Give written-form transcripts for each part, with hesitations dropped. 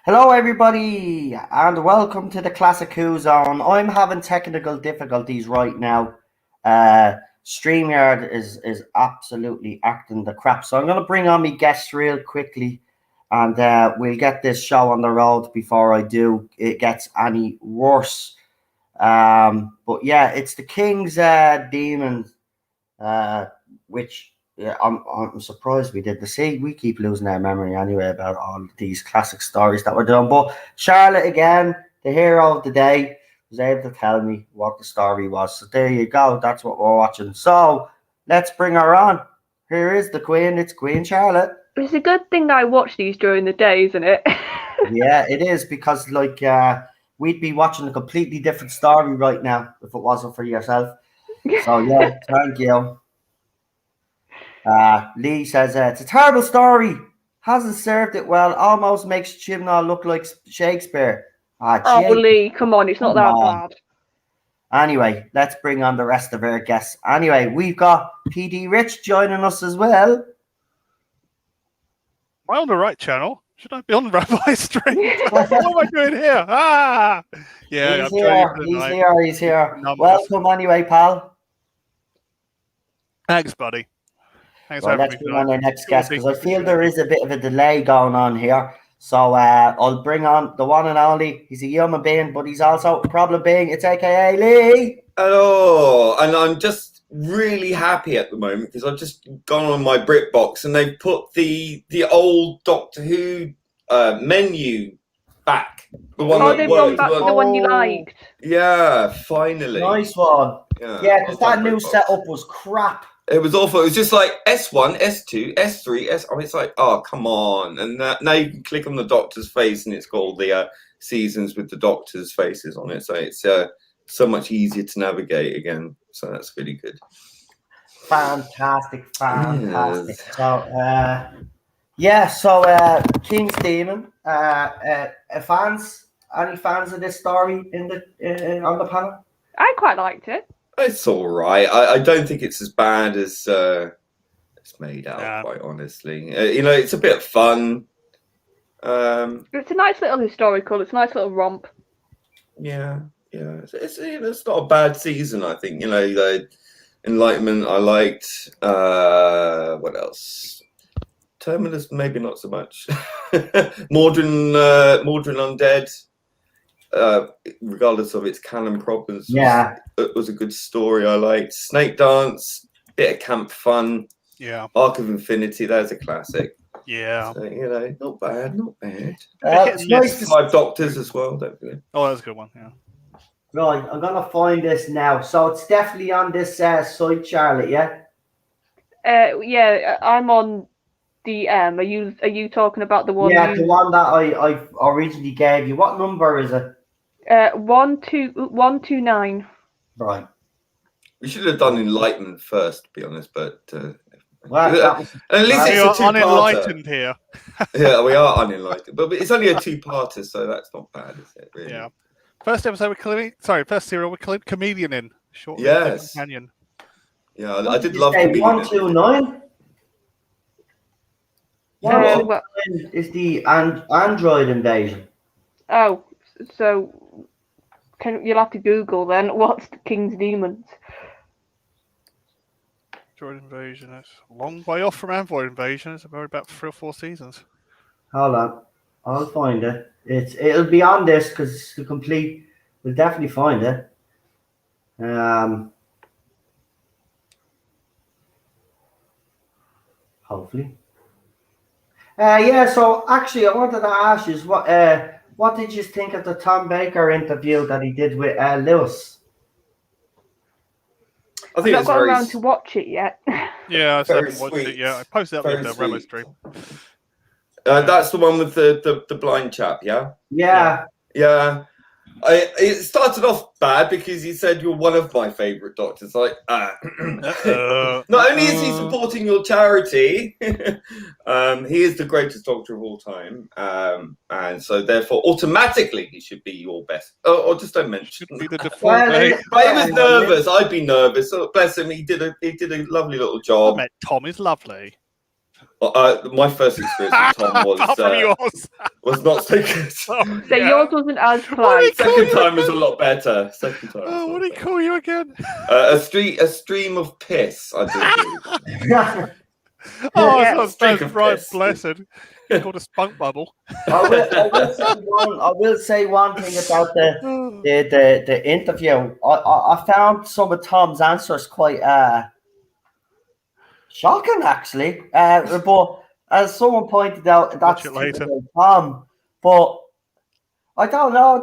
Hello everybody and welcome to the ClassicWhoZone. I'm having technical difficulties right now. StreamYard is absolutely acting the crap. So I'm going to bring on my guests real quickly and we'll get this show on the road before it gets any worse. But yeah, it's the King's Demon, which... Yeah, I'm surprised we did. We keep losing our memory anyway about all these classic stories that we're doing. But Charlotte, again, the hero of the day, was able to tell me what the story was. So there you go. That's what we're watching. So let's bring her on. Here is the Queen. It's Queen Charlotte. It's a good thing that I watch these during the day, isn't it? Yeah, it is, because we'd be watching a completely different story right now if it wasn't for yourself. So yeah, thank you. Lee says it's a terrible story. Hasn't served it well. Almost makes Chibnall look like Shakespeare. Oh, Lee, come on, it's not that bad. Anyway, let's bring on the rest of our guests. Anyway, we've got PD Rich joining us as well. Am I on the right channel? Should I be on Rabbi Stream? What am I doing here? Yeah, He's here. Welcome anyway, pal. Thanks, buddy. Well, let's bring on our next guest, because I feel there is a bit of a delay going on here. So I'll bring on the one and only. He's a human being, but he's also a problem being. It's AKA Lee. Hello, and I'm just really happy at the moment because I've just gone on my BritBox and they've put the old Doctor Who menu back. The one they've gone back to the one you liked. Yeah, finally. Nice one. Yeah, because that new setup was crap. It was awful. It was just like S1, S2, S3, it's like, oh, come on. And now you can click on the Doctor's face and it's got all the seasons with the Doctor's faces on it. So it's so much easier to navigate again. So that's really good. Fantastic. Yes. So, King's Demon. Any fans of this story on the panel? I quite liked it. It's all right. I don't think it's as bad as it's made out, quite honestly. It's a bit of fun. It's a nice little historical. It's a nice little romp. Yeah. It's not a bad season, I think. The Enlightenment I liked. What else? Terminus, maybe not so much. Mordrin Undead. Regardless of its canon problems, it was a good story. I liked Snake Dance, bit of camp fun. Yeah, Arc of Infinity, there's a classic. Yeah, so, not bad. It's nice. 5 Doctors as well, don't forget. Oh, that's a good one. Yeah. Right, I'm gonna find this now. So it's definitely on this site, Charlotte. Yeah. Yeah, I'm on DM. Are you talking about the one? Yeah, the one that I originally gave you. What number is it? 129. Right. We should have done Enlightenment first, to be honest, but well, at least it's a 2-parter. Unenlightened here. Yeah, we are unenlightened, but it's only a 2-parter, so that's not bad, is it? Really? Yeah. First episode first serial with Comedian in. Short companion. Yeah, I did love Comedian. 129. What is the Android invasion? Oh, so you'll have to Google then. What's the King's Demons? Android invasion. It's a long way off from Android invasion. It's about 3 or 4 seasons. Hold on, I'll find it. It'll be on this because it's the complete. We'll definitely find it. Hopefully. So actually, I wanted to ask you what did you think of the Tom Baker interview that he did with Lewis? I think I've not got around to watch it yet. Yeah, I haven't watched it yet. I posted up with the Remo stream. That's the one with the blind chap, yeah? Yeah. It started off bad because he said you're one of my favourite doctors. Like, not only is he supporting your charity, he is the greatest doctor of all time, and so therefore automatically he should be your best. Or just don't mention. Should be the default name. But he was nervous. I'd be nervous. So bless him. He did a lovely little I job. met Tom is lovely. My first experience with Tom Apart from yours. was not so good. So yours wasn't as What polite. did he Second time was a lot better. Second time. Oh, what did he call you again? A stream of piss. I did. Oh, Yeah. that's right, blessed. It's called a spunk bubble. I will say one thing about the interview. I found some of Tom's answers quite shocking, actually. But as someone pointed out, that's Watch it later. Tom. But I don't know.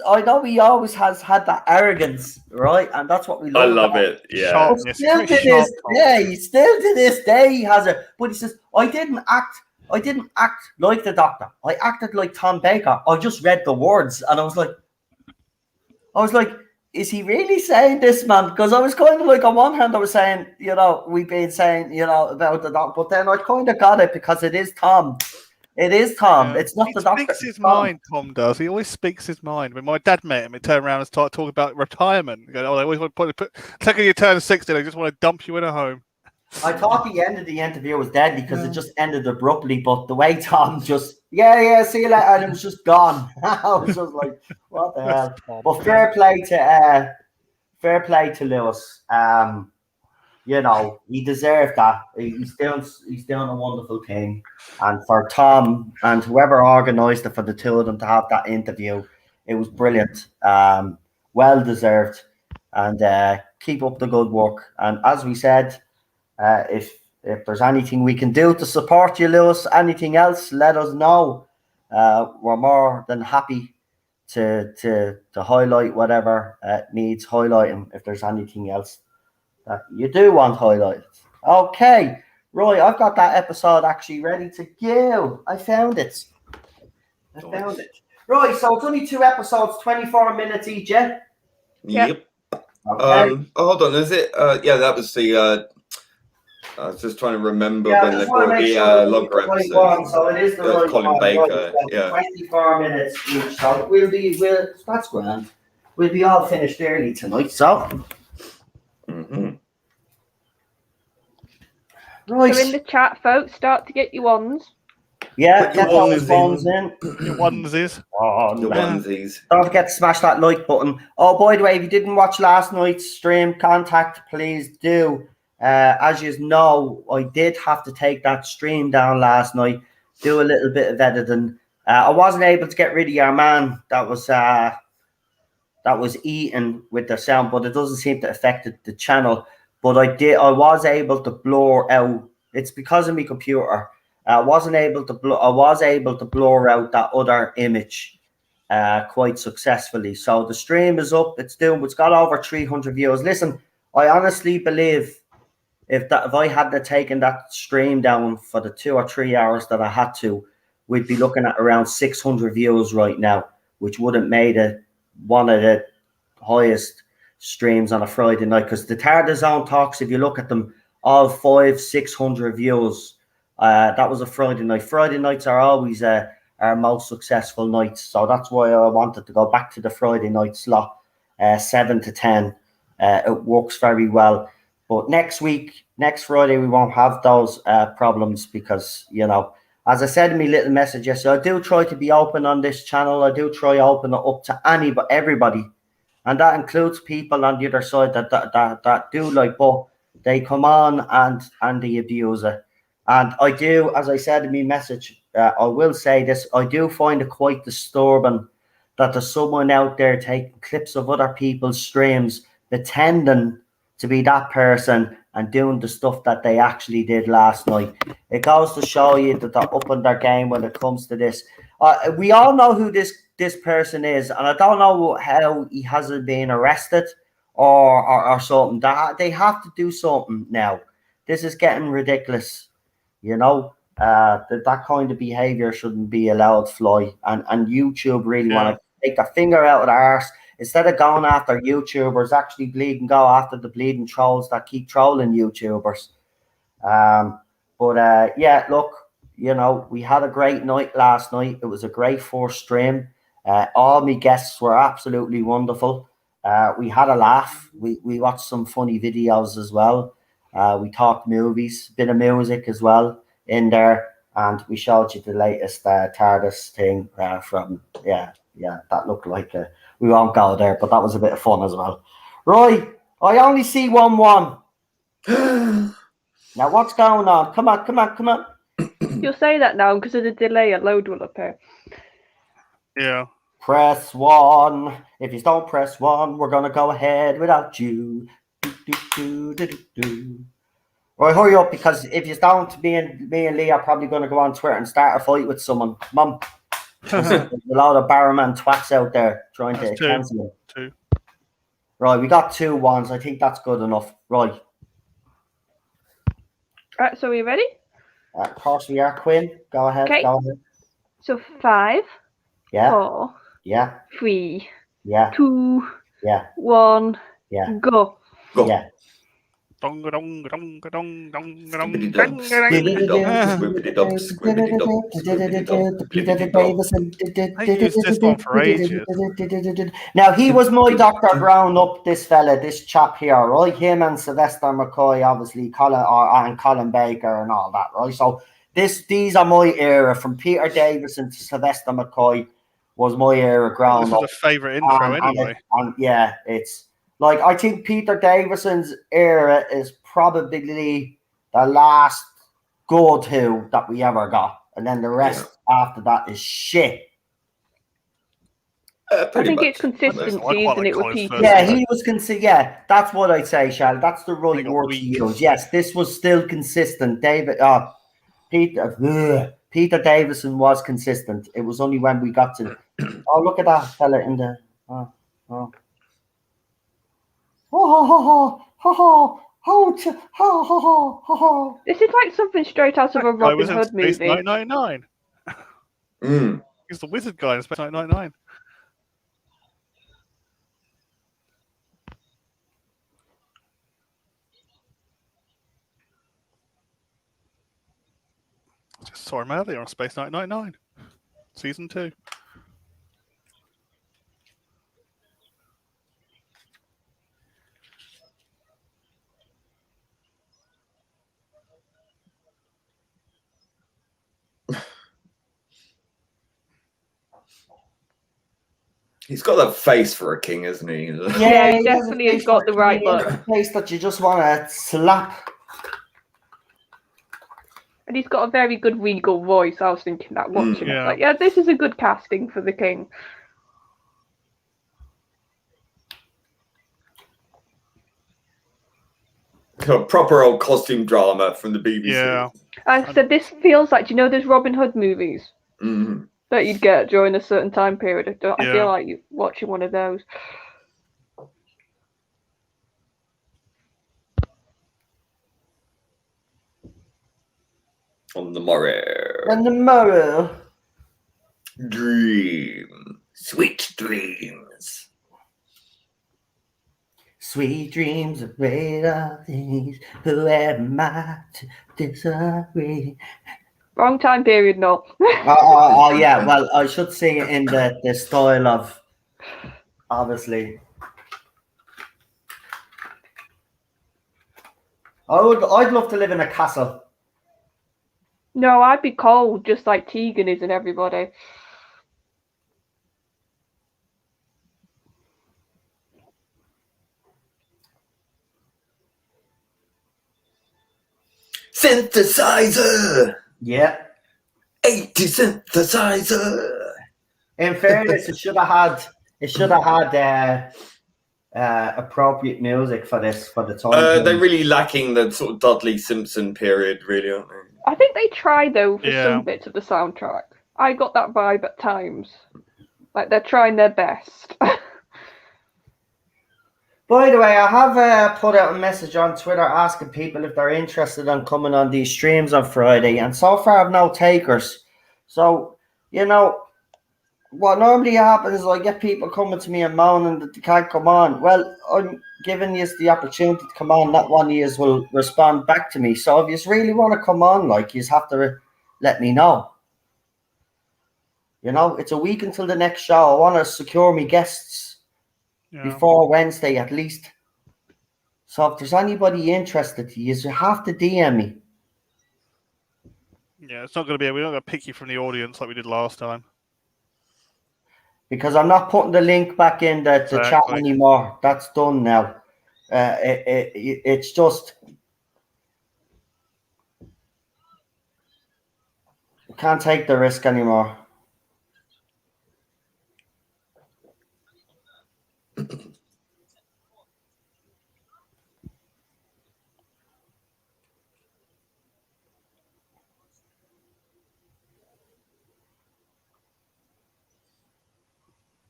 I know he always has had that arrogance, right? And that's what we love. I love about it. Yeah. Sharp. But still to this day, he has it. But he says, I didn't act like the doctor. I acted like Tom Baker. I just read the words, and I was like, is he really saying this, man? Because I was kind of like, on one hand, I was saying, we've been saying, about the doctor, but then I kind of got it because it is Tom. It is Tom. Yeah. It's not the doctor. He speaks his it's Tom. mind, Tom does. He always speaks his mind. When my dad met him, he turned around and started talking about retirement. He goes, they always want to put second you turn 60, they just want to dump you in a home. I thought the end of the interview was deadly because it just ended abruptly, but the way Tom just, see you later, and it was just gone. I was just like, what the hell? But fair play to Lewis. He deserved that. He's doing a wonderful thing, and for Tom and whoever organised it for the two of them to have that interview, it was brilliant. Well deserved, and keep up the good work. And as we said, if there's anything we can do to support you, Lewis, anything else, let us know. We're more than happy to highlight whatever needs highlighting. If there's anything else that you do want highlighted. Okay, Roy, I've got that episode actually ready to go. I found it. Right, so it's only 2 episodes, 24 minutes each, yeah? Yep. Okay. Hold on. Is it? Yeah, that was the. I was just trying to remember when they brought the longer episode. So it is the right Colin one. Baker. Right, Yeah. 24 minutes each. So that's grand. We'll be all finished early tonight. So. Mm-hmm. Right. So in the chat, folks, start to get your ones. Yeah, Put your get those onesies phones in. Your onesies. Oh, The man. onesies. Don't forget to smash that like button. Oh, by the way, if you didn't watch last night's stream, contact, please do. As you know, I did have to take that stream down last night, do a little bit of editing. I wasn't able to get rid of your man that was eating with the sound, but it doesn't seem to affect the channel. But I was able to blur out. It's because of my computer. I was able to blur out that other image quite successfully. So the stream is up. It's got over 300 views. Listen, I honestly believe if I hadn't taken that stream down for the 2 or 3 hours that I had to, we'd be looking at around 600 views right now, which would have made it one of the highest streams on a Friday night. Because the Tarda Zone talks, if you look at them, all 500-600 views. That was a Friday night. Friday nights are always our most successful nights, so that's why I wanted to go back to the Friday night slot, 7 to 10. It works very well. But next Friday, we won't have those problems because, as I said in my little message yesterday, I do try to be open on this channel. I do try to open it up to everybody, and that includes people on the other side that do like, but they come on and they abuse it. And I do, as I said in my message, I will say this, I do find it quite disturbing that there's someone out there taking clips of other people's streams, pretending to be that person and doing the stuff that they actually did last night. It goes to show you that they're up on their game when it comes to this. We all know who this person is, and I don't know how he hasn't been arrested or something. They have to do something now. This is getting ridiculous. That kind of behavior shouldn't be allowed to fly, and YouTube really want to take their finger out of the arse. Instead of going after YouTubers, actually go after the bleeding trolls that keep trolling YouTubers. Yeah, look, we had a great night last night. It was a great first stream. All my guests were absolutely wonderful. We had a laugh. We watched some funny videos as well. We talked movies, bit of music as well in there, and we showed you the latest TARDIS thing that looked like we won't go there, but that was a bit of fun as well. Right, I only see 1-1. Now what's going on? Come on. You'll say that now because of the delay. A load will appear. Yeah. Press 1. If you don't press 1, we're gonna go ahead without you. Right, hurry up, because if you don't, me and Lee are probably gonna go on Twitter and start a fight with someone. Mum, there's a lot of barrowman twats out there trying to cancel it. 2. Right, we got 2-1s. I think that's good enough. Right. Right, so are you ready? Of course we are, Quinn. Go ahead. Okay. Go ahead. So 5, Yeah. 4, Yeah. 3, Yeah. 2, Yeah. 1, Yeah. go. Go. Yeah. I used this one for ages. Now, he was my Dr. Brown up, this fella, this chap here, right? Him and Sylvester McCoy, obviously, and Colin Baker and all that, right? So these are my era, from Peter Davison to Sylvester McCoy was my era ground This up. was a favourite intro anyway. It's like, I think Peter Davison's era is probably the last good Who that we ever got. And then the rest after that is shit. I think it's consistency, isn't it, with Peter? Yeah, he was consistent. That's what I'd say, Shal. That's the right word to use. Yes, this was still consistent. Peter Davison was consistent. It was only when we got to... Oh, look at that fella in the... This is like something straight out of a Robin Hood movie. Space 999. He's the wizard guy in Space 999. Just saw him earlier on Space 999, season 2. He's got that face for a king, hasn't he? Yeah, he definitely has got the right look. A face that you just want to slap. And he's got a very good regal voice. I was thinking that watching it. Like, yeah, this is a good casting for the king. Proper old costume drama from the BBC. Yeah. I said, this feels like, you know, there's Robin Hood movies that you'd get during a certain time period. I feel like you're watching one of those. On the morrow. Dream. Sweet dreams. Sweet dreams are made of things. Who am I to disagree? Wrong time period, no. Yeah. Well, I should sing it in the style of, obviously. I'd love to live in a castle. No, I'd be cold, just like Tegan is and everybody. Synthesizer. Yeah. 80 synthesizer. In fairness, it should have had appropriate music for this, for the time. They're really lacking the sort of Dudley Simpson period, really, aren't they? I think they try, though, for some bits of the soundtrack. I got that vibe at times. Like, they're trying their best. By the way, I have put out a message on Twitter asking people if they're interested in coming on these streams on Friday, and so far I've no takers. So, what normally happens is I get people coming to me and moaning that they can't come on. Well, I'm giving you the opportunity to come on. Not one of you will respond back to me. So if you really want to come on, like, you have to let me know. You know, it's a week until the next show. I want to secure me guests before Wednesday at least. So if there's anybody interested, you have to DM me. Yeah, it's not going to be. We're not going to pick you from the audience like we did last time. Because I'm not putting the link back in the chat anymore. That's done now. It's just, I can't take the risk anymore.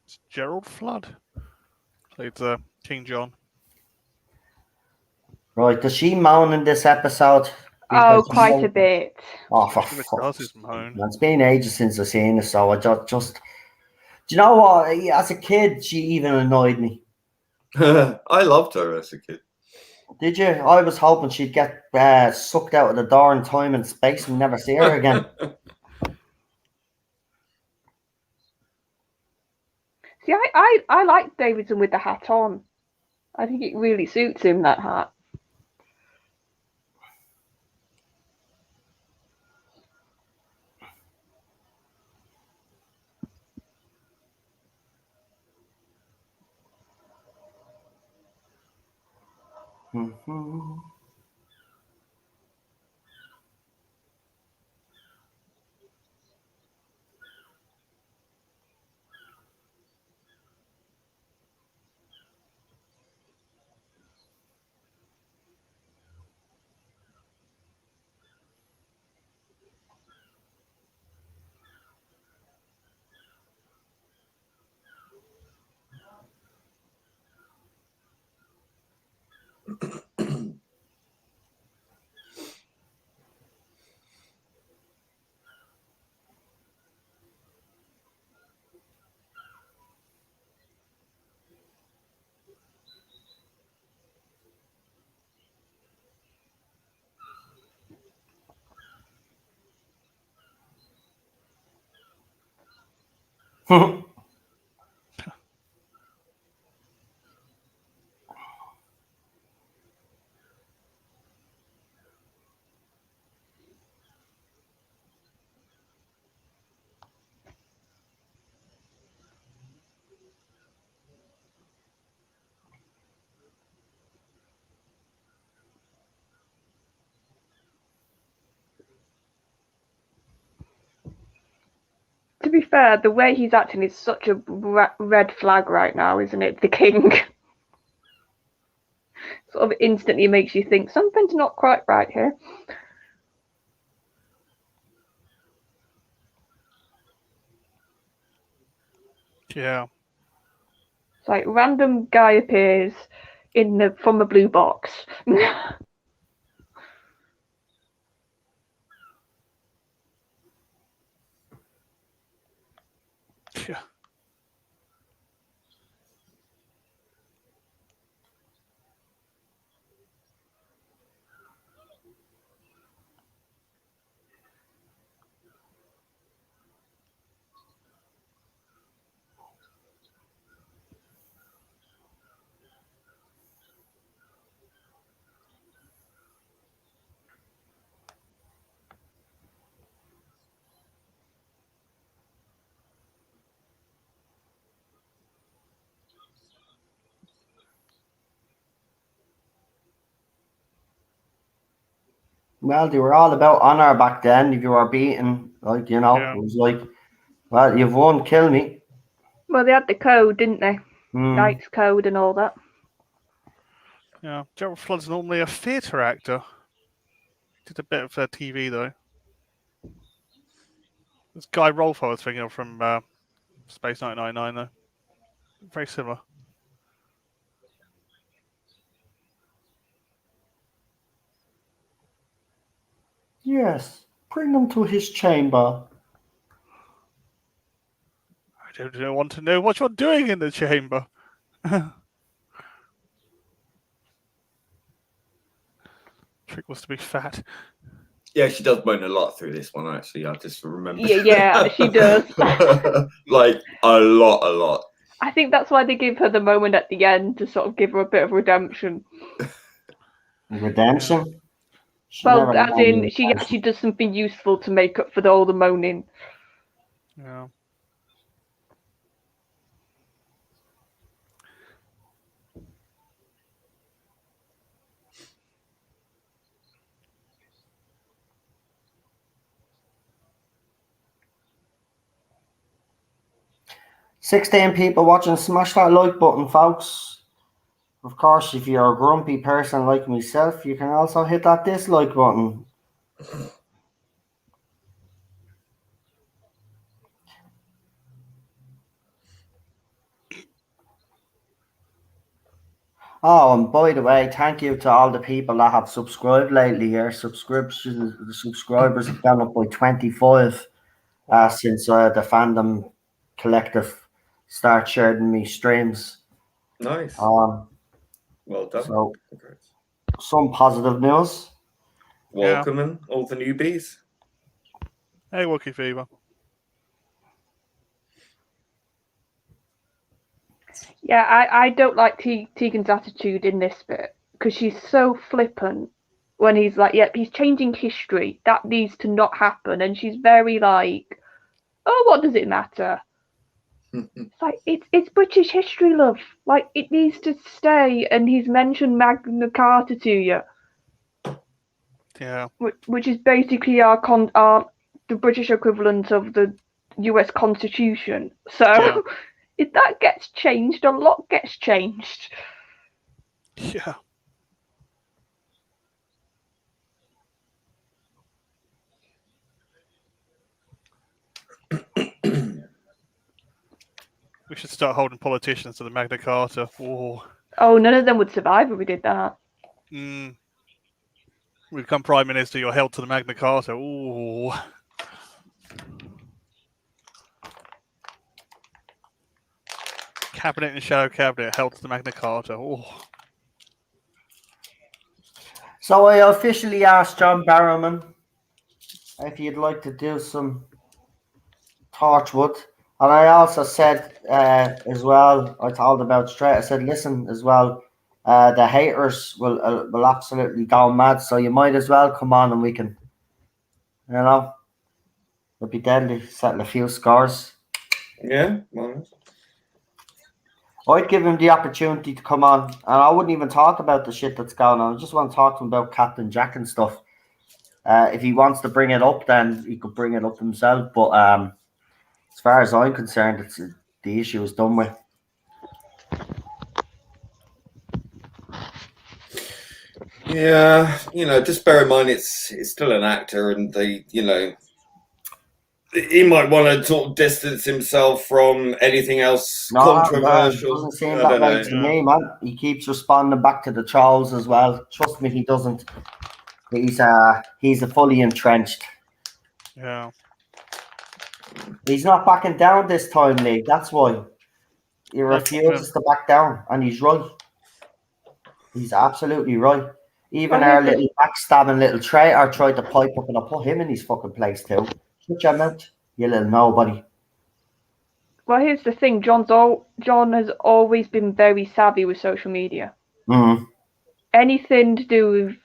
It's Gerald Flood played King John. Right, does she moan in this episode? Oh, quite a bit. Oh, for fuck's sake, man. It's been ages since I've seen this, so I just... Do you know what? As a kid, she even annoyed me. I loved her as a kid. Did you? I was hoping she'd get sucked out of the door in time and space and never see her again. See, I like Davidson with the hat on. I think it really suits him, that hat. Mm-hmm. To be fair, the way he's acting is such a red flag right now, isn't it? The king. Sort of instantly makes you think something's not quite right here. Yeah. It's like random guy appears from the blue box. Yeah. Well, they were all about honor back then. If you were beaten, like, you know, it was like, well, you've won, kill me. Well, they had the code, didn't they? Knight's Code and all that. Yeah, Gerald Flood's normally a theatre actor. Did a bit of TV though. This Guy Rolfe I was thinking of from Space 999 though. Very similar. Yes, bring them to his chamber. don't want to know what you're doing in the chamber. Trick was to be fat. Yeah, she does moan a lot through this one, actually. I just remember. Yeah, she does. Like, a lot. I think that's why they give her the moment at the end to sort of give her a bit of redemption. Redemption? Well, as in, she actually does something useful to make up for all the moaning. Yeah. "16 people watching. Smash that like button, folks. Of course, if you're a grumpy person like myself, you can also hit that dislike button." Oh, and by the way, thank you to all the people that have subscribed lately here. The subscribers have gone up by 25 since the fandom collective start sharing me streams. Nice. Well done. So, some positive news. Welcoming all the newbies. Hey, Wookie Fever. Yeah, I don't like Tegan's attitude in this bit because she's so flippant when he's like, yep, he's changing history. That needs to not happen. And she's very like, oh, what does it matter? It's like, it's British history, love. Like, it needs to stay. And he's mentioned Magna Carta to you. Yeah. Which is basically the British equivalent of the US Constitution. So if that gets changed, a lot gets changed. Yeah. We should start holding politicians to the Magna Carta. Oh, none of them would survive if we did that. We become Prime Minister, you're held to the Magna Carta. Ooh. Cabinet and Shadow Cabinet held to the Magna Carta. Ooh. So I officially asked John Barrowman if you'd like to do some Torchwood. And I also said as well, I told about straight, I said, listen, as well, the haters will absolutely go mad, so you might as well come on and we can, it'll be deadly, settle a few scores. Yeah, well, I'd give him the opportunity to come on, and I wouldn't even talk about the shit that's going on. I just want to talk to him about Captain Jack and stuff. If he wants to bring it up, then he could bring it up himself, but as far as I'm concerned, the issue is done with. yeah, just bear in mind it's still an actor, and he might want to sort of distance himself from anything else controversial. It doesn't seem that way to me, man. He keeps responding back to the trolls as well. Trust me, he doesn't. He's fully entrenched. Yeah. He's not backing down this time, Lee. That's why. He refuses to back down, and he's right. He's absolutely right. Even our little backstabbing little traitor tried to pipe up, and I put him in his fucking place too. Shut your mouth, you little nobody. Well, here's the thing. John has always been very savvy with social media. Anything to do with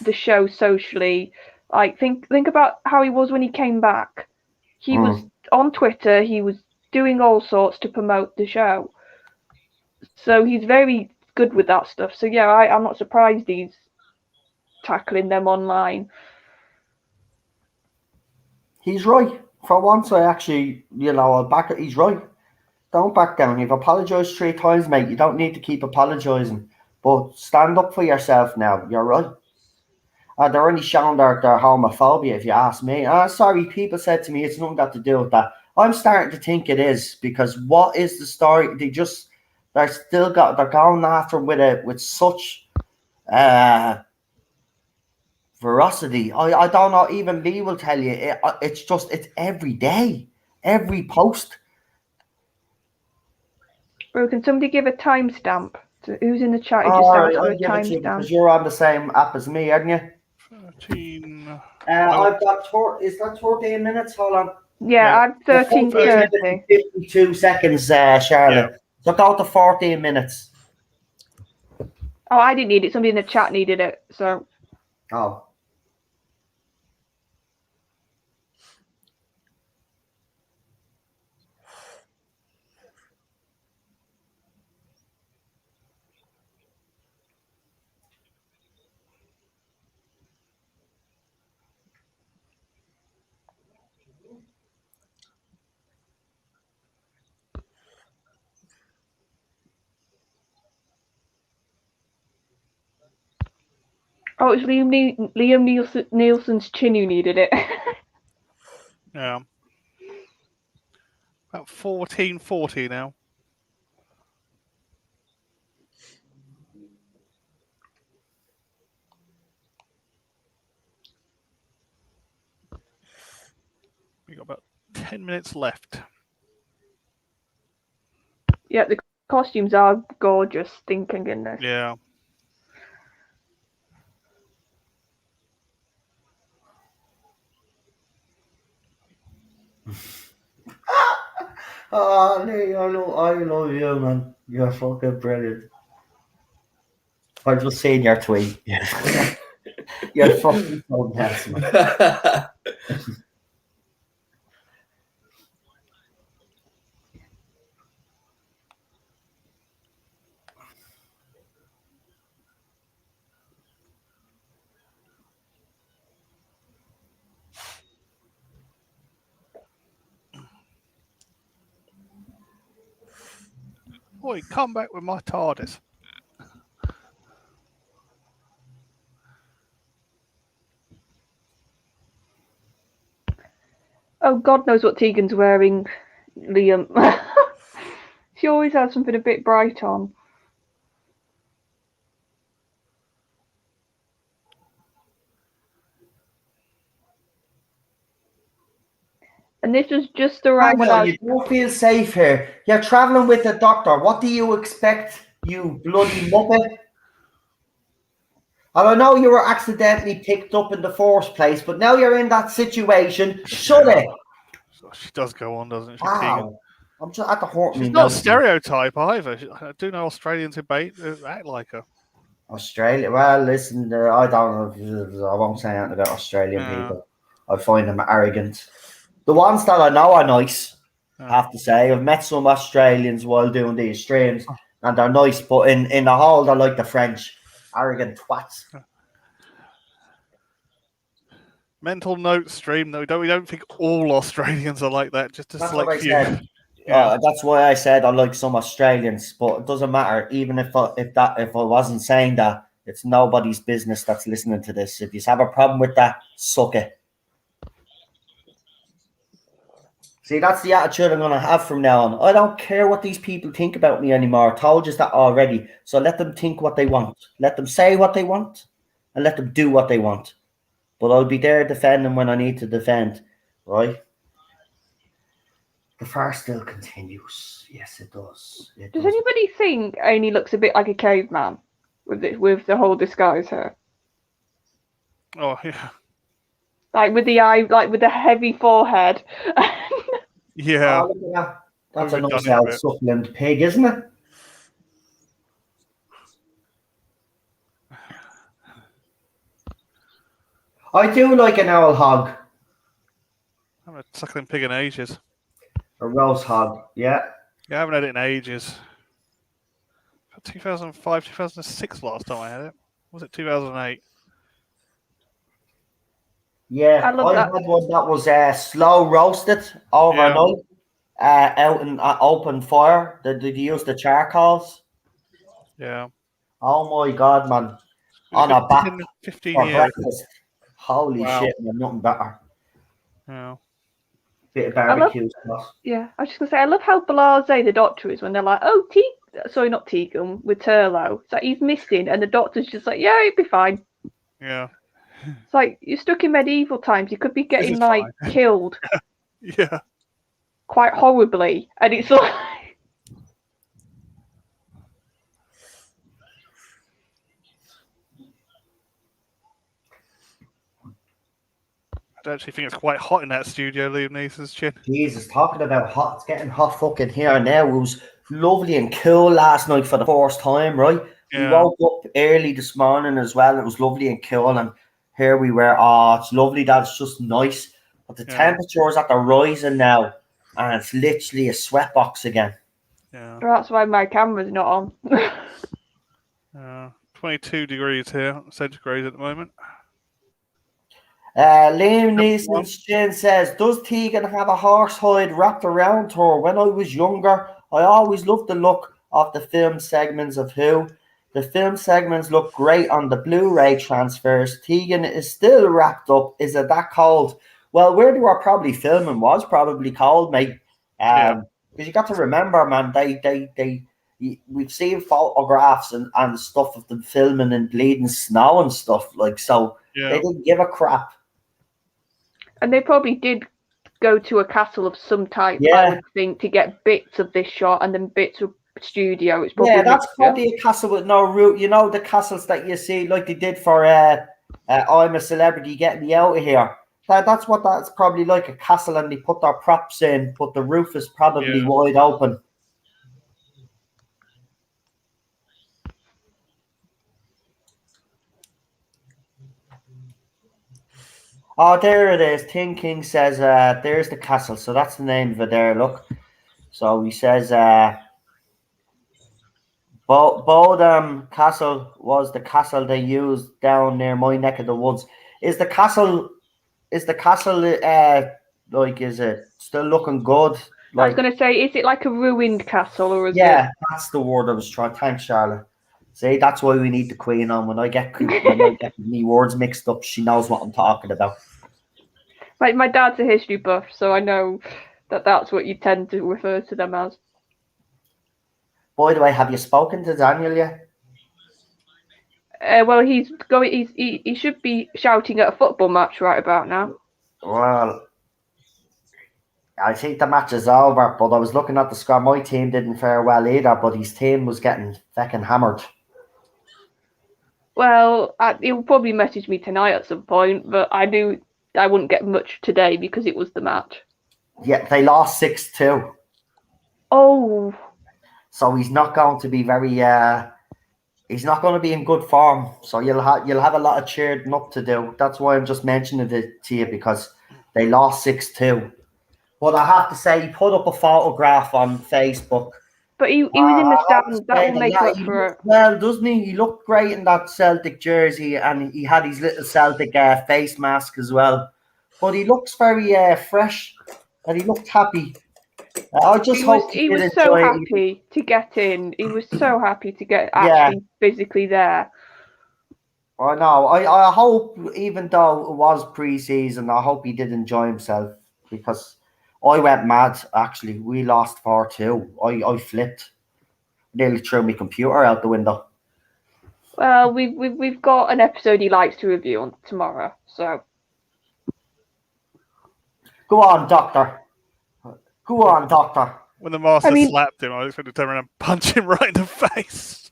the show socially, like think about how he was when he came back. He was on Twitter. He was doing all sorts to promote the show. So he's very good with that stuff. So yeah, I'm not surprised he's tackling them online. He's right. For once, I actually, I'll back it. He's right. Don't back down. You've apologized 3 times, mate. You don't need to keep apologizing. But stand up for yourself now. You're right. They're only showing their homophobia, if you ask me. Sorry, people said to me it's nothing got to do with that. I'm starting to think it is, because what is the story? They're going after with such ferocity. I don't know. Even Lee will tell you it's every day, every post. Bro, can somebody give a timestamp? Who's in the chat who just All asked right, for I'll a give it to you timestamp? because you're on the same app as me, aren't you? 13. I've got is that 14 minutes? Hold on. Yeah, Yeah. I'm 13:30. 52 seconds, Charlotte. Yeah. So go to 14 minutes. Oh, I didn't need it. Somebody in the chat needed it. So Oh. it's Liam Nielsen's chin who needed it. Yeah. About 14:40 now. We got about 10 minutes left. Yeah, the costumes are gorgeous. Thinking in this. Yeah. Oh, Lee, I love you, man. You're fucking brilliant. I just seen your tweet. You're fucking so nuts, man. Oi, come back with my TARDIS. Oh, God knows what Tegan's wearing, Liam. She always has something a bit bright on. And this was just around when I was... You don't feel safe here. You're traveling with a doctor. What do you expect, you bloody muppet? And I know you were accidentally picked up in the first place, but now you're in that situation. Shut it. So she does go on, doesn't she? Wow. Tegan? I'm just at the hurt me. She's not a stereotype either. I do know Australians who act like her. Australia. Well, listen, I don't know. I won't say anything about Australian people. I find them arrogant. The ones that I know are nice, I have to say. I've met some Australians while doing these streams, and they're nice, but in the whole, they're like the French. Arrogant twats. Mental note stream, though. We don't think all Australians are like that, just a That's select what I few. said. Yeah. That's why I said I like some Australians, but it doesn't matter. Even if I wasn't saying that, it's nobody's business that's listening to this. If you have a problem with that, suck it. See, that's the attitude I'm going to have from now on. I don't care what these people think about me anymore. I told you that already. So let them think what they want. Let them say what they want, and let them do what they want. But I'll be there defending when I need to defend, right? The farce still continues. Yes, it does. Does anybody think Amy looks a bit like a caveman with the whole disguise hair? Oh, yeah. Like with the eye, like with the heavy forehead. Yeah. Oh, look at that. That's a Overdone nice it a old bit. succulent pig, isn't it? I do like an owl hog. I haven't had a suckling pig in ages. A roast hog, yeah. Yeah, I haven't had it in ages. 2005, 2006 last time I had it. Was it 2008? Yeah, I love I that. had one that was slow roasted overnight, out in open fire. They use the charcoals. Yeah. Oh my God, man. Been On a a good back 10, 15 for years. breakfast. Holy Wow. shit, man, nothing better. Yeah. Bit of barbecue sauce. Yeah, I was just gonna say I love how blasé the doctor is when they're like, "Oh, sorry, not Tegan, with Turlo." It's like he's missing, and the doctor's just like, "Yeah, it'd be fine." Yeah. It's like you're stuck in medieval times. You could be getting is like fine. killed Yeah. quite horribly, and it's like, actually think it's quite hot in that studio, Liam Neeson's chin. Jesus, talking about hot, it's getting hot fucking here now. It was lovely and cool last night for the first time, right? We Yeah. woke up early this morning as well. It was lovely and cool, and here we were. Oh, it's lovely that it's just nice. But the temperatures at the rising now, and it's literally a sweatbox again. Yeah. That's why my camera's not on. 22 degrees here, centigrade at the moment. Liam Neeson's chin says, does Tegan have a horsehide wrapped around her? When I was younger, I always loved the look of the film segments of Who. The film segments look great on the Blu-ray transfers. Tegan is still wrapped up. Is it that cold? Well, where they were probably filming was probably cold, mate. Because you got to remember, man, we've seen photographs and stuff of them filming in bleeding snow and stuff like so. Yeah. They didn't give a crap. And they probably did go to a castle of some type, I would think, to get bits of this shot and then bits of studio. It's probably that's probably a castle with no roof. You know, the castles that you see, like they did for I'm a Celebrity, Get Me Out of Here. That's what that's probably like, a castle, and they put their props in, but the roof is probably wide open. Oh, there it is. Tin King says, there's the castle. So that's the name of it there, look. So he says, Bodham Castle was the castle they used down near my neck of the woods. Is the castle, like, is it still looking good? Like, I was going to say, is it like a ruined castle, or is it? Yeah, that's the word I was trying. Thanks, Charlotte. See, that's why we need the Queen on. When I get me words mixed up, she knows what I'm talking about. My dad's a history buff, so I know that's what you tend to refer to them as. By the way, have you spoken to Daniel yet? Well, he should be shouting at a football match right about now. Well, I think the match is over, but I was looking at the score. My team didn't fare well either, but his team was getting fucking hammered. Well, he'll probably message me tonight at some point, but I wouldn't get much today because it was the match. Yeah, they lost 6-2. Oh. So he's not going to be very. He's not going to be in good form. So you'll have a lot of cheering up to do. That's why I'm just mentioning it to you, because they lost 6-2. But I have to say, he put up a photograph on Facebook. But he was in the stands. That will make up for it. Well, doesn't he? He looked great in that Celtic jersey, and he had his little Celtic face mask as well. But he looks very fresh, and he looked happy. I just hope he was so happy to get in. He was so happy to get actually physically there. I know. I hope, even though it was pre-season, I hope he did enjoy himself, because I went mad, actually. We lost 4-2. I flipped. Nearly threw my computer out the window. Well, we've got an episode he likes to review on tomorrow, so. Go on, Doctor. Go on, Doctor. When the master slapped him, I was going to turn around and punch him right in the face.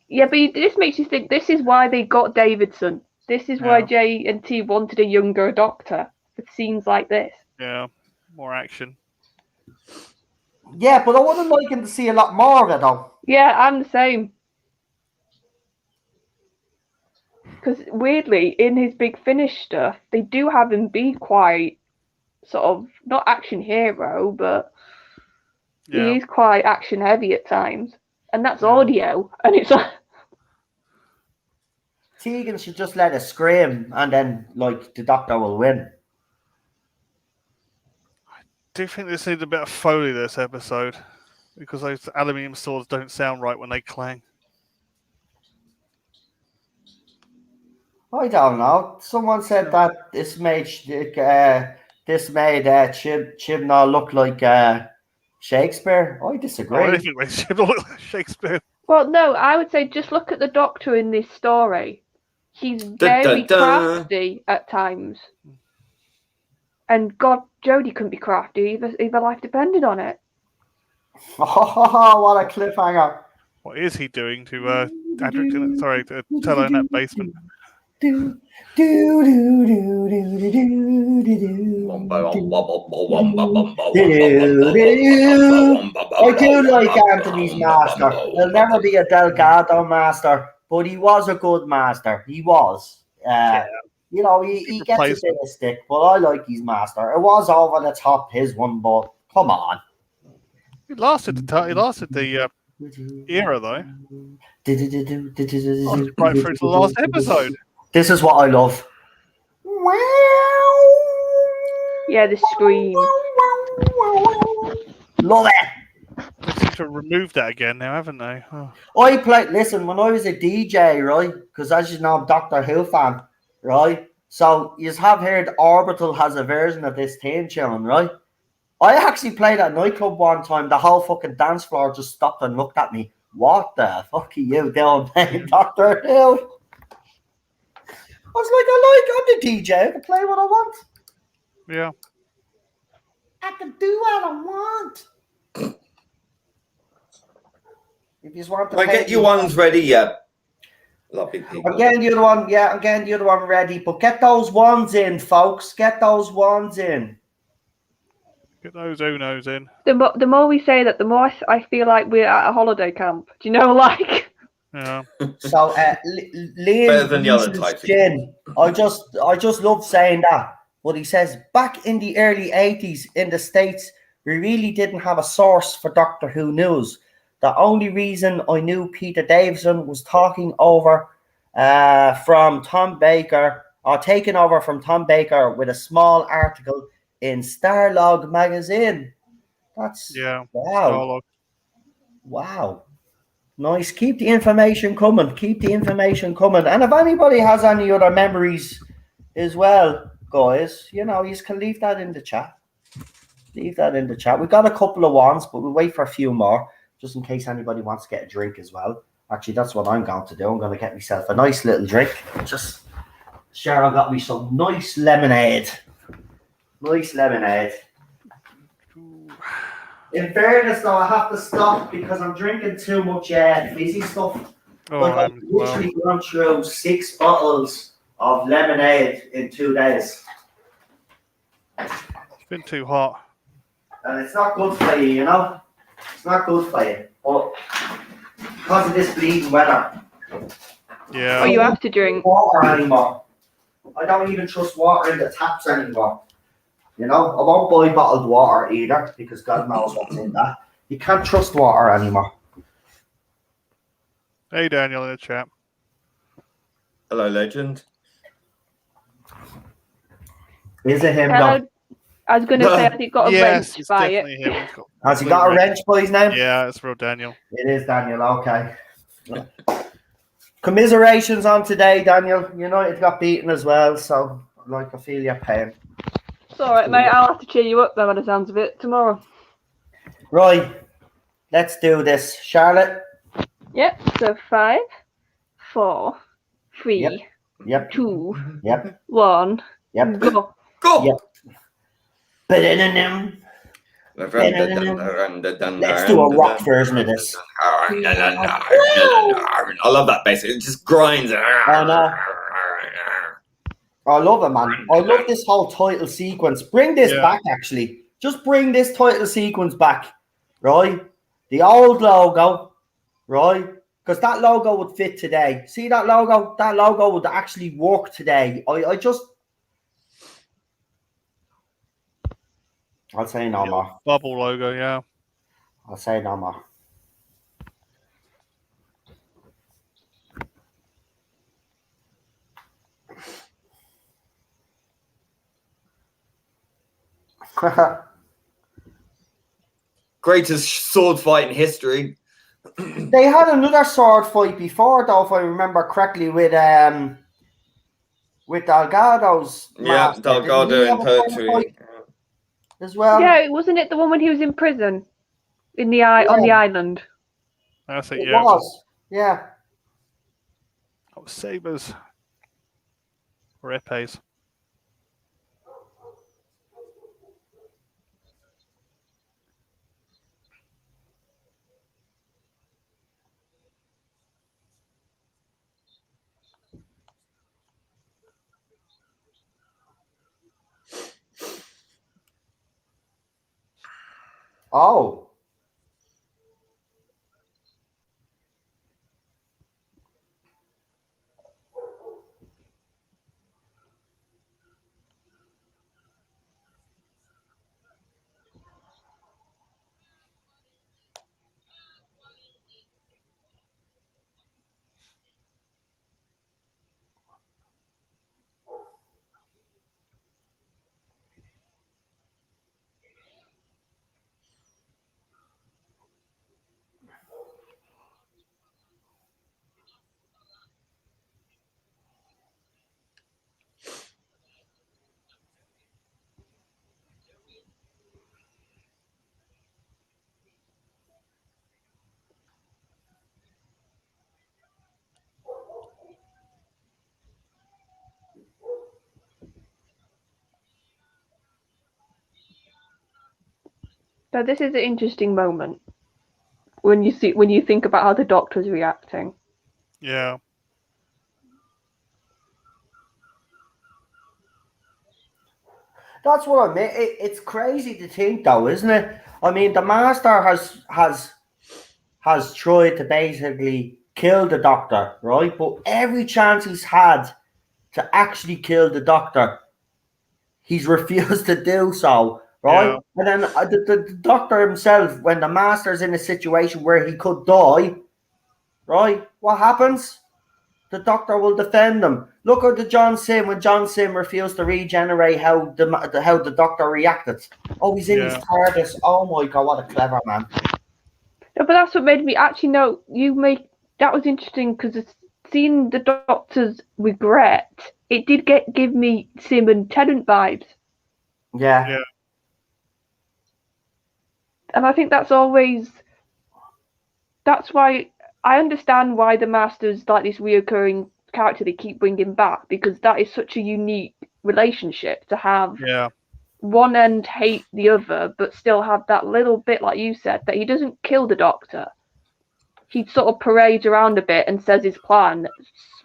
Yeah, but this makes you think this is why they got Davidson. This is why J&T wanted a younger Doctor for scenes like this. Yeah, more action. Yeah, but I would have liked him to see a lot more of it, though. Yeah, I'm the same. Because weirdly, in his Big Finish stuff, they do have him be quite sort of, not action hero, but he is quite action heavy at times. And that's audio. And it's like... Tegan should just let it scream, and then, like, the Doctor will win. I do think this needs a bit of Foley, this episode, because those aluminium swords don't sound right when they clang. I don't know. Someone said that this made Chibnall look like Shakespeare. I disagree. I don't think Chibnall look like Shakespeare. Well, no, I would say just look at the Doctor in this story. He's very crafty at times. And God, Jodie couldn't be crafty if her life depended on it. Oh, what a cliffhanger. What is he doing to Adric? Sorry, to Tello in that basement? do do do do do do do. I do like Anthony's master. He'll never be a Delgado master, but he was a good master. He was. You know, he gets a bit of stick, but I like his master. It was over the top, his one, but come on. He lasted the era though. Right through to the last episode. This is what I love. Yeah, the scream. Love it. They seem to have removed that again now, haven't they? Oh. I played. Listen, when I was a DJ, right? Because as you know, I'm Doctor Who fan, right? So you have heard Orbital has a version of this theme tune, right? I actually played at a nightclub one time. The whole fucking dance floor just stopped and looked at me. What the fuck are you doing playing Doctor Who? I was like, I'm the DJ. I can play what I want. Yeah. I can do what I want. If you want to get your ones ready, yeah. Lovely people. I'm getting the other one, yeah, I'm getting the other one ready. But get those ones in, folks. Get those ones in. Get those Unos in. The more we say that, the more I feel like we're at a holiday camp. Do you know, like? Yeah. So, Liam, Better than the other types. Gin, I just love saying that. But he says, back in the early 80s in the States, we really didn't have a source for Doctor Who news. The only reason I knew Peter Davison was taking over from Tom Baker with a small article in Starlog magazine. That's wow. Starlog. Wow. Nice. Keep the information coming. And if anybody has any other memories as well, guys, you know, you can leave that in the chat. We've got a couple of ones, but we'll wait for a few more, just in case anybody wants to get a drink as well. Actually, that's what I'm going to do. I'm going to get myself a nice little drink. Just Cheryl got me some nice lemonade. In fairness, though, I have to stop because I'm drinking too much fizzy stuff. I've literally gone through 6 bottles of lemonade in 2 days. It's been too hot. And it's not good for you, you know? It's not good for you. But because of this bleeding weather. Yeah. Oh, you have to drink water anymore. I don't even trust water in the taps anymore. You know, I won't buy bottled water either because God knows what's in that. You can't trust water anymore. Hey, Daniel in the chat. Hello, legend. Is it him? Hello. I was going to say, has he got a wrench by it? Him. Has he got a wrench by his name? Yeah, it's real Daniel. It is Daniel, okay. Commiserations on today, Daniel. United got beaten as well, so I feel your pain. It's all right, mate. I'll have to cheer you up then by the sounds of it tomorrow. Right. Let's do this. Charlotte? Yep. So 5, 4, 3, Yep. 2, Yep. 1. Yep. Go. Yep. Let's do a rock version of this. I love that bass. It just grinds. I know. I love it, man. I love this whole title sequence. Bring this back, actually. Just bring this title sequence back, right? The old logo, right? Because that logo would fit today. See that logo? That logo would actually work today. I'll say no more. Bubble logo, yeah. I'll say no more. Greatest sword fight in history. They had another sword fight before, though, if I remember correctly, with Delgado's master. Delgado and Pertwee as well. Yeah, wasn't it the one when he was in prison on the island? That's it. It was. Yeah. Oh, sabers or epes. Oh. So this is an interesting moment when you think about how the Doctor's reacting. Yeah. That's what I mean. It's crazy to think, though, isn't it? I mean, the Master has tried to basically kill the Doctor, right? But every chance he's had to actually kill the Doctor, he's refused to do so, right? Yeah. And then the Doctor himself, when the Master's in a situation where he could die, right? What happens? The Doctor will defend him. Look at the John Sim when John Sim refused to regenerate. How the Doctor reacted. Oh, he's in his Yeah. TARDIS. Oh my God, what a clever man! No, but that's what made me actually know that was interesting because seeing the Doctor's regret, it did give me Sim and Tennant vibes, Yeah, Yeah. and I think that's why I understand why the Master's like this reoccurring character they keep bringing back, because that is such a unique relationship to have. Yeah. One end hate the other, but still have that little bit, like you said, that he doesn't kill the Doctor. He sort of parades around a bit and says his plan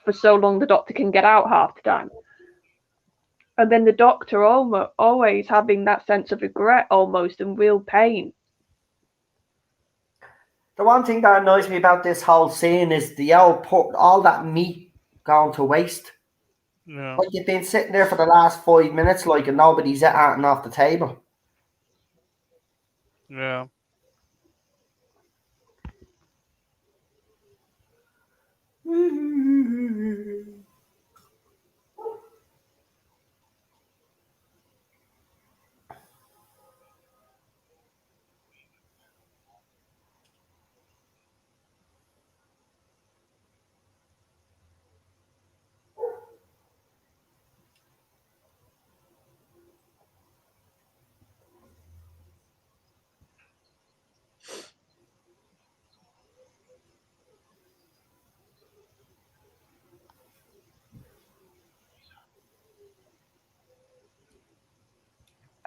for so long the Doctor can get out half the time. And then the Doctor always having that sense of regret almost and real pain. the one thing that annoys me about this whole scene is the old all that meat going to waste. Yeah. Like you've been sitting there for the last 5 minutes, like, and nobody's eating off the table. Yeah.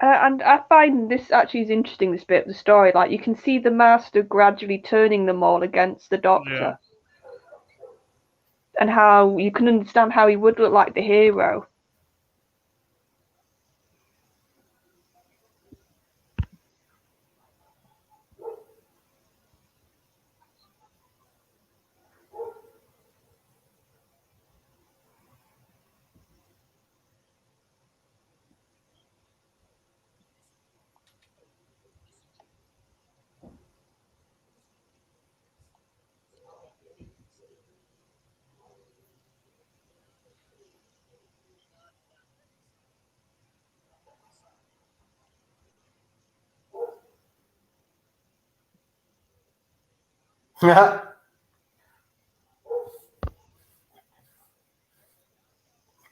And I find this actually is interesting, this bit of the story. Like, you can see the Master gradually turning them all against the Doctor. And how you can understand how he would look like the hero.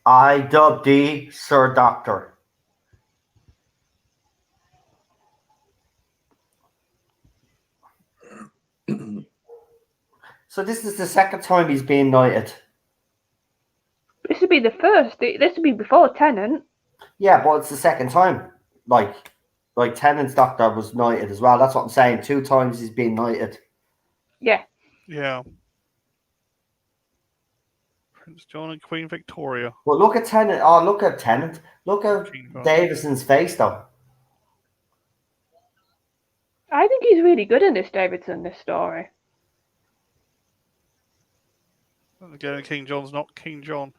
I dub thee Sir Doctor. So this is the second time he's been knighted. This would be the first. This would be before Tennant. Yeah, but it's the second time. Like Tennant's Doctor was knighted as well. That's what I'm saying. 2 times he's been knighted. Yeah. Yeah. Prince John and Queen Victoria. But look at Tennant. Oh, look at Tennant. Look at King John. Davison's face, though. I think he's really good in this Davidson, this story. Again, King John's not King John.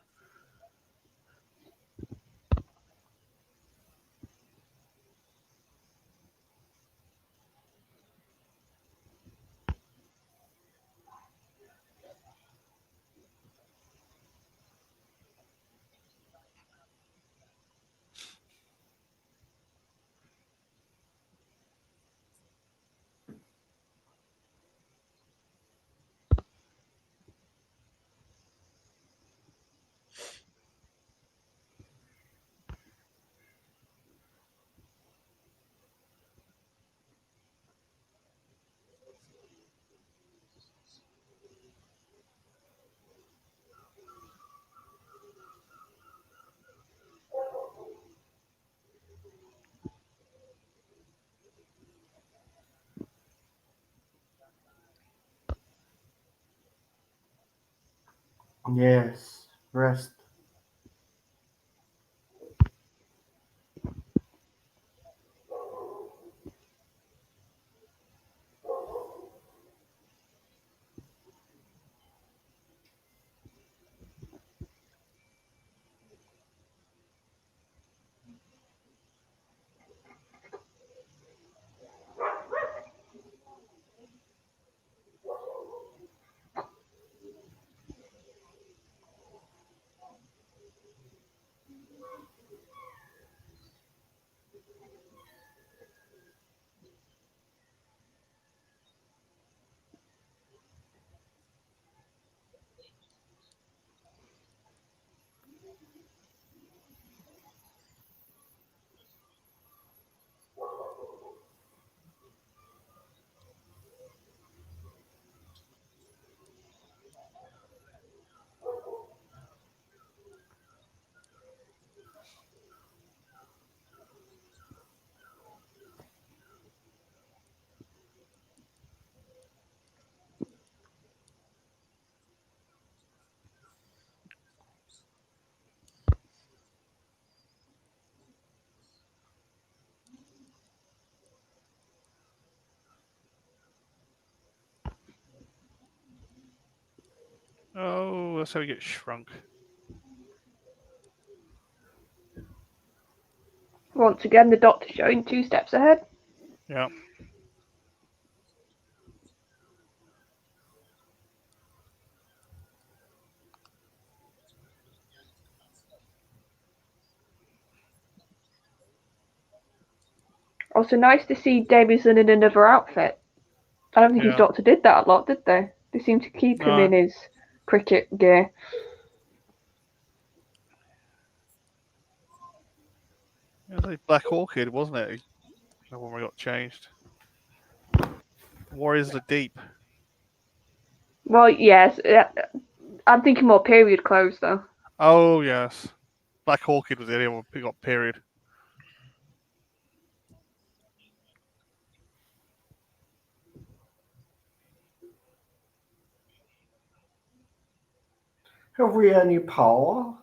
Yes, rest. Oh, that's how he gets shrunk. Once again, the Doctor showing 2 steps ahead. Yeah. Also nice to see Davidson in another outfit. I don't think his Yeah. Doctor did that a lot, did they? They seemed to keep him No. in his cricket gear. It was like Black Orchid, wasn't it? The one we got changed. Warriors of the Deep. Well, yes. I'm thinking more period clothes, though. Oh, yes. Black Orchid was the only one we got period. Have we any power?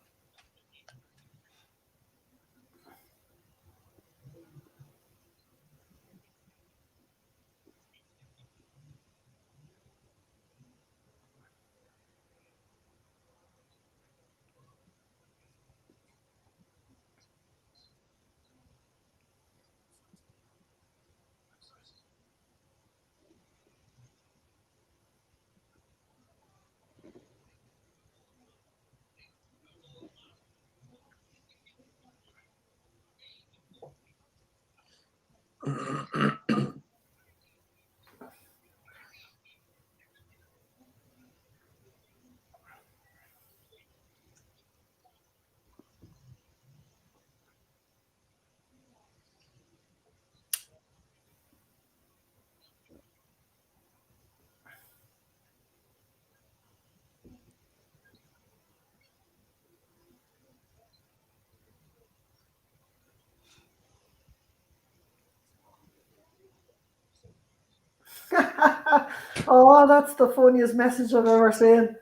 Oh, that's the funniest message I've ever seen.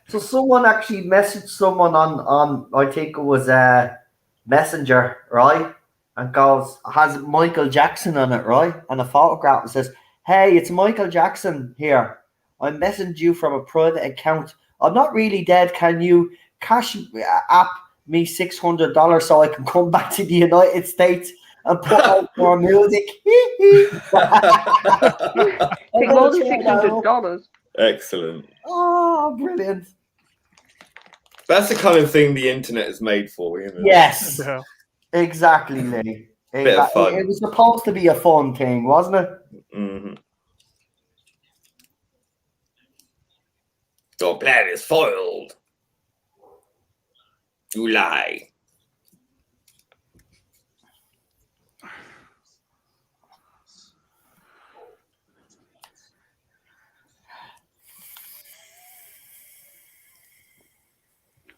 So someone actually messaged someone on I think it was Messenger, right? and has Michael Jackson on it, right? And a photograph and says, "Hey, it's Michael Jackson here. I'm messaging you from a private account. I'm not really dead. Can you cash app me $600 so I can come back to the United States and put out more music?" Take more than $600. Excellent. Oh, brilliant. That's the kind of thing the internet is made for, isn't it? Yes, Yeah. exactly, Lee. Bit of fun. It was supposed to be a fun thing, wasn't it? Mm-hmm. Your plan is foiled. You lie.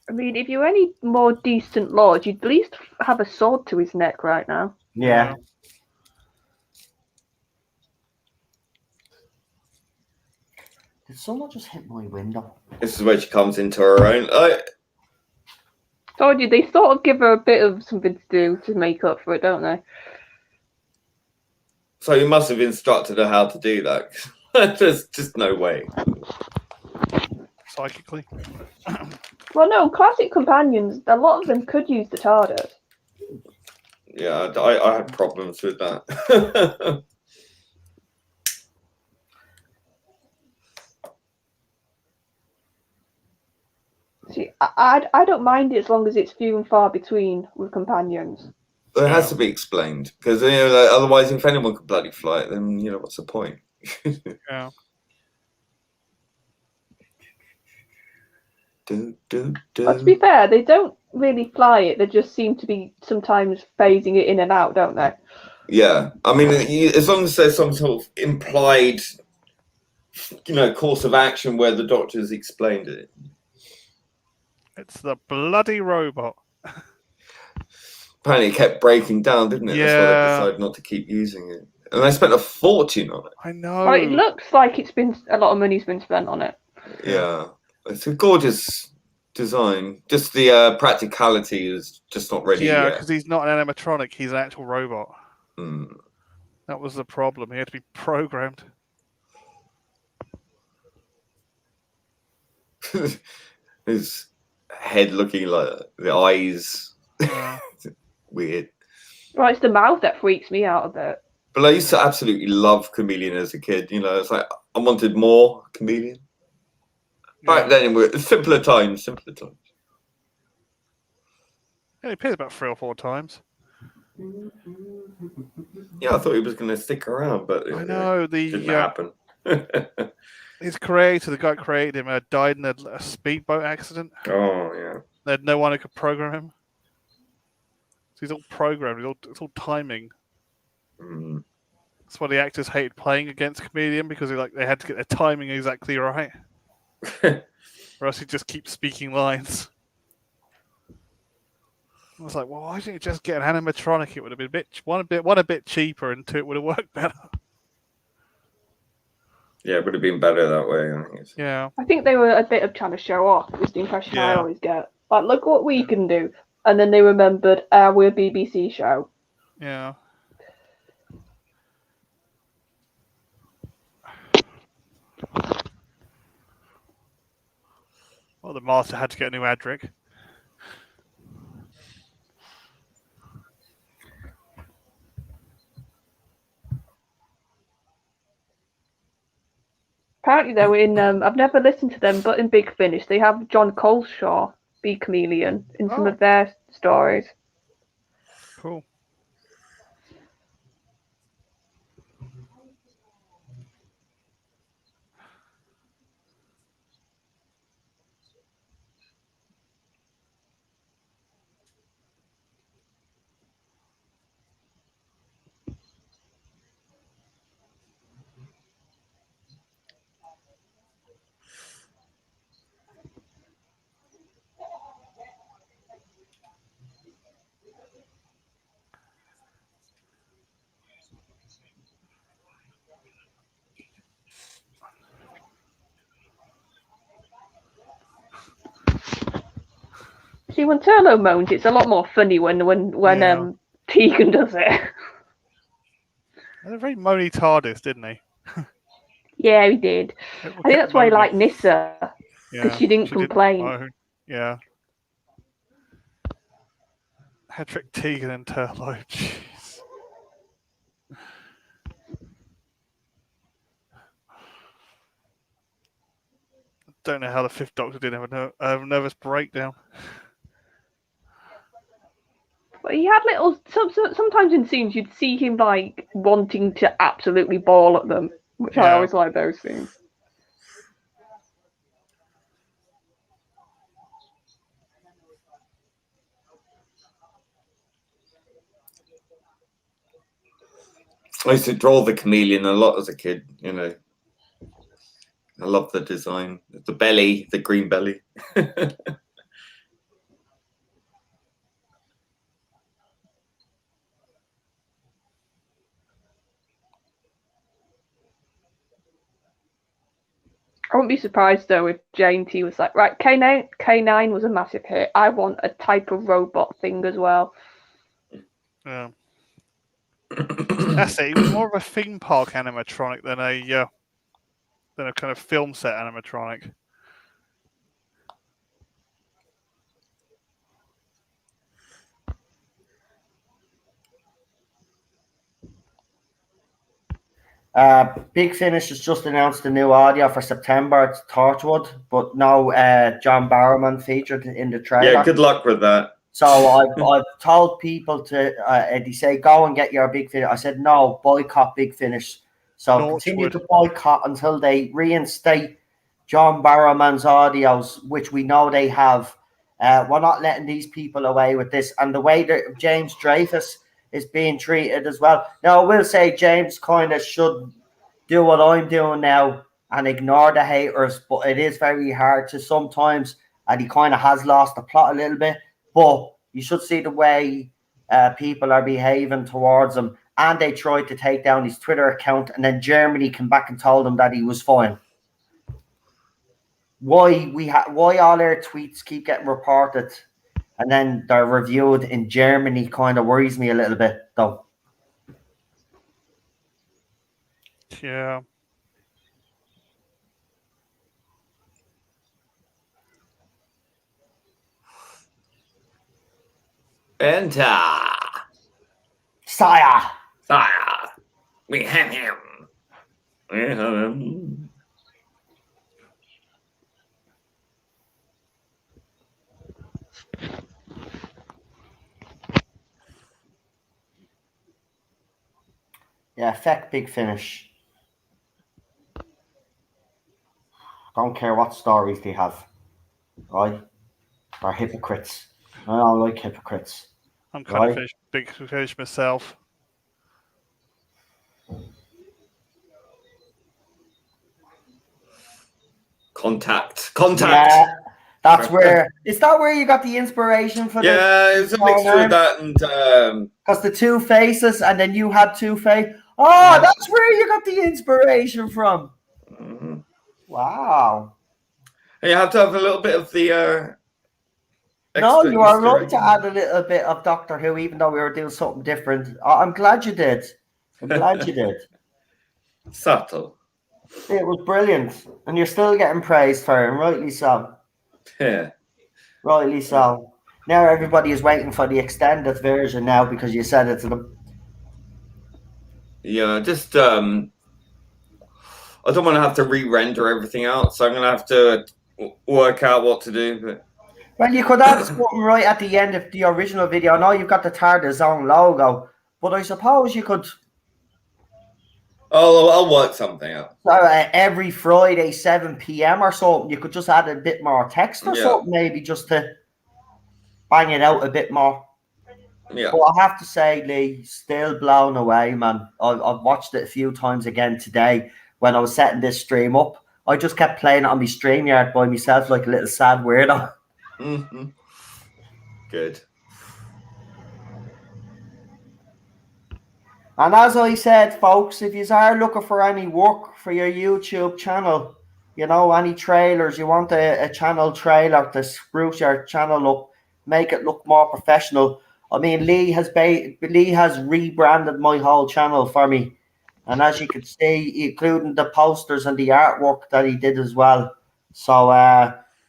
I mean, if you're any more decent lord, you'd at least have a sword to his neck right now. Yeah. Did someone just hit my window? This is where she comes into her own. Told you, they sort of give her a bit of something to do to make up for it, don't they? So you must have instructed her how to do that. There's just no way. Psychically. Well, no, classic companions, a lot of them could use the TARDIS. Yeah, I had problems with that. See, I don't mind it as long as it's few and far between with companions. It has to be explained because otherwise, if anyone could bloody fly it, then what's the point? Yeah. But to be fair, they don't really fly it. They just seem to be sometimes phasing it in and out, don't they? Yeah, I mean, as long as there's some sort of implied, course of action where the Doctor's explained it. It's the bloody robot. Apparently, it kept breaking down, didn't it? Yeah. That's why they decided not to keep using it, and they spent a fortune on it. I know. Well, it looks like it's been a lot of money's been spent on it. Yeah, it's a gorgeous design. Just the practicality is just not ready Yeah, yet. because he's not an animatronic; he's an actual robot. Mm. That was the problem. He had to be programmed. His head looking like the eyes. Yeah. Well, Weird. it's the mouth that freaks me out a bit. But I used to absolutely love Chameleon as a kid. It's like I wanted more Chameleon. Back then, it was simpler times. He appears about 3 or 4 times. Yeah, I thought he was going to stick around, but I know didn't happen. His creator, the guy who created him, died in a speedboat accident. Oh yeah. They had no one who could program him. So he's all programmed. It's all timing. Mm. That's why the actors hated playing against Chameleon because they had to get their timing exactly right, or else he'd just keep speaking lines. I was like, well, why didn't you just get an animatronic? It would have been one a bit cheaper, and 2 it would have worked better. Yeah, it would have been better that way. I think. Yeah. I think they were a bit of trying to show off. Was the impression I always get. Like, look what we can do, and then they remembered, we're a BBC show. Yeah. Well, the master had to get a new Adric. Apparently, though, I've never listened to them, but in Big Finish, they have John Coleshaw be Chameleon in some of their stories. Cool. See, when Turlo moans, it's a lot more funny when Tegan does it. Had a very moany TARDIS, didn't he? Yeah, he did. I think that's why I like Nissa, because she didn't complain. Moan. Yeah. Hedrick, Tegan, and Turlo. Jeez. Don't know how the Fifth Doctor didn't have a nervous breakdown. But he had little. Sometimes in scenes you'd see him like wanting to absolutely bawl at them, which I always like those scenes. I used to draw the chameleon a lot as a kid, you know. I love the design. The belly, the green belly. I wouldn't be surprised though if Jane T was like, right, K9 was a massive hit. I want a type of robot thing as well. Yeah. That's it. He was more of a theme park animatronic than a kind of film set animatronic. Big Finish has just announced a new audio for September. It's Torchwood, but no John Barrowman featured in the trailer. Yeah, good luck with that. So I've told people to they say go and get your Big Finish. I said no, boycott Big Finish. So continue to boycott until they reinstate John Barrowman's audios, which we know they have. We're not letting these people away with this, and the way that James Dreyfus is being treated as well. Now I will say James kind of should do what I'm doing now and ignore the haters, but it is very hard to sometimes, and he kind of has lost the plot a little bit. But you should see the way people are behaving towards him. And they tried to take down his Twitter account, and then Germany came back and told him that he was fine. Why all our tweets keep getting reported and then they're reviewed in Germany kind of worries me a little bit, though. Yeah. Enter. Sire. We have him. We have him. Yeah, feck Big Finish. Don't care what stories they have. Right? They're hypocrites. I don't like hypocrites. I'm kind of Big Finish myself. Contact. Yeah, that's where. Is that where you got the inspiration for? Yeah, it was a mixture of that and. Because the two faces, and then you had two faces. Oh, that's where you got the inspiration from. Mm-hmm. Wow. And you have to have a little bit of the. No, you are right to add a little bit of Doctor Who, even though we were doing something different. I'm glad you did. I'm glad you did. Subtle. It was brilliant. And you're still getting praised for it, and rightly so. Yeah. Rightly so. Now everybody is waiting for the extended version now because you said it to them. Yeah, just I don't want to have to re-render everything out, so I'm going to have to work out what to do. But... Well, you could add something right at the end of the original video. I know you've got the ClassicWhoZone logo, but I suppose you could... I'll work something out. So every Friday, 7 p.m. or something, you could just add a bit more text or something, maybe just to bang it out a bit more. Yeah. But I have to say, Lee, still blown away, man. I've watched it a few times again today when I was setting this stream up. I just kept playing it on my StreamYard by myself like a little sad weirdo. Mm-hmm. Good. And as I said, folks, if you are looking for any work for your YouTube channel, you know, any trailers, you want a channel trailer to spruce your channel up, make it look more professional, I mean, Lee has rebranded my whole channel for me, and as you can see, including the posters and the artwork that he did as well. So,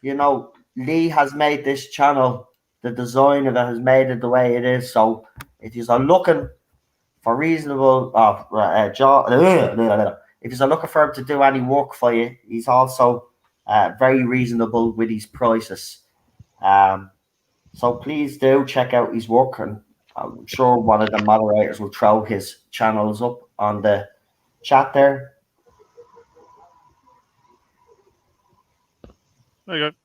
you know, Lee has made this channel. The design of it has made it the way it is. So, if you're looking for reasonable, if you're looking for him to do any work for you, he's also very reasonable with his prices. So please do check out his work, and I'm sure one of the moderators will throw his channels up on the chat there. There you go.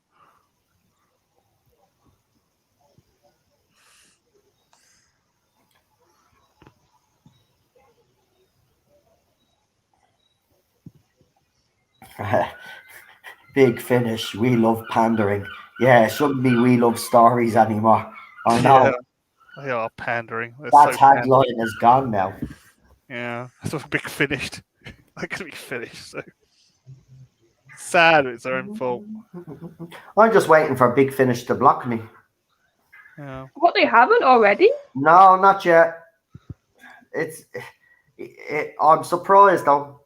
Big Finish. We love pandering. Yeah, it shouldn't be we love stories anymore. I know. Yeah, they are pandering. They're That so tagline pandering. is gone now. Yeah, that's what Big finished. That could be finished. So sad. It's their own fault. I'm just waiting for Big Finish to block me. Yeah. What, they haven't already? No, not yet. I'm surprised though,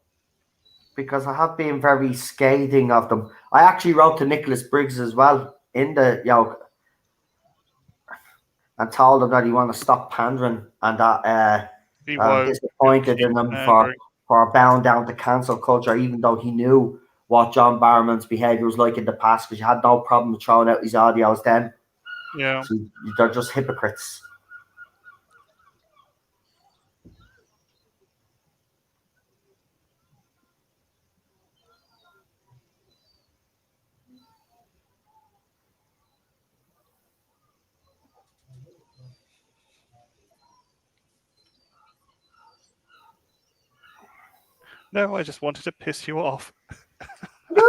because I have been very scathing of them. I actually wrote to Nicholas Briggs as well in the and told him that he want to stop pandering, and that He I'm won't. disappointed in him for bowing down to cancel culture, even though he knew what John Barrowman's behaviour was like in the past, because you had no problem with throwing out his audios then. Yeah. So they're just hypocrites. No, I just wanted to piss you off. To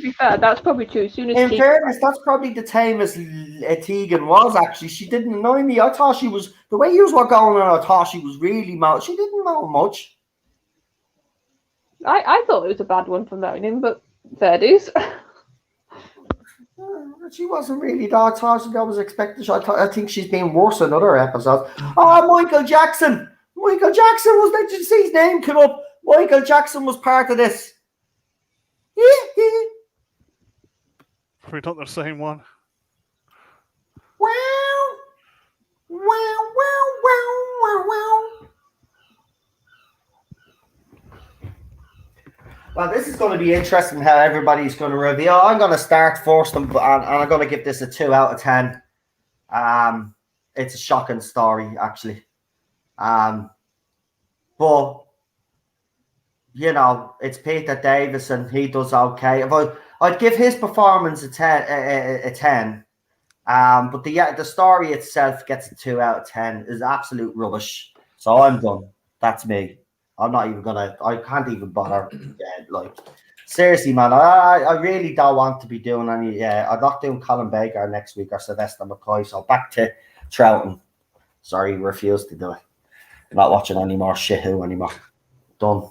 be fair, that's probably true. As soon as In Tegan, fairness, that's probably the tamest Tegan was, actually. She didn't annoy me. I thought she was, the way you were going on, I thought she was really moan. She didn't moan much. I thought it was a bad one for moaning, but fair dues. She wasn't really that. I thought I was expecting. I think she's been worse in other episodes. Oh, Michael Jackson. Michael Jackson was, did you see his name come up? Michael Jackson was part of this. Probably not the same one. Wow. Wow, wow, wow, wow, wow. Well, this is going to be interesting how everybody's going to reveal. I'm going to start first, and I'm going to give this a 2 out of 10. It's a shocking story, actually. But, you know, it's Peter Davison. He does okay. I'd give his performance a 10. But the story itself gets a 2 out of 10. Is absolute rubbish. So I'm done. That's me. I'm not even gonna. I can't even bother. Like, seriously, man. I really don't want to be doing any. I'm not doing Colin Baker next week or Sylvester McCoy. So back to Troughton. Sorry, refused to do it. Not watching any more shit. Who anymore? Done.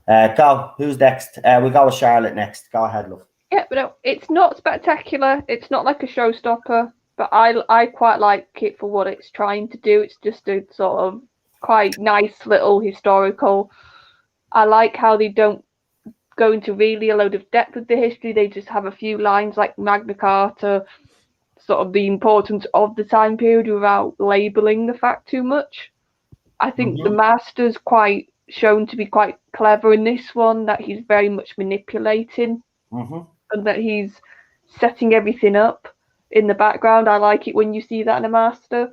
Go. Who's next? We go with Charlotte next. Go ahead, love. Yeah, but no, it's not spectacular. It's not like a showstopper, but I quite like it for what it's trying to do. It's just a sort of quite nice little historical. I like how they don't go into really a load of depth with the history. They just have a few lines like Magna Carta, sort of the importance of the time period without labelling the fact too much. I think the Master's quite shown to be quite clever in this one, that he's very much manipulating and that he's setting everything up in the background. I like it when you see that in a Master.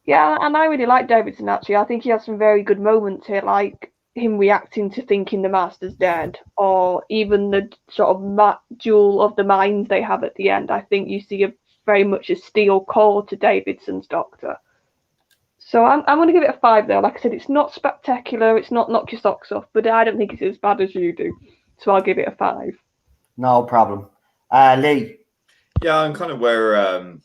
Yeah, and I really like Davidson, actually. I think he has some very good moments here, like him reacting to thinking the Master's dead, or even the sort of duel of the minds they have at the end. I think you see very much a steel core to Davidson's Doctor. So I'm going to give it a 5 there. Like I said, it's not spectacular, it's not knock your socks off, but I don't think it's as bad as you do. So I'll give it a 5. No problem. Lee? Yeah, I'm kind of where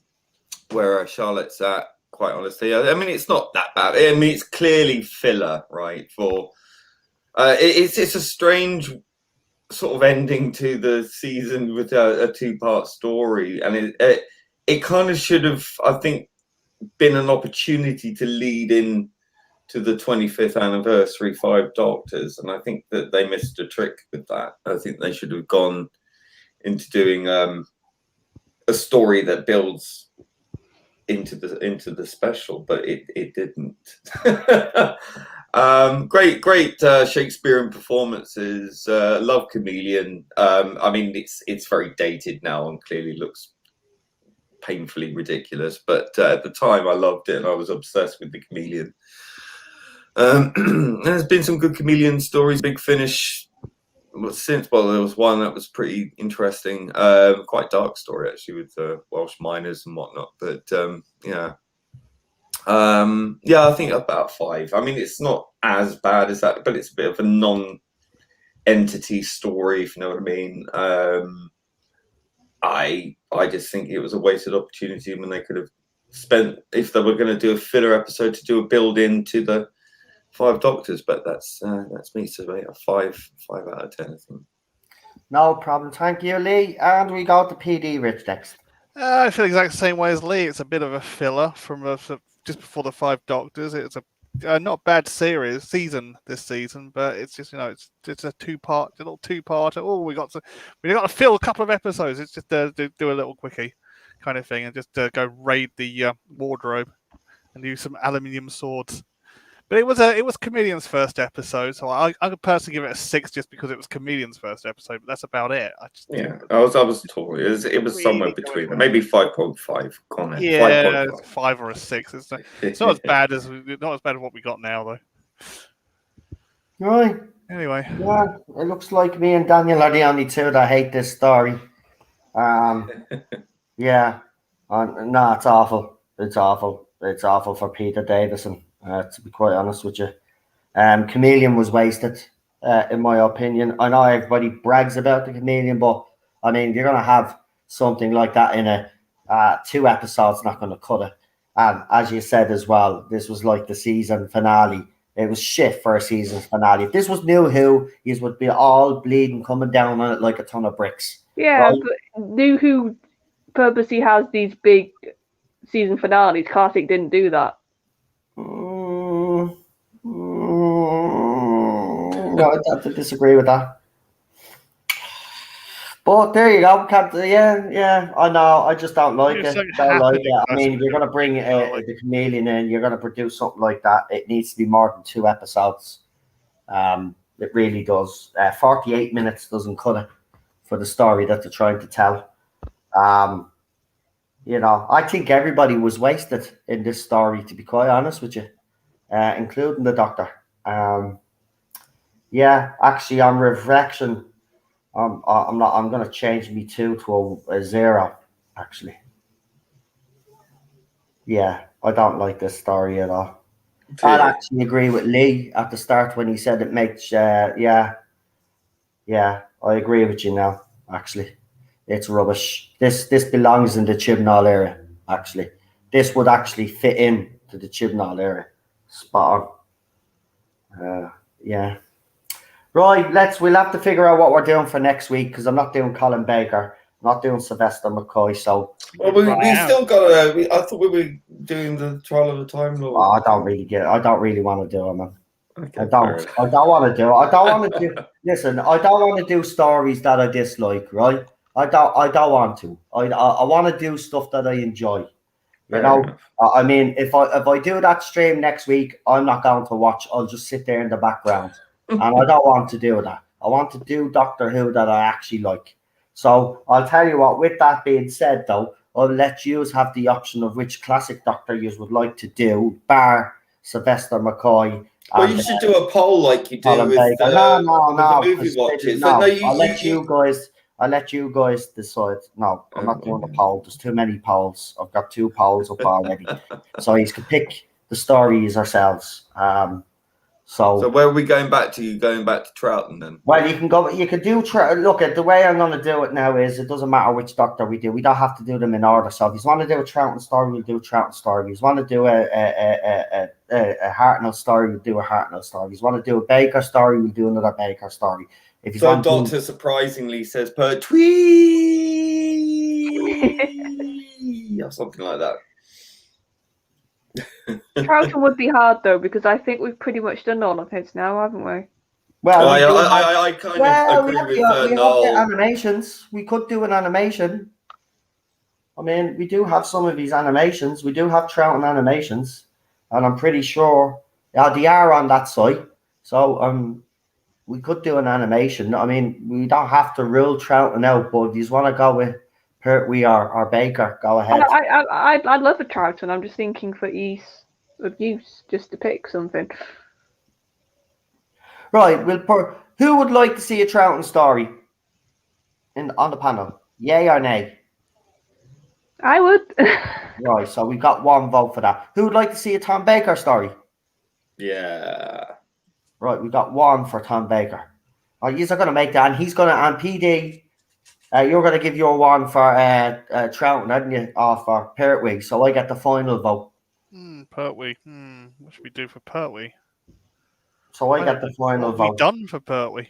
Charlotte's at, quite honestly. I mean, it's not that bad. I mean, it's clearly filler, right? For it's a strange sort of ending to the season with a two-part story, and it kind of should have, I think, been an opportunity to lead in to the 25th anniversary Five Doctors, and I think that they missed a trick with that. I think they should have gone into doing a story that builds into the special, but it didn't. Great Shakespearean performances. Love Chameleon. I mean, it's very dated now and clearly looks painfully ridiculous, but at the time I loved it and I was obsessed with the Chameleon. There's been some good Chameleon stories. Big Finish since, well, there was one that was pretty interesting, quite dark story actually with Welsh miners and whatnot, but yeah, I think about 5. I mean, it's not as bad as that, but it's a bit of a non-entity story, if you know what I mean. I just think it was a wasted opportunity when they could have spent, if they were going to do a filler episode, to do a build into the Five Doctors, but that's me. So a 5 out of 10, I think. No problem. Thank you, Lee. And we go to PD Rich next. I feel exactly the same way as Lee. It's a bit of a filler from just before the Five Doctors. It's a not bad season this season, but it's just it's a little two-part. Oh, we got to fill a couple of episodes. It's just do a little quickie kind of thing and just go raid the wardrobe and use some aluminium swords. But it was Chameleon's first episode, so I could personally give it a 6 just because it was Chameleon's first episode. But that's about it. I was told it was really somewhere between maybe 5.5. Comment. Yeah, 5 or a 6. It's not as bad as what we got now though. Right. Anyway. Yeah, it looks like me and Daniel are the only two that hate this story. Yeah. No, it's awful. It's awful. It's awful for Peter Davison. To be quite honest with you, Chameleon was wasted, in my opinion. I know everybody brags about the Chameleon, but I mean, you're going to have something like that in a 2 episodes, not going to cut it. And as you said as well, this was like the season finale. It was shit for a season finale. If this was New Who, you would be all bleeding, coming down on it like a ton of bricks. Yeah, right? but New Who purposely has these big season finales. Classic didn't do that. No, I have to disagree with that. But there you go. Yeah, I know. I just don't like it. Don't like it. I mean, if you're going to bring the Chameleon in, you're going to produce something like that. It needs to be more than 2 episodes. It really does. 48 minutes doesn't cut it for the story that they're trying to tell. I think everybody was wasted in this story, to be quite honest with you, including the Doctor. Actually, on reflection, I'm going to change me 2 to a 0. Actually, yeah, I don't like this story at all. I'd actually agree with Lee at the start when he said it makes. I agree with you now. Actually, it's rubbish. This belongs in the Chibnall era. Actually, this would actually fit in to the Chibnall era. Spot on. Yeah. Right, we'll have to figure out what we're doing for next week, because I'm not doing Colin Baker, I'm not doing Sylvester McCoy. So we still got. I thought we were doing the Trial of the Time Lord. I don't really want to do it, man. Okay, I don't want to do it. I don't want to do. Listen, I don't want to do stories that I dislike. Right? I don't want to. I want to do stuff that I enjoy. You know, I mean, if I do that stream next week, I'm not going to watch. I'll just sit there in the background. And I don't want to do that. I want to do Doctor Who that I actually like. So I'll tell you what, with that being said, though, I'll let you have the option of which classic Doctor you would like to do, bar Sylvester McCoy. Well, you should do a poll like you do with the movie watches. No, I'll let you guys decide. No, I'm not doing a poll. There's too many polls. I've got 2 polls up already. So you can pick the stories ourselves. So where are we going back to? You going back to Troughton then? Well, you can go. You could do. Look at the way I'm going to do it now. Is it doesn't matter which doctor we do. We don't have to do them in order. So if you want to do a Troughton story, we'll do a Troughton story. If you want to do a Hartnell story, we'll do a Hartnell story. If you want to do a Baker story, we'll do another Baker story. If you So want Doctor surprisingly says per tweet or something like that. Troughton would be hard though, because I think we've pretty much done all of his now, haven't we? well, I kind of agree with we have the Noel. animations. We could do an animation. I mean, we do have some of these animations. We do have Troughton animations, and I'm pretty sure they are on that site. So we could do an animation. I mean, we don't have to rule Troughton out, but if you want to go with Pertwee or Baker, go ahead. I'd love a Troughton. I'm just thinking for ease of use, just to pick something. Right, who would like to see a Troughton story on the panel? Yay or nay? I would. Right, so we got one vote for that. Who would like to see a Tom Baker story? Yeah. Right, we got one for Tom Baker. Right, you're going to make that, and he's going to, and PD, you're going to give your one for Troughton, aren't you? For Pertwee, so I get the final vote. Pertwee. What should we do for Pertwee? So I get the final What have we vote. done for Pertwee?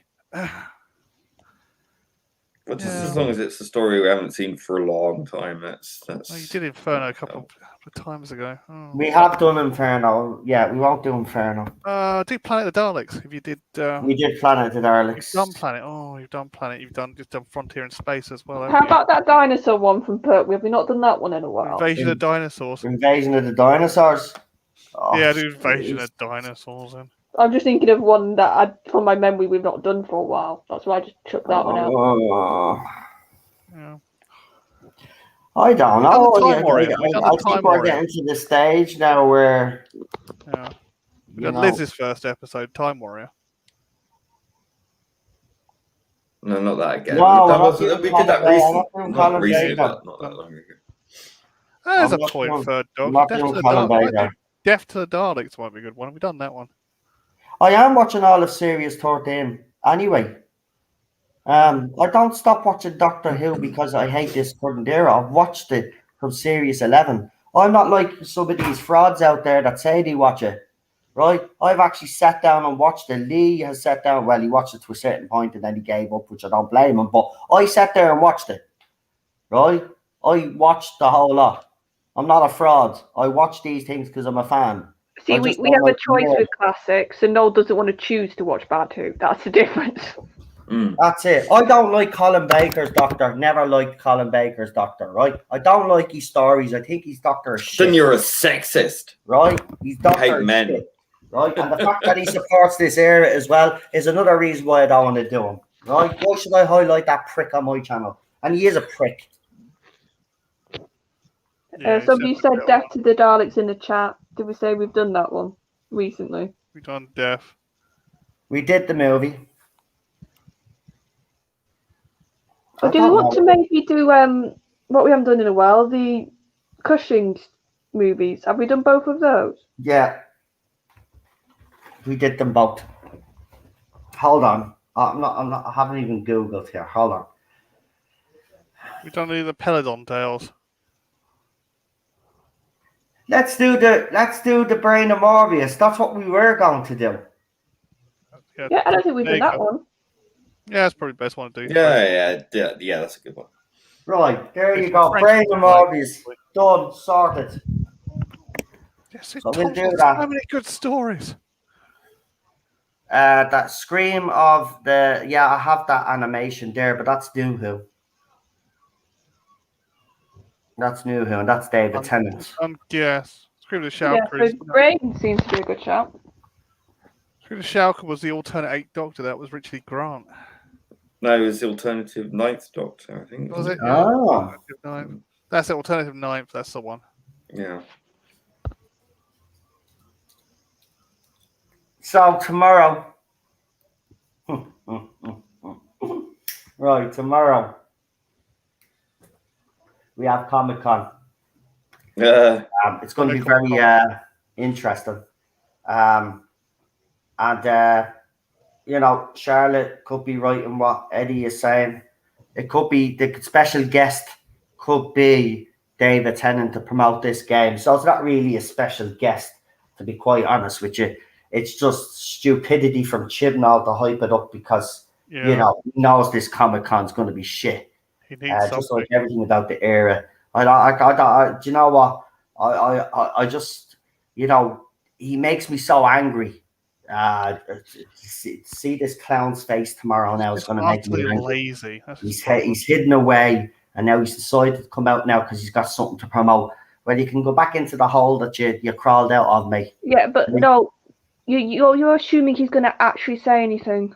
But just as long as it's a story we haven't seen for a long time, that's. Well, you did Inferno a couple of times ago. Oh. We have done Inferno. Yeah, we won't do Inferno. Do Planet of the Daleks. If you did. We did Planet of the Daleks. You've done Planet. Oh, you've done Planet. You've done Frontier in Space as well. How about that dinosaur one from Pertwee? Have we not done that one in a while? Invasion of Dinosaurs. Invasion of the Dinosaurs. Oh, yeah, do Invasion of Dinosaurs then. I'm just thinking of one that from my memory we've not done for a while. That's why I just chucked that one out. Yeah. I don't know. I think we're Warrior. getting to the stage now where. Yeah. We got Liz's first episode, Time Warrior. No, not that again. No, we did that recently. Not recently, but not that long ago. There's a point for Dog. Death to the Daleks might be a good one. Have we done that one? I am watching all of Series 13 anyway. I don't stop watching Doctor Who because I hate this current era. I've watched it from Series 11. I'm not like some of these frauds out there that say they watch it, right? I've actually sat down and watched it. Lee has sat down. Well, he watched it to a certain point and then he gave up, which I don't blame him. But I sat there and watched it, right? I watched the whole lot. I'm not a fraud. I watch these things because I'm a fan. See, we have a choice with classics, and Noel doesn't want to choose to watch Bad Who. That's the difference. That's it. I don't like Colin Baker's Doctor. Never liked Colin Baker's Doctor, right? I don't like his stories. I think he's Doctor shit. Then you're a sexist. Right? He's Doctor hate men. Shit, right? And the fact that he supports this era as well is another reason why I don't want to do him. Right? Why should I highlight that prick on my channel? And he is a prick. Somebody said Death to the Daleks in the chat. Did we say we've done that one recently? We've done Death. We did the movie. Or do we want to maybe do what we haven't done in a while, the Cushing movies? Have we done both of those? Yeah. We did them both. Hold on. I haven't even Googled here. Hold on. We've done the Peladon Tales. Let's do the Brain of Morbius. That's what we were going to do. Yeah, I don't think we've done that one. Yeah, that's probably the best one to do. Yeah, that's a good one. Right, there you go. Brain of Morbius. Done, sorted. Yes, so we'll do that. So many good stories. That Scream of the... Yeah, I have that animation there, but that's New Who. That's New Who, and that's David Tennant. Yes. Scream of the Shouker. Yeah, so Brain seems to be a good shout. Scream of the Shouker was the alternate 8th Doctor. That was Richard E. Grant. No, it was the alternative 9th Doctor, I think. Was it? Oh. Yeah. That's the alternative 9th. That's the one. Yeah. So tomorrow... Right, tomorrow... We have Comic-Con. It's going to be very interesting. And Charlotte could be right in what Eddie is saying. It could be the special guest could be David Tennant to promote this game. So it's not really a special guest, to be quite honest with you. It's just stupidity from Chibnall to hype it up because he knows this Comic Con's going to be shit. He needs Just something. like everything about the era. Do you know what? I just, he makes me so angry. See this clown's face tomorrow now is going to make me Utterly angry. lazy. He's hidden away, and now he's decided to come out now because he's got something to promote. Well, you can go back into the hole that you crawled out of, mate. Yeah, but no, you're assuming he's going to actually say anything.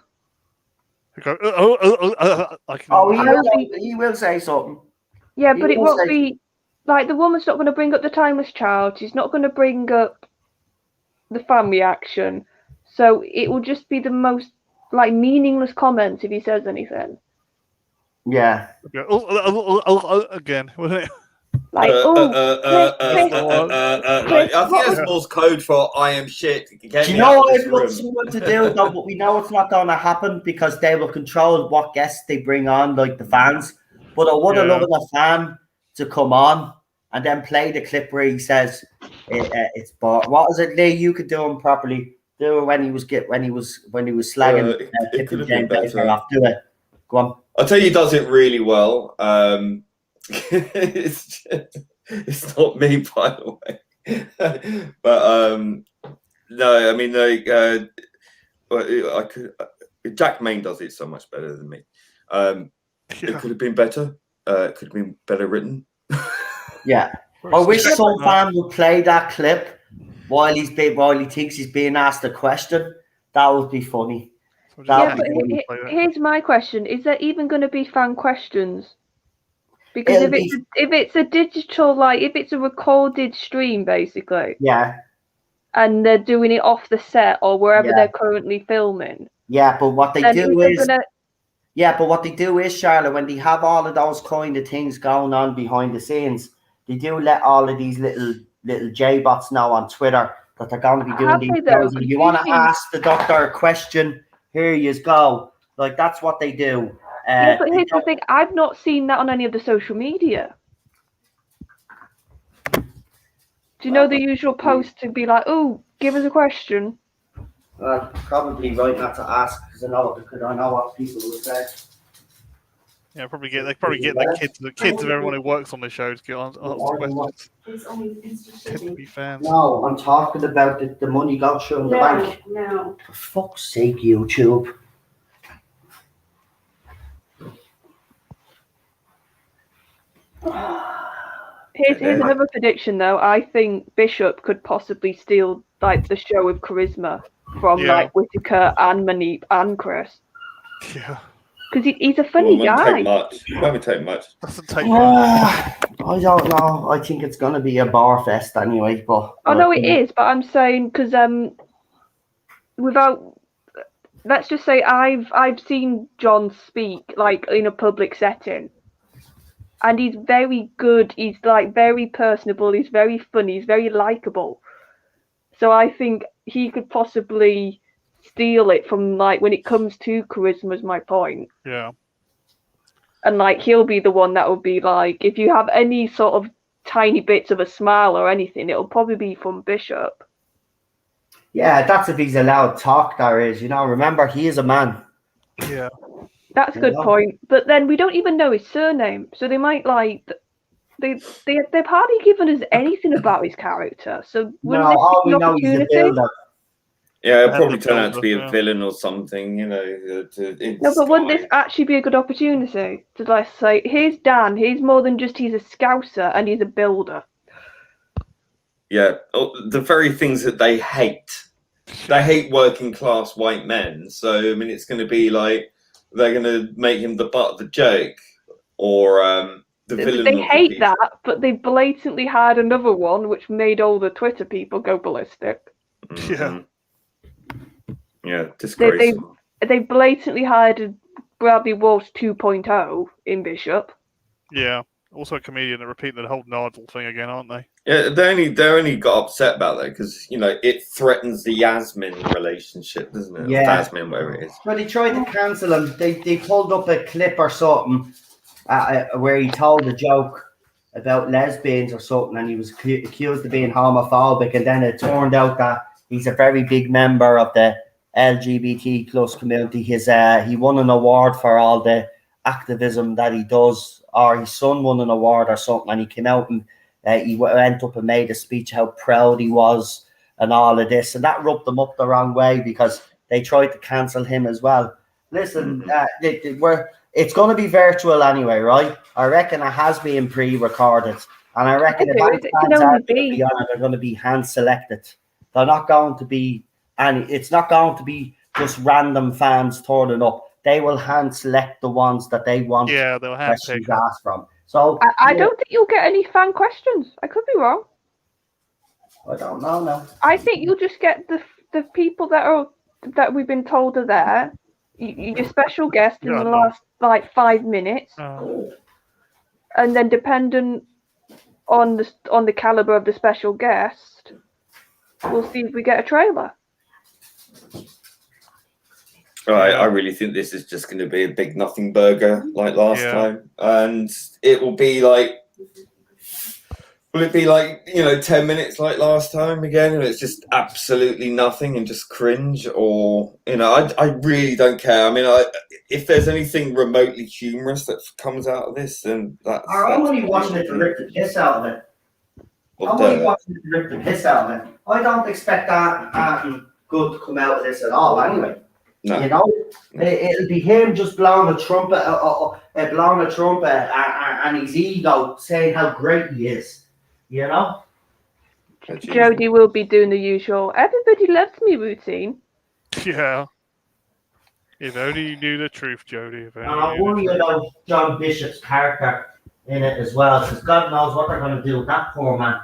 Go, He will say something. Yeah, but it won't be like the woman's not going to bring up the timeless child. She's not going to bring up the fan reaction. So it will just be the most meaningless comments if he says anything. Yeah. Again, wasn't it? Like, I think that's Morse code for I am shit. Do you know what I'd love someone to do, though? But we know it's not going to happen because they will control what guests they bring on, like the fans. But I would have loved a fan to come on and then play the clip where he says it's bought. What was it, Lee? You could do him properly. Do it when he was slagging Pippin James Baker off. Do it. Go on. I'll tell you, he does it really well. It's not me, by the way. But no, I mean, I could. Jack Maine does it so much better than me. It could have been better. It could have been better written. Yeah, I wish some fan would play that clip while he thinks he's being asked a question. That would be funny. Here's my question: is there even going to be fan questions? Because if it's a digital, if it's a recorded stream, basically, and they're doing it off the set or wherever they're currently filming, but what they do is, Charlotte, when they have all of those kind of things going on behind the scenes, they do let all of these little J-bots know on Twitter that they're going to be doing these shows. If you want to ask the doctor a question, here you go. That's what they do. But here's the thing: I've not seen that on any of the social media. Do you know the usual post to be like, "Oh, give us a question"? Probably right not to ask because I know what people will say. Yeah, they probably get the kids of everyone who works on the show to get answer questions. Tend to be fans. No, I'm talking about the money goes through in the bank. No. For fuck's sake, YouTube. Here's another prediction, though. I think Bishop could possibly steal the show with charisma from Whittaker and Manip and Chris. Yeah. Because he's a funny guy. It won't take much. Doesn't take much. I don't know. I think it's going to be a bar fest anyway. But no, it is. But I'm saying because let's just say I've seen John speak in a public setting, and he's very good. He's very personable. He's very funny. He's very likable. So I think he could possibly steal it from when it comes to charisma is my point. Yeah. And he'll be the one that will be if you have any sort of tiny bits of a smile or anything, it'll probably be from Bishop. Yeah, that's if he's allowed talk, there is. Remember, he is a man. Yeah. That's a good point. But then we don't even know his surname. So they might they've hardly given us anything about his character. So all we know is the builder. Yeah, it'll probably turn out to be a villain or something, No, but wouldn't this actually be a good opportunity to say, here's Dan, he's more than just he's a scouser and he's a builder. Yeah, the very things that they hate. They hate working class white men. So, I mean, it's going to be they're going to make him the butt of the joke or the villain. They hate that, but they blatantly had another one which made all the Twitter people go ballistic. Mm-hmm. Yeah. Yeah, disgraceful. They blatantly hired Bradley Walsh 2.0 in Bishop. Yeah. Also a comedian that repeated the whole Nardle thing again, aren't they? Yeah, they only got upset about that because it threatens the Yasmin relationship, doesn't it? Yeah. Or Jasmine, whatever it is. When they tried to cancel him, they pulled up a clip or something where he told a joke about lesbians or something, and he was accused of being homophobic, and then it turned out that he's a very big member of the LGBT plus community. He won an award for all the activism that he does, or his son won an award or something, and he came out and he went up and made a speech how proud he was and all of this, and that rubbed them up the wrong way because they tried to cancel him as well. Listen, it's going to be virtual anyway, right? I reckon it has been pre-recorded, and I reckon if fans are going to be on it, they're going to be hand-selected. They're not going to be, and it's not going to be just random fans turning up. They will hand-select the ones that they want. Yeah, they'll questions asked from. So I don't think you'll get any fan questions. I could be wrong. I don't know. No, I think you'll just get the people that we've been told are there. Your special guest in the last 5 minutes, and then dependent on the caliber of the special guest, we'll see if we get a trailer. I really think this is just going to be a big nothing burger like last time, and it will be like. Will it be like 10 minutes like last time again, and it's just absolutely nothing and just cringe, or I really don't care. I mean, if there's anything remotely humorous that comes out of this, then that's. I'm only watching it to rip the piss out of it. I'm only watching it to rip the piss out of it. I don't expect that good to come out of this at all. Anyway, no. It'll be him just blowing a trumpet, and his ego saying how great he is. Jodie will be doing the usual "everybody loves me" routine. Yeah. If only you knew the truth, Jodie. I worry about John Bishop's character in it as well, because God knows what they're going to do with that poor man.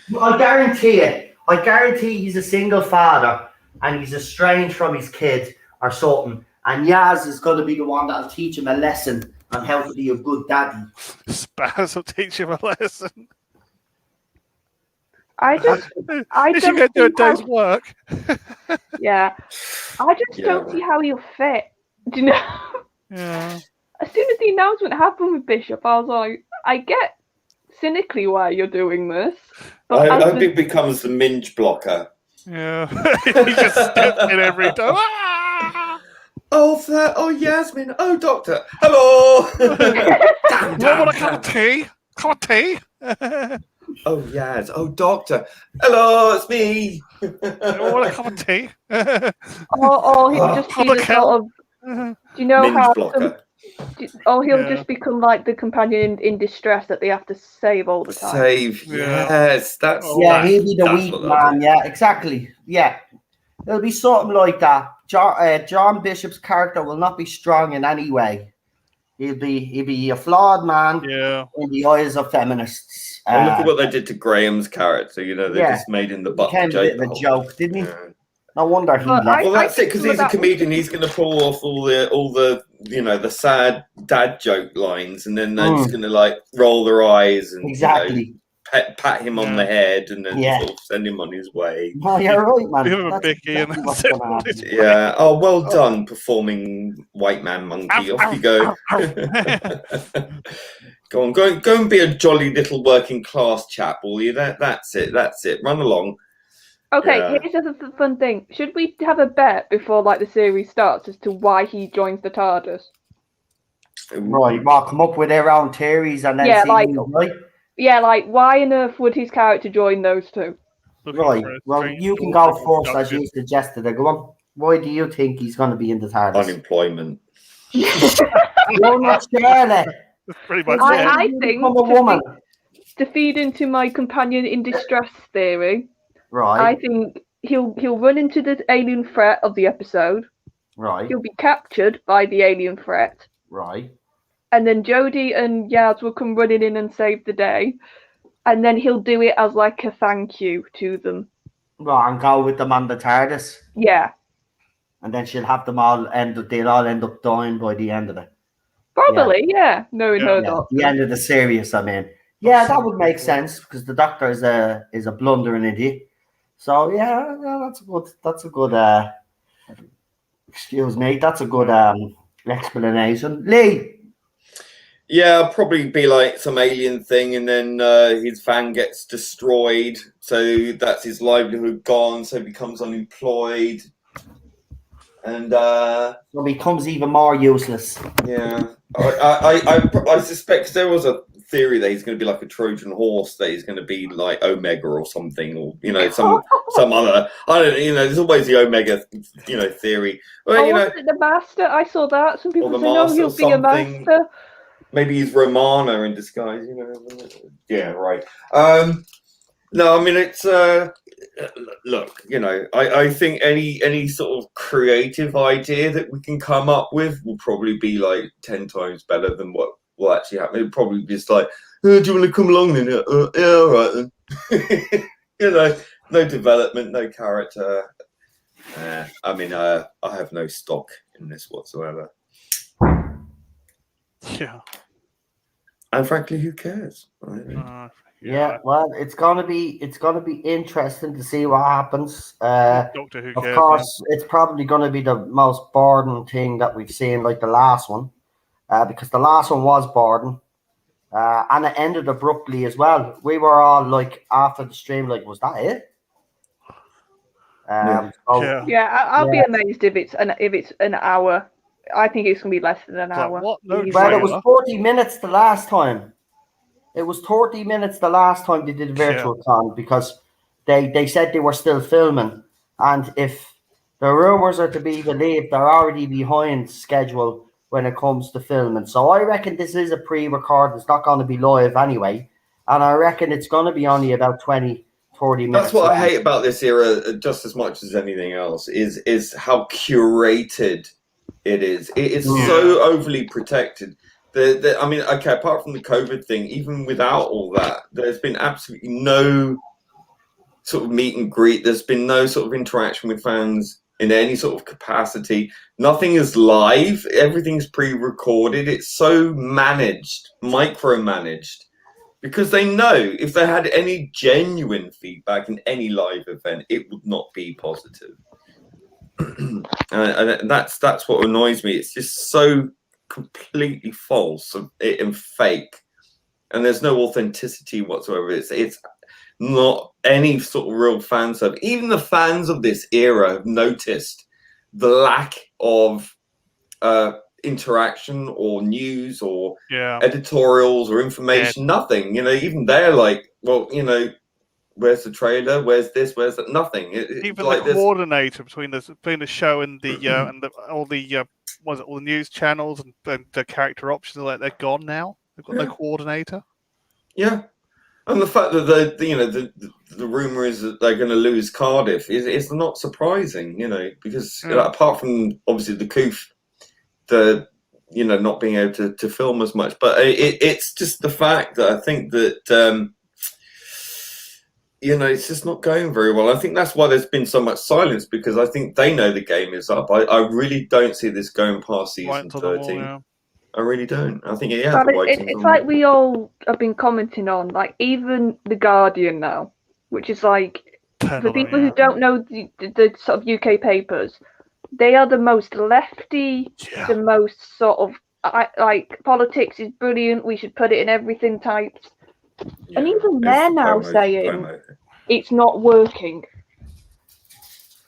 I guarantee he's a single father and he's estranged from his kid or something, and Yaz is going to be the one that'll teach him a lesson on how to be a good daddy. Spaz will teach him a lesson. I don't do a day's work. Yeah, I just don't see how he'll fit. Do you know? Yeah. As soon as the announcement happened with Bishop, I was like, I get cynically why you're doing this. But I hope it becomes the minge blocker. Yeah, he just steps in every time. Oh, Yasmin. Oh, doctor. Hello. Damn. Want a cup of tea? Cup of tea? Oh, Yaz. Oh, doctor. Hello, it's me. Want a cup of tea? Or he'll just be the sort of. Do you know minge how? Blocker. He'll just become like the companion in distress that they have to save all the time. Yes, that's. He'll be the weak man. Yeah, exactly. Yeah, it'll be something like that. John Bishop's character will not be strong in any way. He'll be a flawed man in the eyes of feminists. Look at what they did to Graham's character. They just made him the butt became a bit of a joke, didn't he? Yeah. No wonder he left. Well, that's it, because he's a comedian. He's going to pull off all the the sad dad joke lines, and then they're just going to roll their eyes and pat him on the head, and then sort of send him on his way. Oh, you're right, man. Give him a bicky and yeah. Oh, well done, performing white man monkey. Off you go. Go on, go and be a jolly little working class chap, will you? That's it. Run along. Okay, here's the fun thing. Should we have a bet before the series starts as to why he joins the TARDIS? Right, well, come up with their own theories and then why on earth would his character join those two? Right, well, you can go first as you suggested. Go on. Why do you think he's going to be in the TARDIS? Unemployment. You're not Shirley. Pretty much I think to feed into my companion in distress theory. Right. I think he'll run into the alien threat of the episode. Right. He'll be captured by the alien threat. Right. And then Jodie and Yaz will come running in and save the day. And then he'll do it as a thank you to them. Right, and go with them on the TARDIS. Yeah. And then she'll have them they'll all end up dying by the end of it. Probably, yeah. No. The end of the series, I mean. Yeah, that would make sense because the Doctor is a blundering idiot. So yeah, that's a good excuse me, that's a good explanation. Lee. Yeah, probably be like some alien thing, and then his van gets destroyed, so that's his livelihood gone, so he becomes unemployed, and So he becomes even more useless. yeah, I suspect 'cause there was a theory that he's going to be like a Trojan horse, that he's going to be like Omega or something, or some other. I don't know. There's always the Omega, theory. Well, wasn't it the Master? I saw that. Some people the say, no, Master he'll or be a something. Master. Maybe he's Romana in disguise. Yeah, right. No, I mean it's look, I think any sort of creative idea that we can come up with will probably be like 10 times better than what will actually happen. It'll probably be just like, do you want to come along then? Yeah, all right then. No development, no character. I mean, I have no stock in this whatsoever. Yeah. And frankly, who cares? Yeah, well, it's gonna be interesting to see what happens. Doctor Who Of cares, course, it's probably gonna be the most boring thing that we've seen, like the last one, because the last one was boring, and it ended abruptly as well. We were all like after the stream, like, was that it? Yeah, I'll be amazed if it's an hour. I think it's gonna be less than an hour. What? No Well, it was 40 minutes the last time. It was 30 minutes the last time they did virtual con because they said they were still filming. And if the rumors are to be believed, they're already behind schedule when it comes to filming. So I reckon this is a pre-record. It's not going to be live anyway. And I reckon it's going to be only about 20, 40 minutes. That's what I hate about this era just as much as anything else is how curated it is. It is so overly protected. I mean, okay, apart from the COVID thing, even without all that, there's been absolutely no sort of meet and greet. There's been no sort of interaction with fans in any sort of capacity. Nothing is live. Everything's pre-recorded. It's so managed, micromanaged, because they know if they had any genuine feedback in any live event, it would not be positive. And that's what annoys me. It's just so completely false and fake, and there's no authenticity whatsoever. It's not any sort of real fan service. Even the fans of this era have noticed the lack of interaction or news or editorials or information. Nothing. Even they're like, well, where's the trailer? Where's this? Where's that? Nothing. Even like the coordinator between the show and the all the news channels and the character options, they're gone now. They've got no coordinator. Yeah, and the fact that the rumor is that they're going to lose Cardiff is not surprising. Because apart from obviously the Coof, not being able to film as much, but it's just the fact that I think that. It's just not going very well. I think that's why there's been so much silence, because I think they know the game is up. I really don't see this going past season 13. I really don't. I think it's like we all have been commenting on, like even The Guardian now, which is like, for people who don't know the sort of UK papers, they are the most lefty, the most sort of like politics is brilliant. We should put it in everything types. And even they're now saying it's not working.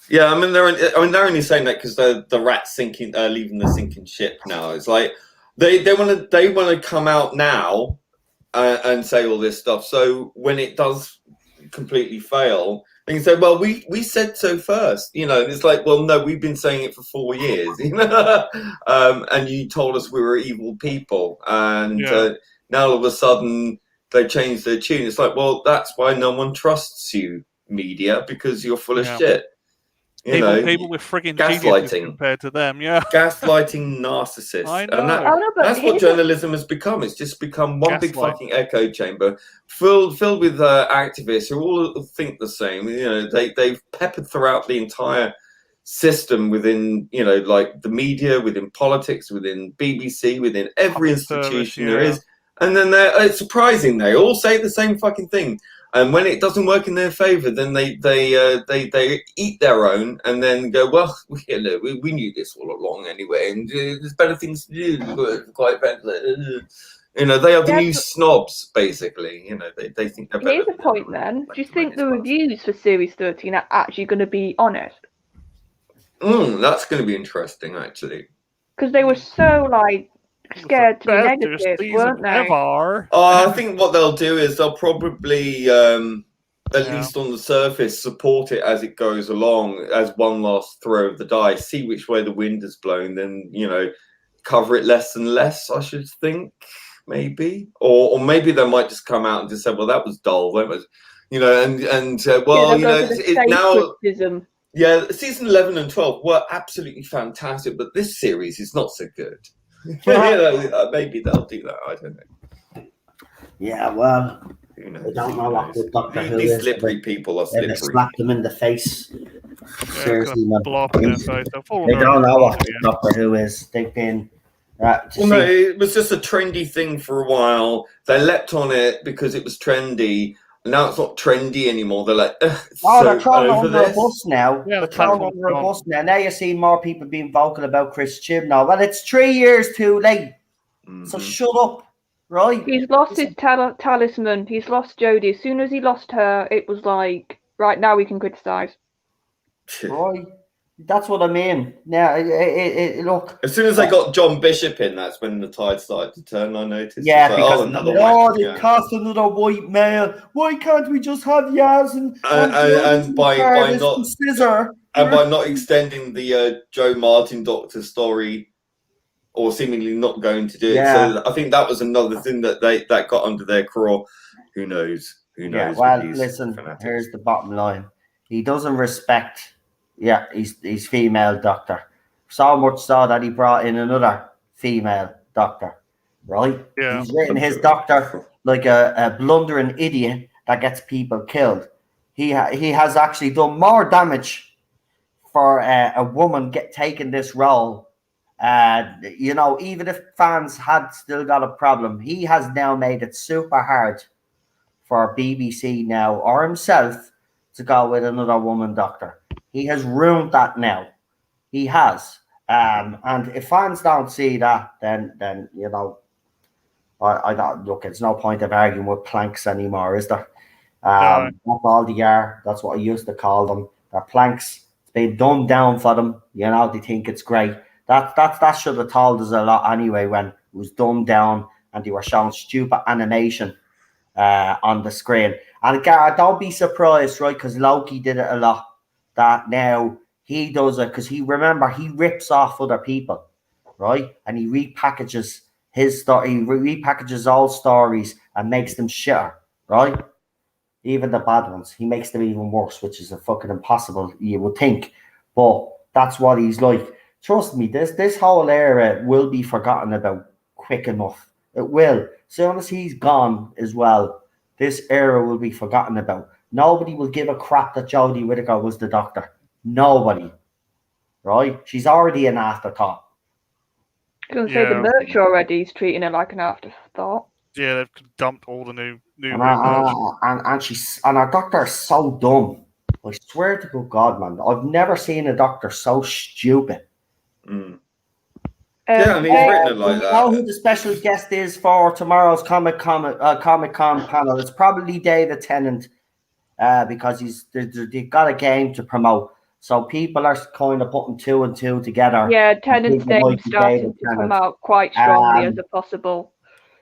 Yeah, I mean they're only saying that because the rat's leaving the sinking ship now. It's like they want to come out now and say all this stuff. So when it does completely fail, they can say, "Well, we said so first." It's like, well, no, we've been saying it for 4 years, and you told us we were evil people, and now all of a sudden. They changed their tune. It's like, well, that's why no one trusts you, media, because you're full of shit. People with frigging gaslighting compared to them, gaslighting narcissists. I know. And that's what journalism has become. It's just become one big fucking echo chamber filled with activists who all think the same. They've peppered throughout the entire system within, like the media, within politics, within BBC, within every institution there is. And then it's surprising. They all say the same fucking thing. And when it doesn't work in their favour, then they eat their own and then go, well, we knew this all along anyway, and there's better things to do. Quite frankly, you know, they are the new snobs, basically. You know, they think they're better. Here's a point then. Do you think the reviews for Series 13 are actually going to be honest? That's going to be interesting, actually. Because they were so, like, scared to be negative, weren't they? I think what they'll do is they'll probably, at least on the surface, support it as it goes along, as one last throw of the dice, see which way the wind has blown, then, you know, cover it less and less, I should think, maybe. Or maybe they might just come out and just say, well, that was dull. That was, you know, well, you know, now... criticism. Yeah, season 11 and 12 were absolutely fantastic, but this series is not so good. You know, maybe they'll do that. I don't know. Yeah, well, who knows? I don't know what the Doctor Who These is. slippery people are slippery. They slapped them in the face. Seriously, man. They don't know what the Doctor Who is. They've been. No, it was just a trendy thing for a while. They leapt on it because it was trendy. Now it's not trendy anymore. They're like, they're throwing under a bus now. Yeah, they're throwing under a bus now. Now you see more people being vocal about Chris Chibnall. Well, it's 3 years too late. So shut up, right? He's lost his talisman. He's lost Jodie. As soon as he lost her, it was like, right, now we can criticise. Right. That's what I mean. Now, look. As soon as they got John Bishop in, that's when the tide started to turn, I noticed. Yeah, because they cast another white male. Why can't we just have Yaz and by not Scissor? And by not extending the Joe Martin Doctor story, or seemingly not going to do it. Yeah. So I think that was another thing that got under their craw. Who knows? Who knows? Yeah, well, listen, here's the bottom line. He doesn't respect... Yeah, he's female doctor. So much so that he brought in another female doctor, right? Yeah. He's written his doctor like a blundering idiot that gets people killed. He has actually done more damage for a woman taking this role. You know, even if fans had still got a problem, he has now made it super hard for BBC now or himself to go with another woman doctor. He has ruined that now. He has. And if fans don't see that, then you know, I don't look. It's no point of arguing with planks anymore, is there? That's all they are. That's what I used to call them. They're planks. It's been dumbed down for them. You know, they think it's great. That should have told us a lot anyway when it was dumbed down and they were showing stupid animation on the screen. And again, don't be surprised, right? Because Loki did it a lot. That now he does it because he rips off other people, right? And he repackages his story, he repackages all stories and makes them shitter, right? Even the bad ones, he makes them even worse, which is a fucking impossible, you would think. But that's what he's like. Trust me, this whole era will be forgotten about quick enough. It will. As soon as he's gone as well, this era will be forgotten about. Nobody will give a crap that Jodie Whittaker was the Doctor. Nobody. Right? She's already an afterthought. I was going to say the merch already is treating her like an afterthought. Yeah, they've dumped all the new and our Doctor is so dumb. I swear to good God, man. I've never seen a Doctor so stupid. Yeah, and he's written it like that. You know who the special guest is for tomorrow's Comic-Con panel? It's probably David Tennant. Because they've got a game to promote, so people are kind of putting 2 and 2 together. Yeah, Tennant's name starting to come out quite strongly as a possible.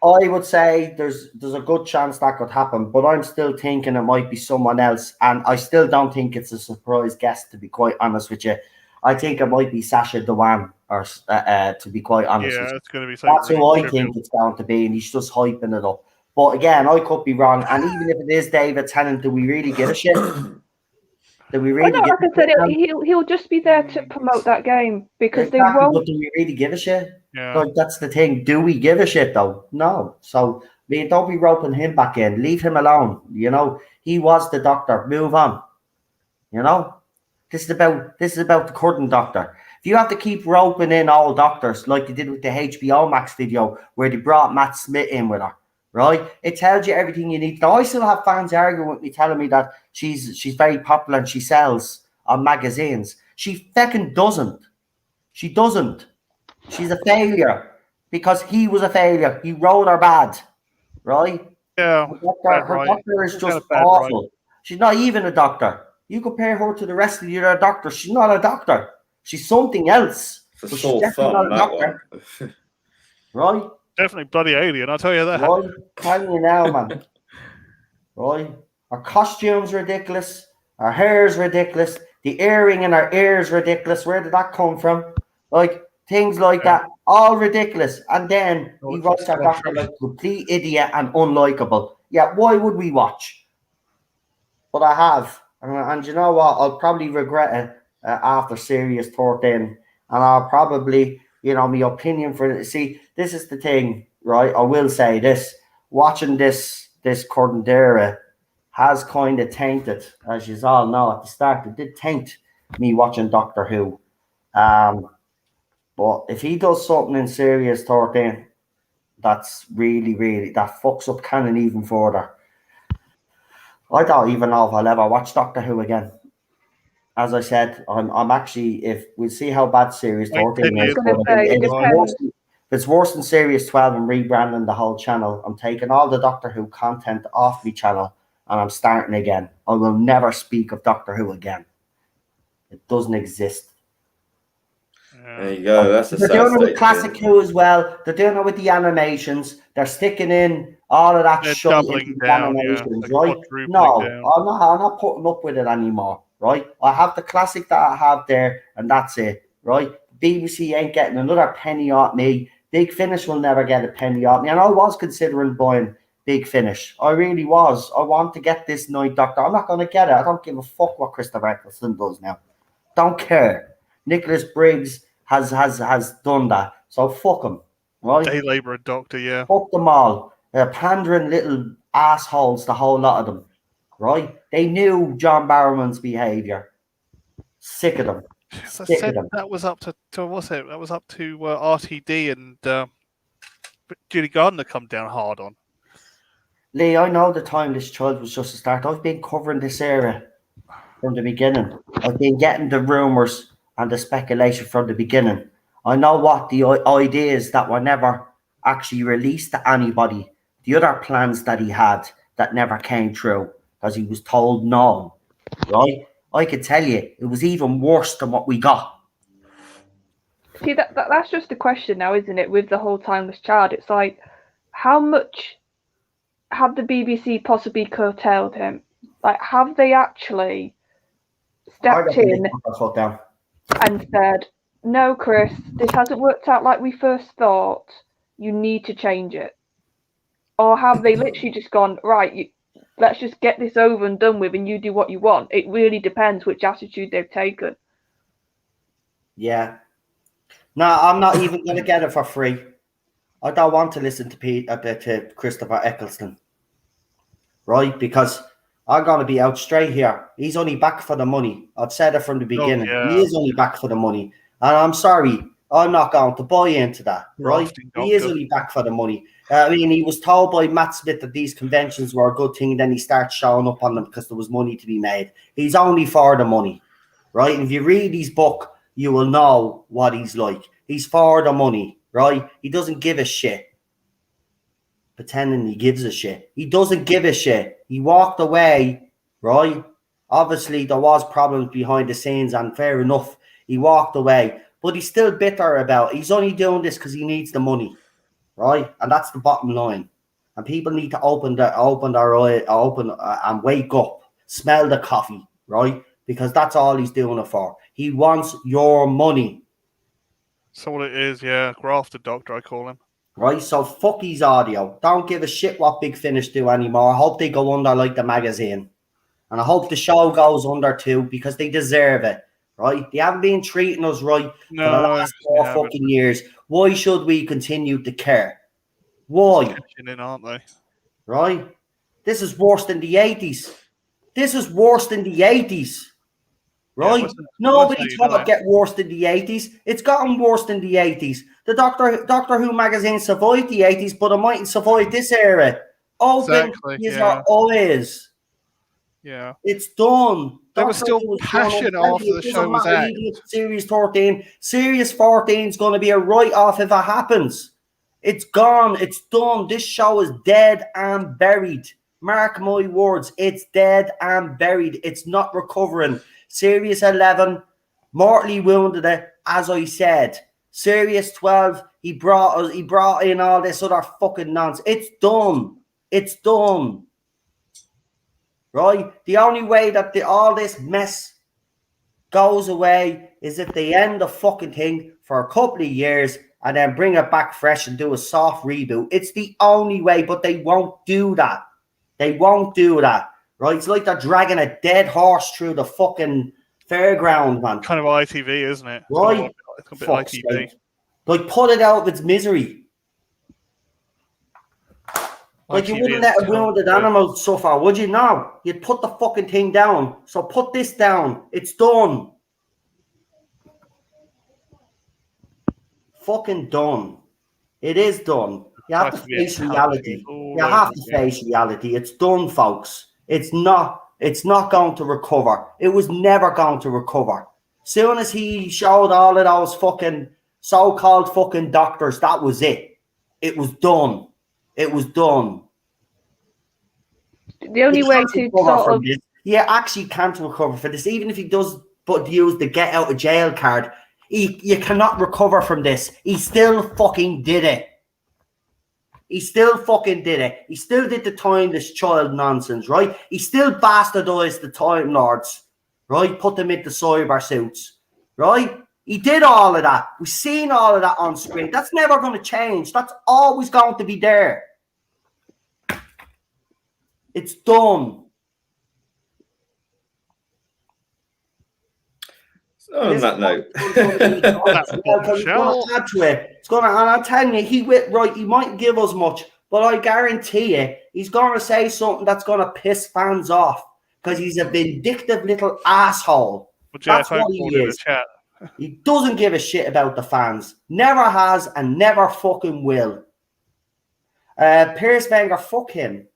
I would say there's a good chance that could happen, but I'm still thinking it might be someone else, and I still don't think it's a surprise guest. To be quite honest with you, I think it might be Sacha Dhawan, or to be quite honest. Yeah, it's going to be. That's who I think it's going to be, and he's just hyping it up. But again, I could be wrong. And even if it is David Tennant, do we really give a shit? Do we really? Like I said, he'll just be there to promote that game because exactly, they won't. But do we really give a shit? Yeah. Like, that's the thing. Do we give a shit though? No. So don't be roping him back in. Leave him alone. You know, he was the Doctor. Move on. You know, this is about the current Doctor. If you have to keep roping in all doctors like they did with the HBO Max video where they brought Matt Smith in with her, right? It tells you everything you need. Now, I still have fans arguing with me, telling me that she's very popular and she sells on magazines. She fucking doesn't. She doesn't. She's a failure because he was a failure. He wrote her bad, right? Yeah, Her doctor is She's just got a bad awful. She's not even a doctor. You compare her to the rest of the other doctors. She's not a doctor. She's something else. It's a But she's sore definitely thumb, not a that doctor, one. right? Definitely bloody alien, I'll tell you that. Right? Tell you now, man. Right? Her costume's ridiculous. Her hair's ridiculous. The earring in her ear's ridiculous. Where did that come from? Like things like that, all ridiculous. And then he writes her doctor like a complete idiot and unlikable. Yeah, why would we watch? But I have, and you know what? I'll probably regret it after Series 13, and I'll probably, my opinion for it. See, this is the thing, right? I will say this: watching this current era has kind of tainted, as you all know at the start. It did taint me watching Doctor Who. But if he does something in Series 13, that's really, really that fucks up canon even further. I don't even know if I'll ever watch Doctor Who again. As I said, I'm actually, if we'll see how bad Series 13 is, but if it's worse than Series 12 and rebranding the whole channel, I'm taking all the Doctor Who content off my channel and I'm starting again. I will never speak of Doctor Who again. It doesn't exist. There you go. That's a They're doing it with Classic Who as well. They're doing it with the animations. They're sticking in all of that shit into the animations, right? No, I'm not putting up with it anymore, right? I have the classic that I have there, and that's it, right? BBC ain't getting another penny off me. Big Finish will never get a penny off me. And I was considering buying Big Finish. I really was. I want to get this Ninth Doctor. I'm not going to get it. I don't give a fuck what Christopher Eccleston does now. Don't care. Nicholas Briggs has done that. So fuck him, right? Day labourer doctor, yeah. Fuck them all. They're pandering little assholes, the whole lot of them, right? They knew John Barrowman's behaviour. Sick of them. Yes, I said that was up to what's it? That was up to RTD and Judy Gardner come down hard on. Lee, I know the Timeless Child was just a start. I've been covering this area from the beginning. I've been getting the rumours and the speculation from the beginning. I know what the ideas that were never actually released to anybody, the other plans that he had that never came true because he was told no, right? I could tell you it was even worse than what we got. See, that's just a question now, isn't it, with the whole Timeless Child? It's like, how much have the BBC possibly curtailed him? Like, have they actually stepped in and said, no, Chris, this hasn't worked out like we first thought. You need to change it. Or have they literally just gone, right, let's just get this over and done with and you do what you want? It really depends which attitude they've taken. Yeah. No, I'm not even going to get it for free. I don't want to listen to Christopher Eccleston. Right? Because I'm going to be out straight here. He's only back for the money. I've said it from the beginning. Oh, yeah. He is only back for the money. And I'm sorry, I'm not going to buy into that. Right? He is only back for the money. I mean, he was told by Matt Smith that these conventions were a good thing. Then he starts showing up on them because there was money to be made. He's only for the money. Right? And if you read his book, you will know what he's like. He's for the money. Right? He doesn't give a shit. Pretending he gives a shit. He doesn't give a shit. He walked away, right? Obviously, there was problems behind the scenes, and fair enough, he walked away. But he's still bitter about it. He's only doing this because he needs the money, right? And that's the bottom line. And people need to open their eye, and wake up, smell the coffee, right? Because that's all he's doing it for. He wants your money. That's all it is, yeah. Grafted doctor, I call him. Right, so fuck his audio. Don't give a shit what Big Finish do anymore. I hope they go under like the magazine. And I hope the show goes under too because they deserve it. Right? They haven't been treating us right for the last 4 fucking years. Why should we continue to care? Why? In, aren't they? Right? This is worse than the 80s. This is worse than the 80s. right? once Nobody you thought know it'd get worse in the 80s. It's gotten worse in the 80s. The Doctor Who magazine survived the 80s, but it mightn't survive this era. Open exactly, your eyes. yeah. It's done. There was Doctor still Who was passion done. I'm telling after you, the it show doesn't was matter out. even if Series 13. Series 14 is going to be a write-off if it happens. It's gone. It's done. This show is dead and buried. Mark my words. It's dead and buried. It's not recovering. Series 11, mortally wounded it, as I said. Series 12, he brought in all this other fucking nonsense. It's done. It's done. Right? The only way that all this mess goes away is if they end the fucking thing for a couple of years and then bring it back fresh and do a soft reboot. It's the only way, but they won't do that. They won't do that. Right? It's like they're dragging a dead horse through the fucking fairground, man. Kind of ITV, isn't it? Right? It's a bit Fuck's ITV. sake. Like, put it out of its misery. Like, you ITV wouldn't is let a terrible. wounded animal suffer, would you? No. You'd put the fucking thing down. So put this down. It's done. Fucking done. It is done. You have to ITV is face terrible. reality. All You over have to again. face reality. It's done, folks. It's not going to recover. It was never going to recover. Soon as he showed all of those fucking so-called fucking doctors, that was it. It was done. It was done. The only He way can't to recover sort from of this. He actually can't recover for this. Even if he does but use the get out of jail card, you cannot recover from this. He still fucking did it. He still fucking did it. He still did the timeless child nonsense, right? He still bastardized the Time Lords, right? Put them into cyber suits, right? He did all of that. We've seen all of that on screen. That's never going to change. That's always going to be there. It's done. On that note, It's going to add to it. It's going to, and I'm telling you, he might give us much, but I guarantee you, he's going to say something that's going to piss fans off because he's a vindictive little asshole. Well, That's JFO what he called in the is. chat. He doesn't give a shit about the fans. Never has and never fucking will. Piers Wenger, fuck him.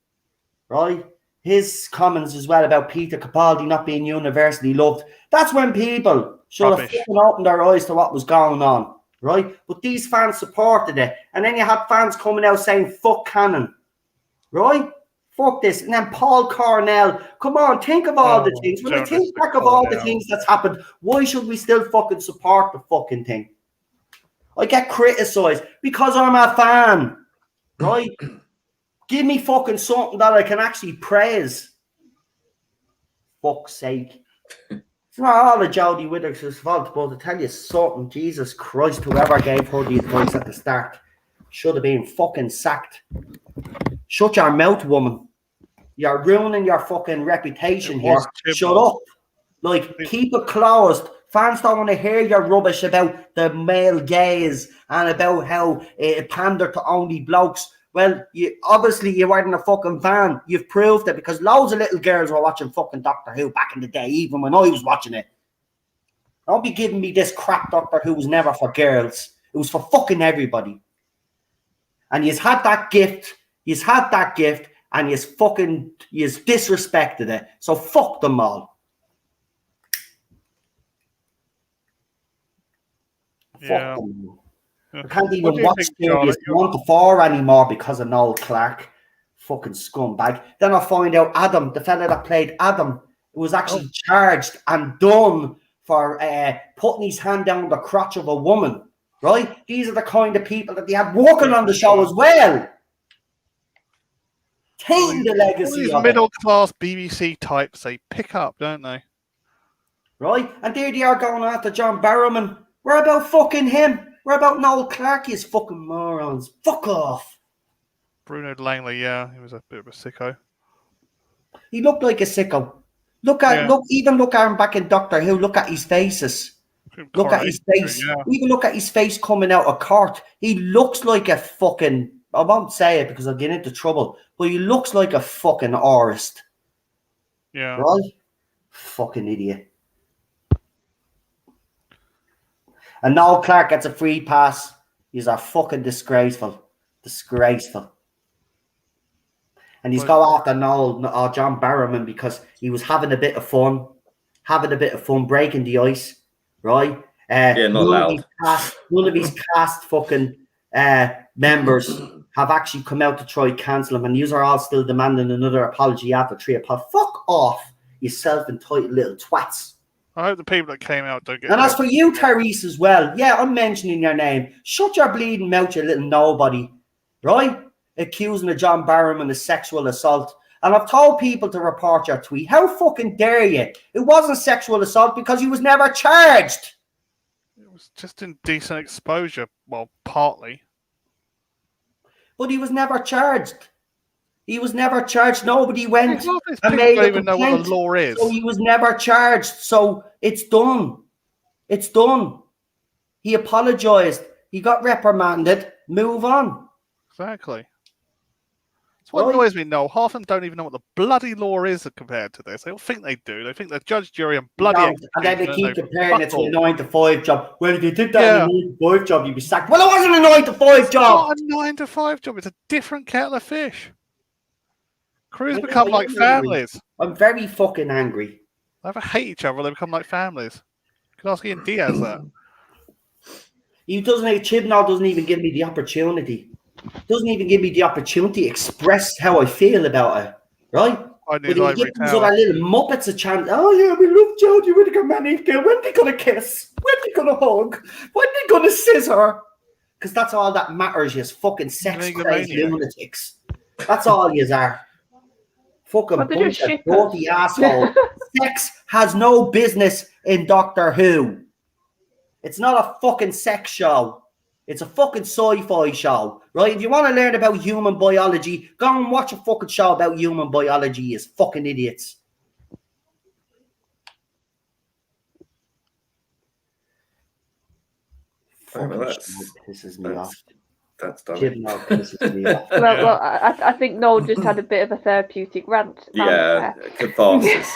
Right? His comments as well about Peter Capaldi not being universally loved. That's when people should have fucking opened their eyes to what was going on. Right? But these fans supported it. And then you had fans coming out saying, fuck Cannon. Right? Fuck this. And then Paul Cornell. Come on, think of all the things. When I think back of all the things that's happened, why should we still fucking support the fucking thing? I get criticised because I'm a fan. Right? Give me fucking something that I can actually praise. Fuck's sake. It's not all of Jodie Whittaker's fault, but to tell you something, Jesus Christ, whoever gave her the advice at the start should have been fucking sacked. Shut your mouth, woman. You're ruining your fucking reputation here. Shut up. Like, keep it closed. Fans don't want to hear your rubbish about the male gaze and about how it pandered to only blokes. Well, you weren't a fucking fan. You've proved it because loads of little girls were watching fucking Doctor Who back in the day, even when I was watching it. Don't be giving me this crap Doctor Who was never for girls. It was for fucking everybody. And you've had that gift. You've had that gift and you've disrespected it. So fuck them all. Yeah. Fuck them all. I can't even What do you watch think, series Charlotte? 1 to 4 anymore because of Noel Clarke. Fucking scumbag. Then I find out Adam, the fella that played Adam, was actually charged and done for putting his hand down the crotch of a woman. Right? These are the kind of people that they had working on the show as well. Taking the legacy these of middle-class BBC types, they pick up, don't they? Right? And there they are going after John Barrowman. We're about fucking him. We're about Noel Clarke, you fucking morons. Fuck off. Bruno Langley, yeah, he was a bit of a sicko. He looked like a sicko. Look at him back in Doctor Who. Look at his faces. Look at his face. Yeah. Even look at his face coming out of court. He looks like a fucking, I won't say it because I'll get into trouble, but he looks like a fucking aurist. Yeah. Right? Fucking idiot. And Noel Clark gets a free pass. He's a fucking disgraceful. Disgraceful. And he's go after John Barrowman because he was having a bit of fun. Breaking the ice, right? Not loud. None of his cast fucking members have actually come out to try cancel him, and yous are all still demanding another apology after 3 o'clock. Fuck off, you self-entitled little twats. I hope the people that came out don't get. And as for you, Tyrese, as well, yeah, I'm mentioning your name. Shut your bleeding mouth, you little nobody, right? Accusing of John Barrowman of sexual assault. And I've told people to report your tweet. How fucking dare you? It wasn't sexual assault because he was never charged. It was just indecent exposure. Well, partly. But he was never charged. Nobody went and People made don't a even know what complaint. the law is. So he was never charged. So it's done. It's done. He apologized. He got reprimanded. Move on. Exactly. That's what annoys me, Noel. Half of them don't even know what the bloody law is compared to this. They all think they do. They think they're judge, jury, and bloody And then they keep comparing it to a 9-to-5 job. Well, if you did that in a 9-to-5 job, you'd be sacked. Well, it wasn't a 9-to-5 job. It's not a 9-to-5 job. It's a different kettle of fish. Crews become like families. I'm very fucking angry. They ever hate each other, they become like families. You could ask Ian Diaz that. Chibnall doesn't even give me the opportunity. Doesn't even give me the opportunity to express how I feel about it, right? I But need he Ivory gives these Tower. other little muppets a chance. Oh yeah, we love Jodie Whittaker, Manny Gill. When they gonna kiss? When they gonna hug? When they gonna scissor? Because that's all that matters. You fucking sex crazed lunatics. That's all you are. Fucking bunch of dirty assholes. Sex has no business in Doctor Who. It's not a fucking sex show. It's a fucking sci-fi show, right? If you want to learn about human biology, go and watch a fucking show about human biology, you fucking idiots. Pisses me off. That's done. Pisses me off. Well, I think Noel just had a bit of a therapeutic rant. Catharsis.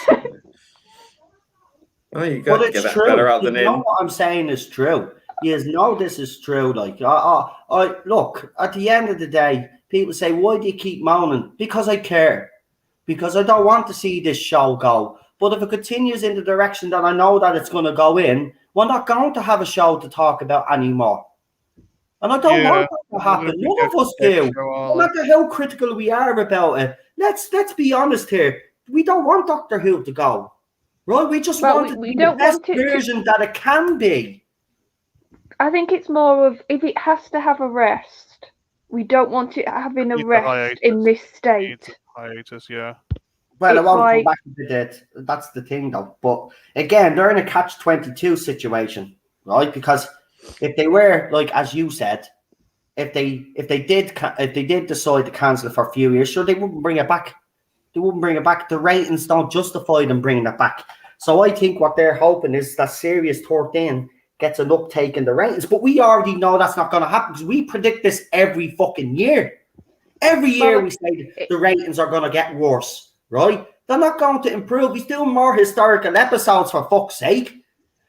Oh, you got to get that better out than in. You know what I'm saying is true. Yes, no, this is true. Like, I look, at the end of the day, people say, why do you keep moaning? Because I care. Because I don't want to see this show go. But if it continues in the direction that I know that it's going to go in, we're not going to have a show to talk about anymore. And I don't want that to happen. None of us do. No matter how critical we are about it. Let's be honest here. We don't want Doctor Who to go. Right? We just want it to be the best version that it can be. I think it's more of, if it has to have a rest, we don't want it having a rest in this state. Hiatus, yeah. Well, I won't come back to that. That's the thing, though. But again, they're in a catch-22 situation, right? Because if they were, like as you said, if they did decide to cancel it for a few years, sure, they wouldn't bring it back. They wouldn't bring it back. The ratings don't justify them bringing it back. So I think what they're hoping is that Series 13 gets an uptake in the ratings. But we already know that's not going to happen because we predict this every fucking year. Every year we say the ratings are going to get worse, right? They're not going to improve. He's doing more historical episodes, for fuck's sake.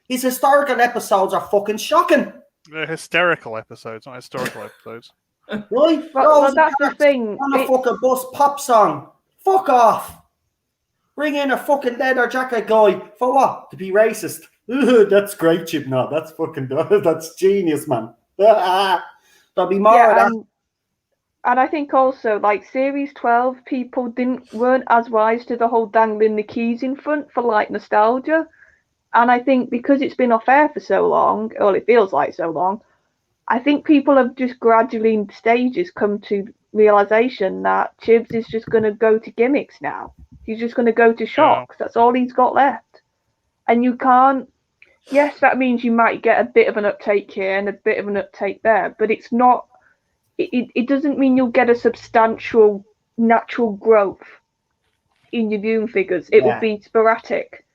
His historical episodes are fucking shocking. They're hysterical episodes, not historical episodes. Right? Well, that's the thing. On a fucking bus pop song. Fuck off. Bring in a fucking leather jacket guy. For what? To be racist. That's great, Chip. No, that's fucking, that's genius, man. There'll be more of that. And I think also, like, Series 12, people weren't as wise to the whole dangling the keys in front for, like, nostalgia. And I think because it's been off air for so long, or it feels like so long, I think people have just gradually in stages come to realization that Chibs is just going to go to gimmicks now. He's just going to go to shocks. That's all he's got left. And you can't, yes, that means you might get a bit of an uptake here and a bit of an uptake there, but it's not, it doesn't mean you'll get a substantial natural growth in your viewing figures. It will be sporadic.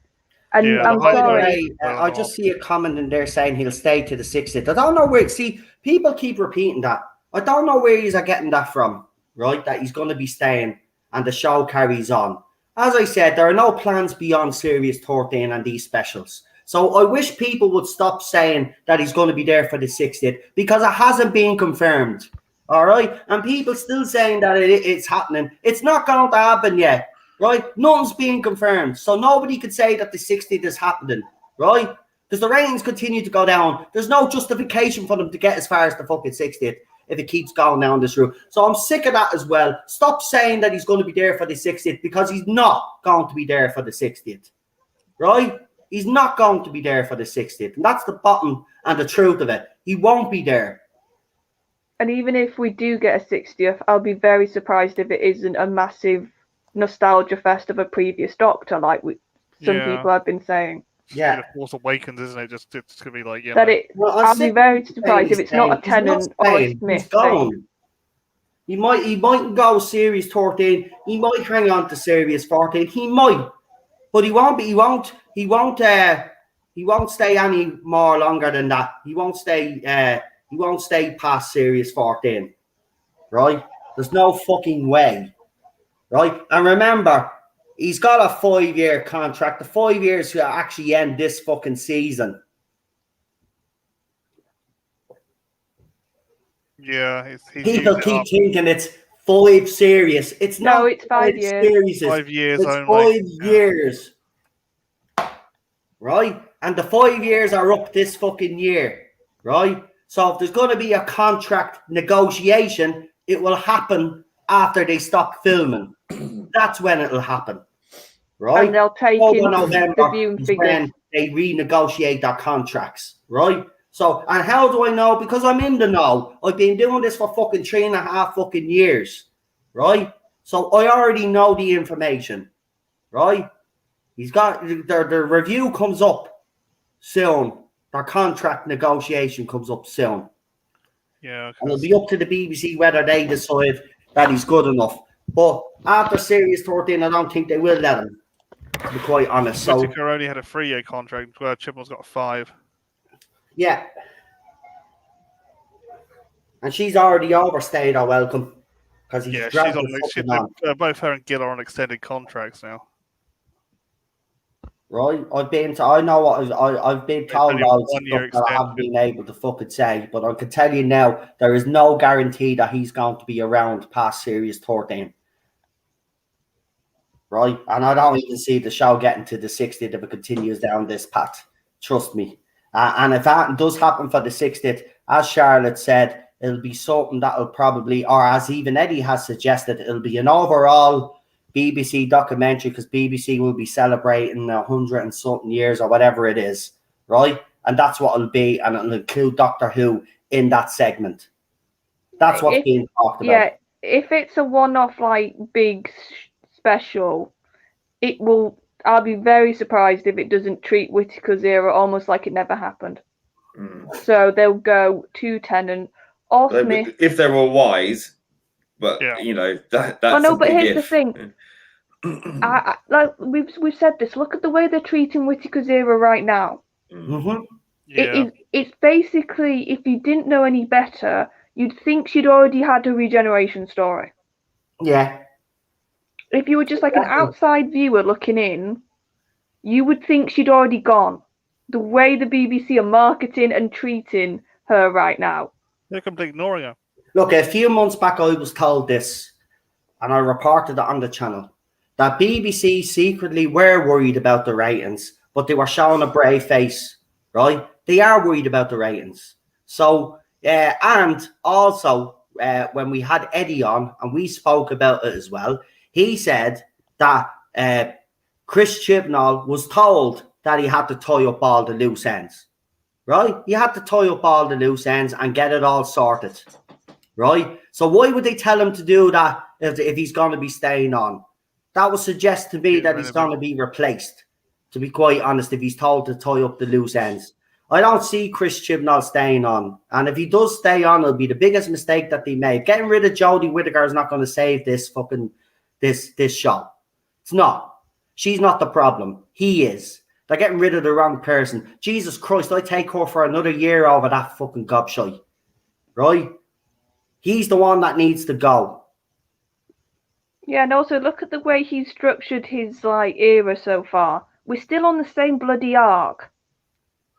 And I'm sorry. I just see a comment in there saying he'll stay to the 60th. I don't know where, see, people keep repeating that. I don't know where he's getting that from, right? That he's going to be staying and the show carries on. As I said, there are no plans beyond Series 13 and these specials. So I wish people would stop saying that he's going to be there for the 60th because it hasn't been confirmed. All right. And people still saying that it's happening. It's not going to happen yet. Right. Nothing's being confirmed. So nobody could say that the 60th is happening. Right. Because the ratings continue to go down. There's no justification for them to get as far as the fucking 60th if it keeps going down this route. So I'm sick of that as well. Stop saying that he's going to be there for the 60th because he's not going to be there for the 60th. Right? He's not going to be there for the 60th. And that's the bottom and the truth of it. He won't be there. And even if we do get a 60th, I'll be very surprised if it isn't a massive nostalgia fest of a previous Doctor, like some people have been saying. Yeah. Force Awakens, isn't it? Just it's gonna be like, you that know. it. I'll be very surprised if it's not a Tennant or a Smith. He's gone. He might go Series 13. He might hang on to Series 14. He might, but he won't be. He won't stay any more longer than that. He won't stay. He won't stay past Series 14. Right? There's no fucking way. Right? And remember, he's got a 5-year contract. The 5 years will actually end this fucking season. Yeah, people keep thinking it's 5 series. It's not. No, it's 5 years. Series. 5 years it's only. 5 years. Right? And the 5 years are up this fucking year. Right? So if there's going to be a contract negotiation, it will happen after they stop filming. That's when it'll happen. Right? And they'll take in November the viewing is figures. when they renegotiate their contracts. Right? So, and how do I know? Because I'm in the know. I've been doing this for fucking 3.5 fucking years. Right? So I already know the information. Right? He's got the review comes up soon. Their contract negotiation comes up soon. Yeah. And it'll be up to the BBC whether they decide that he's good enough. But after Series 13, I don't think they will let him, to be quite honest. So Whittaker only had a 3-year contract, where Chibnall's got 5. yeah. And she's already overstayed her welcome. Because he's dragged the fucking on. Both her and Gil are on extended contracts now. Right? I've been told loads of stuff that I haven't been able to fucking say, but I can tell you now, there is no guarantee that he's going to be around past Series 13. Right? And I don't even see the show getting to the 60th if it continues down this path. Trust me. And if that does happen for the 60th, as Charlotte said, it'll be something that'll probably, or as even Eddie has suggested, it'll be an overall BBC documentary because BBC will be celebrating 100 and something years or whatever it is, right? And that's what it'll be, and it'll include Doctor Who in that segment. That's what's being talked about. Yeah, if it's a one-off, like, big special, it will. I'll be very surprised if it doesn't treat Whittaker's era almost like it never happened. So they'll go to Tennant or Smith. If they were wise, but you know that's. Oh no, but here's the thing. Like we've said this. Look at the way they're treating Whittaker's era right now. Mm-hmm. Yeah. It's basically, if you didn't know any better, you'd think she'd already had a regeneration story. Yeah. If you were just like an outside viewer looking in, you would think she'd already gone. The way the BBC are marketing and treating her right now. They're completely ignoring her. Look, a few months back, I was told this, and I reported it on the channel, that BBC secretly were worried about the ratings, but they were showing a brave face, right? They are worried about the ratings. So, and also, when we had Eddie on, and we spoke about it as well, he said that Chris Chibnall was told that he had to tie up all the loose ends, right? He had to tie up all the loose ends and get it all sorted, right? So why would they tell him to do that if he's going to be staying on? That would suggest to me that he's going to be replaced, to be quite honest, if he's told to tie up the loose ends. I don't see Chris Chibnall staying on. And if he does stay on, it'll be the biggest mistake that they made. Getting rid of Jodie Whittaker is not going to save this fucking this show. It's not. She's not the problem. He is. They're getting rid of the wrong person. Jesus Christ, I'd take her for another year over that fucking gobshite. Right? He's the one that needs to go. Yeah, and also look at the way he's structured his like era so far. We're still on the same bloody arc.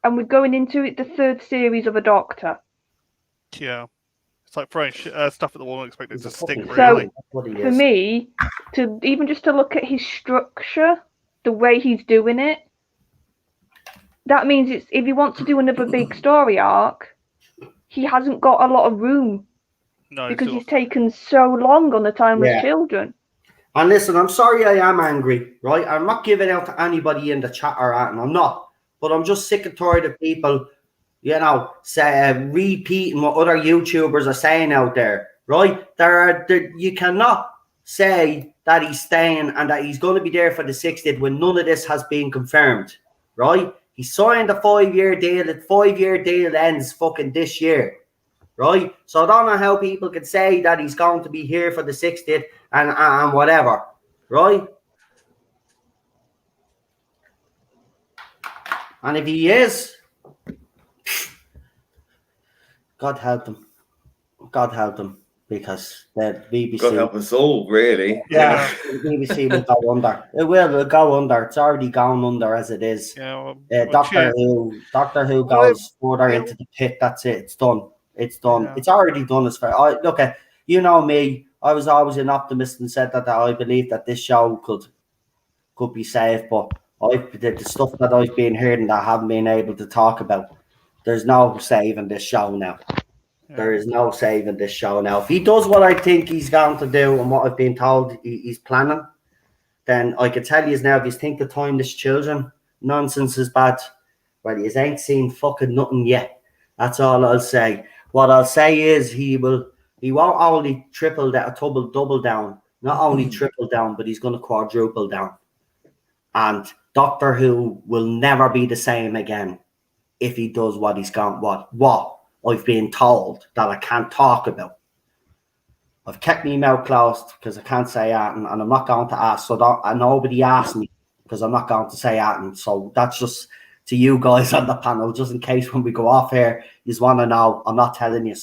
and we're going into it the third series of a Doctor. Yeah. It's like throwing stuff at the wall and expecting it to stick, So, really. That's what he For is. me, to even just to look at his structure, the way he's doing it, that means it's if he wants to do another big story arc, he hasn't got a lot of room No, because sort he's of. taken so long on the Timeless Yeah. Children. And listen, I'm sorry I am angry, right? I'm not giving out to anybody in the chat or anything. I'm not. But I'm just sick and tired of people, repeating what other YouTubers are saying out there, right? You cannot say that he's staying and that he's going to be there for the 60th when none of this has been confirmed, right? He signed a 5-year deal. The 5-year deal ends fucking this year, right? So I don't know how people can say that he's going to be here for the 60th and whatever, right? And if he is, God help them. God help them, because the BBC. God help us all, really. Yeah, the BBC will go under. It'll go under. It's already gone under as it is. Yeah, Doctor Who Well, goes further into the pit. That's it. It's done. It's done. Yeah. It's already done. As far look at, you know me. I was always an optimist and said that I believe that this show could be saved, but the stuff that I've been hearing that I haven't been able to talk about, there's no saving this show now. There is no saving this show now. If he does what I think he's going to do and what I've been told he's planning, then I can tell you now, if you think the Timeless Children nonsense is bad, well, you ain't seen fucking nothing yet. That's all I'll say. What I'll say is he won't only double down, not only triple down, but he's going to quadruple down. And Doctor Who will never be the same again if he does what he's going, what I've been told that I can't talk about. I've kept my mouth closed because I can't say that, and I'm not going to ask. And nobody asked me because I'm not going to say that. And so that's just to you guys on the panel, just in case when we go off here, you just want to know. I'm not telling you.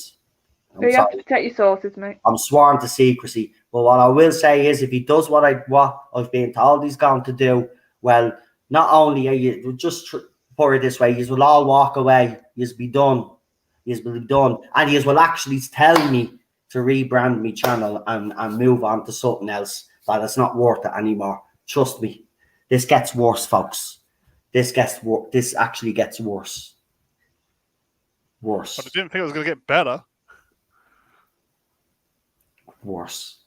You have to protect your sources, mate. I'm sworn to secrecy. But what I will say is, if he does what I've been told he's going to do, well, not only are you just put it this way, you will all walk away. You'll be done. You'll be done, and you will actually tell me to rebrand my channel and move on to something else that it's not worth it anymore. Trust me, this gets worse, folks. This actually gets worse. Worse. But I didn't think it was going to get better. Worse.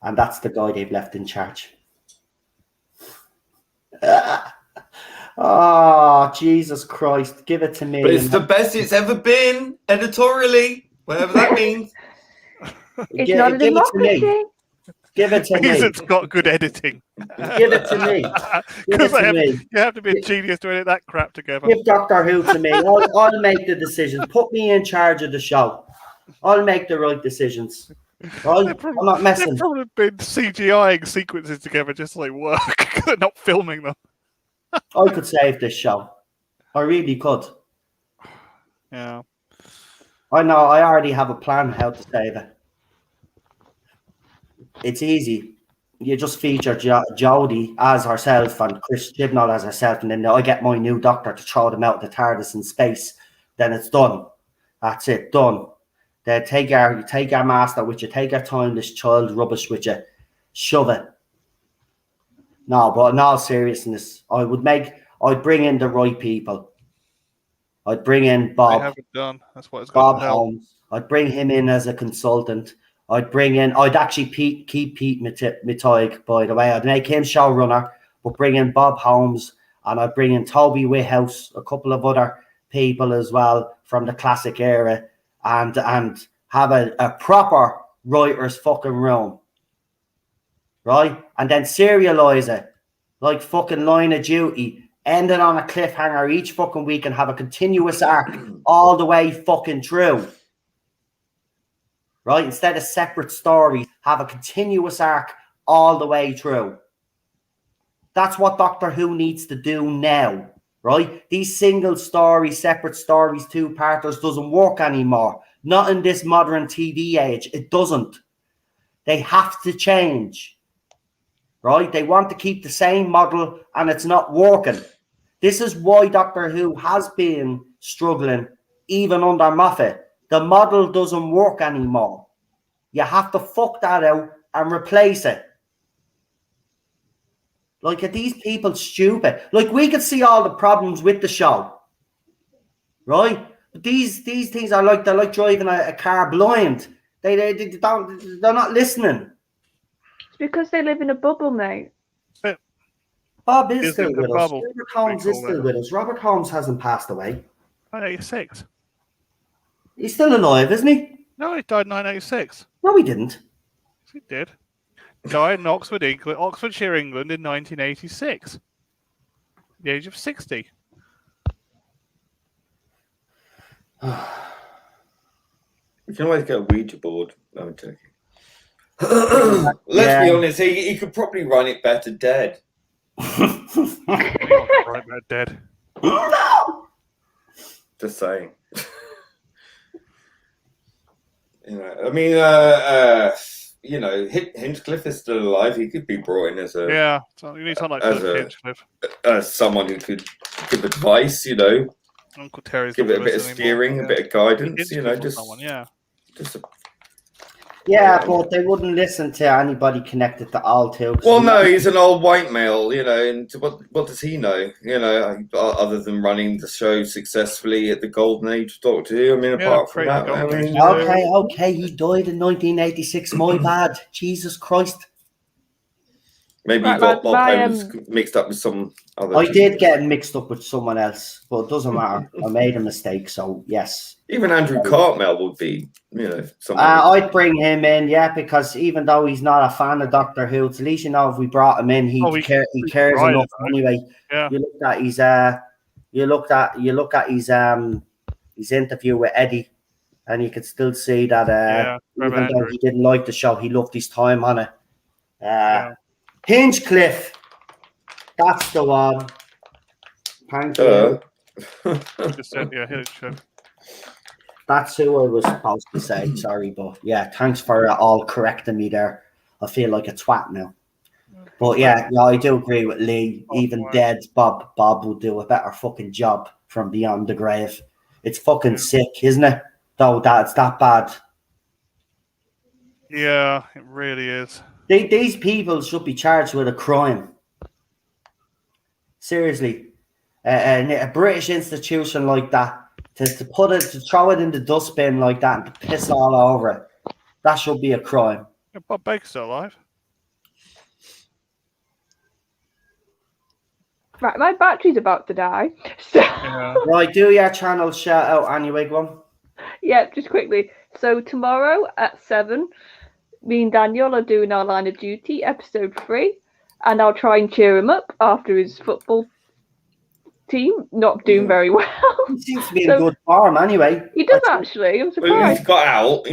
And that's the guy they've left in charge. Oh, Jesus Christ. Give it to me. But it's the best it's ever been, editorially, whatever that means. It's not a democracy. Give it to me. Because it's got good editing. Give it to me. Give it to me. You have to be a genius to edit that crap together. Give Doctor Who to me. I'll make the decisions. Put me in charge of the show. I'll make the right decisions. Right? I'm not messing. They've probably been CGIing sequences together just so they work. They're not filming them. I could save this show. I really could. Yeah. I know. I already have a plan how to save it. It's easy. You just feature Jodie as herself and Chris Chibnall as herself, and then I get my new Doctor to throw them out the TARDIS in space. Then it's done. That's it. Done. They take our master with you, take our Timeless Child rubbish with you, shove it. No, but in all seriousness, I'd bring in the right people. I'd bring in Bob. They haven't done. That's what it's got Bob to help. Holmes. I'd bring him in as a consultant. I'd actually keep Pete Mitoig, by the way. I'd make him showrunner, but bring in Bob Holmes, and I'd bring in Toby Whithouse, a couple of other people as well from the classic era, and have a proper writer's fucking room. Right? And then serialize it like fucking Line of Duty, ending on a cliffhanger each fucking week and have a continuous arc all the way fucking through. Right? Instead of separate stories, have a continuous arc all the way through. That's what Doctor Who needs to do now. Right? These single stories, separate stories, two-parters doesn't work anymore. Not in this modern TV age. It doesn't. They have to change. Right? They want to keep the same model and it's not working. This is why Doctor Who has been struggling even under Moffat. The model doesn't work anymore. You have to fuck that out and replace it. Like, are these people stupid? Like, we could see all the problems with the show, right? But these things are like, they're like driving a car blind. They're not listening. It's because they live in a bubble, mate. Bob is Is still it the with us. bubble? Robert Holmes is still with us. Robert Holmes hasn't passed away. 1986. He's still alive, isn't he? No, he died in 1986. No, he didn't. Yes, he did. Died in Oxfordshire, England in 1986. At the age of 60. We can always get a Ouija board. No, I'm joking. Let's be honest, he could probably run it better dead. Right about dead. No! Just saying. I mean, Hinchcliffe is still alive. He could be brought in as a Yeah, so you need someone like Philip Hinchcliffe. as someone who could give advice. Uncle Terry's Give it a bit of steering, a bit of guidance. Just someone, yeah. Just. Yeah, but they wouldn't listen to anybody connected to all too. Well, no, he's an old white male, and what does he know? Other than running the show successfully at the golden age of Doctor Who. I mean, apart from that, Okay, he died in 1986. My bad. Jesus Christ. Maybe you got Bob Holmes mixed up with some other. I did get mixed up with someone else, but it doesn't matter. I made a mistake, so yes. Even Andrew Cartmel would be, something. I'd bring him in, because even though he's not a fan of Doctor Who, at least if we brought him in, he cares enough anyway. Yeah. You looked at his interview with Eddie, and you could still see that even though he didn't like the show, he loved his time on it. Hinchcliffe, that's the one. Thank you. Just said, Hinchcliffe. That's who I was supposed to say. Sorry, but yeah, thanks for all correcting me there. I feel like a twat now. But yeah, I do agree with Lee. Even dead Bob will do a better fucking job from beyond the grave. It's fucking sick, isn't it? Though that's that bad. Yeah, it really is. These people should be charged with a crime. Seriously. A British institution like that, to throw it in the dustbin like that and to piss all over it, that should be a crime. Yeah, Bob Baker's still alive. Right, my battery's about to die. So Right, do your channel shout out anyway, go on. yeah, just quickly. So tomorrow at 7, me and Daniel are doing our Line of Duty episode 3, and I'll try and cheer him up after his football team not doing very well. He seems to be in good form anyway. He does actually. I'm surprised. Well, he's got out,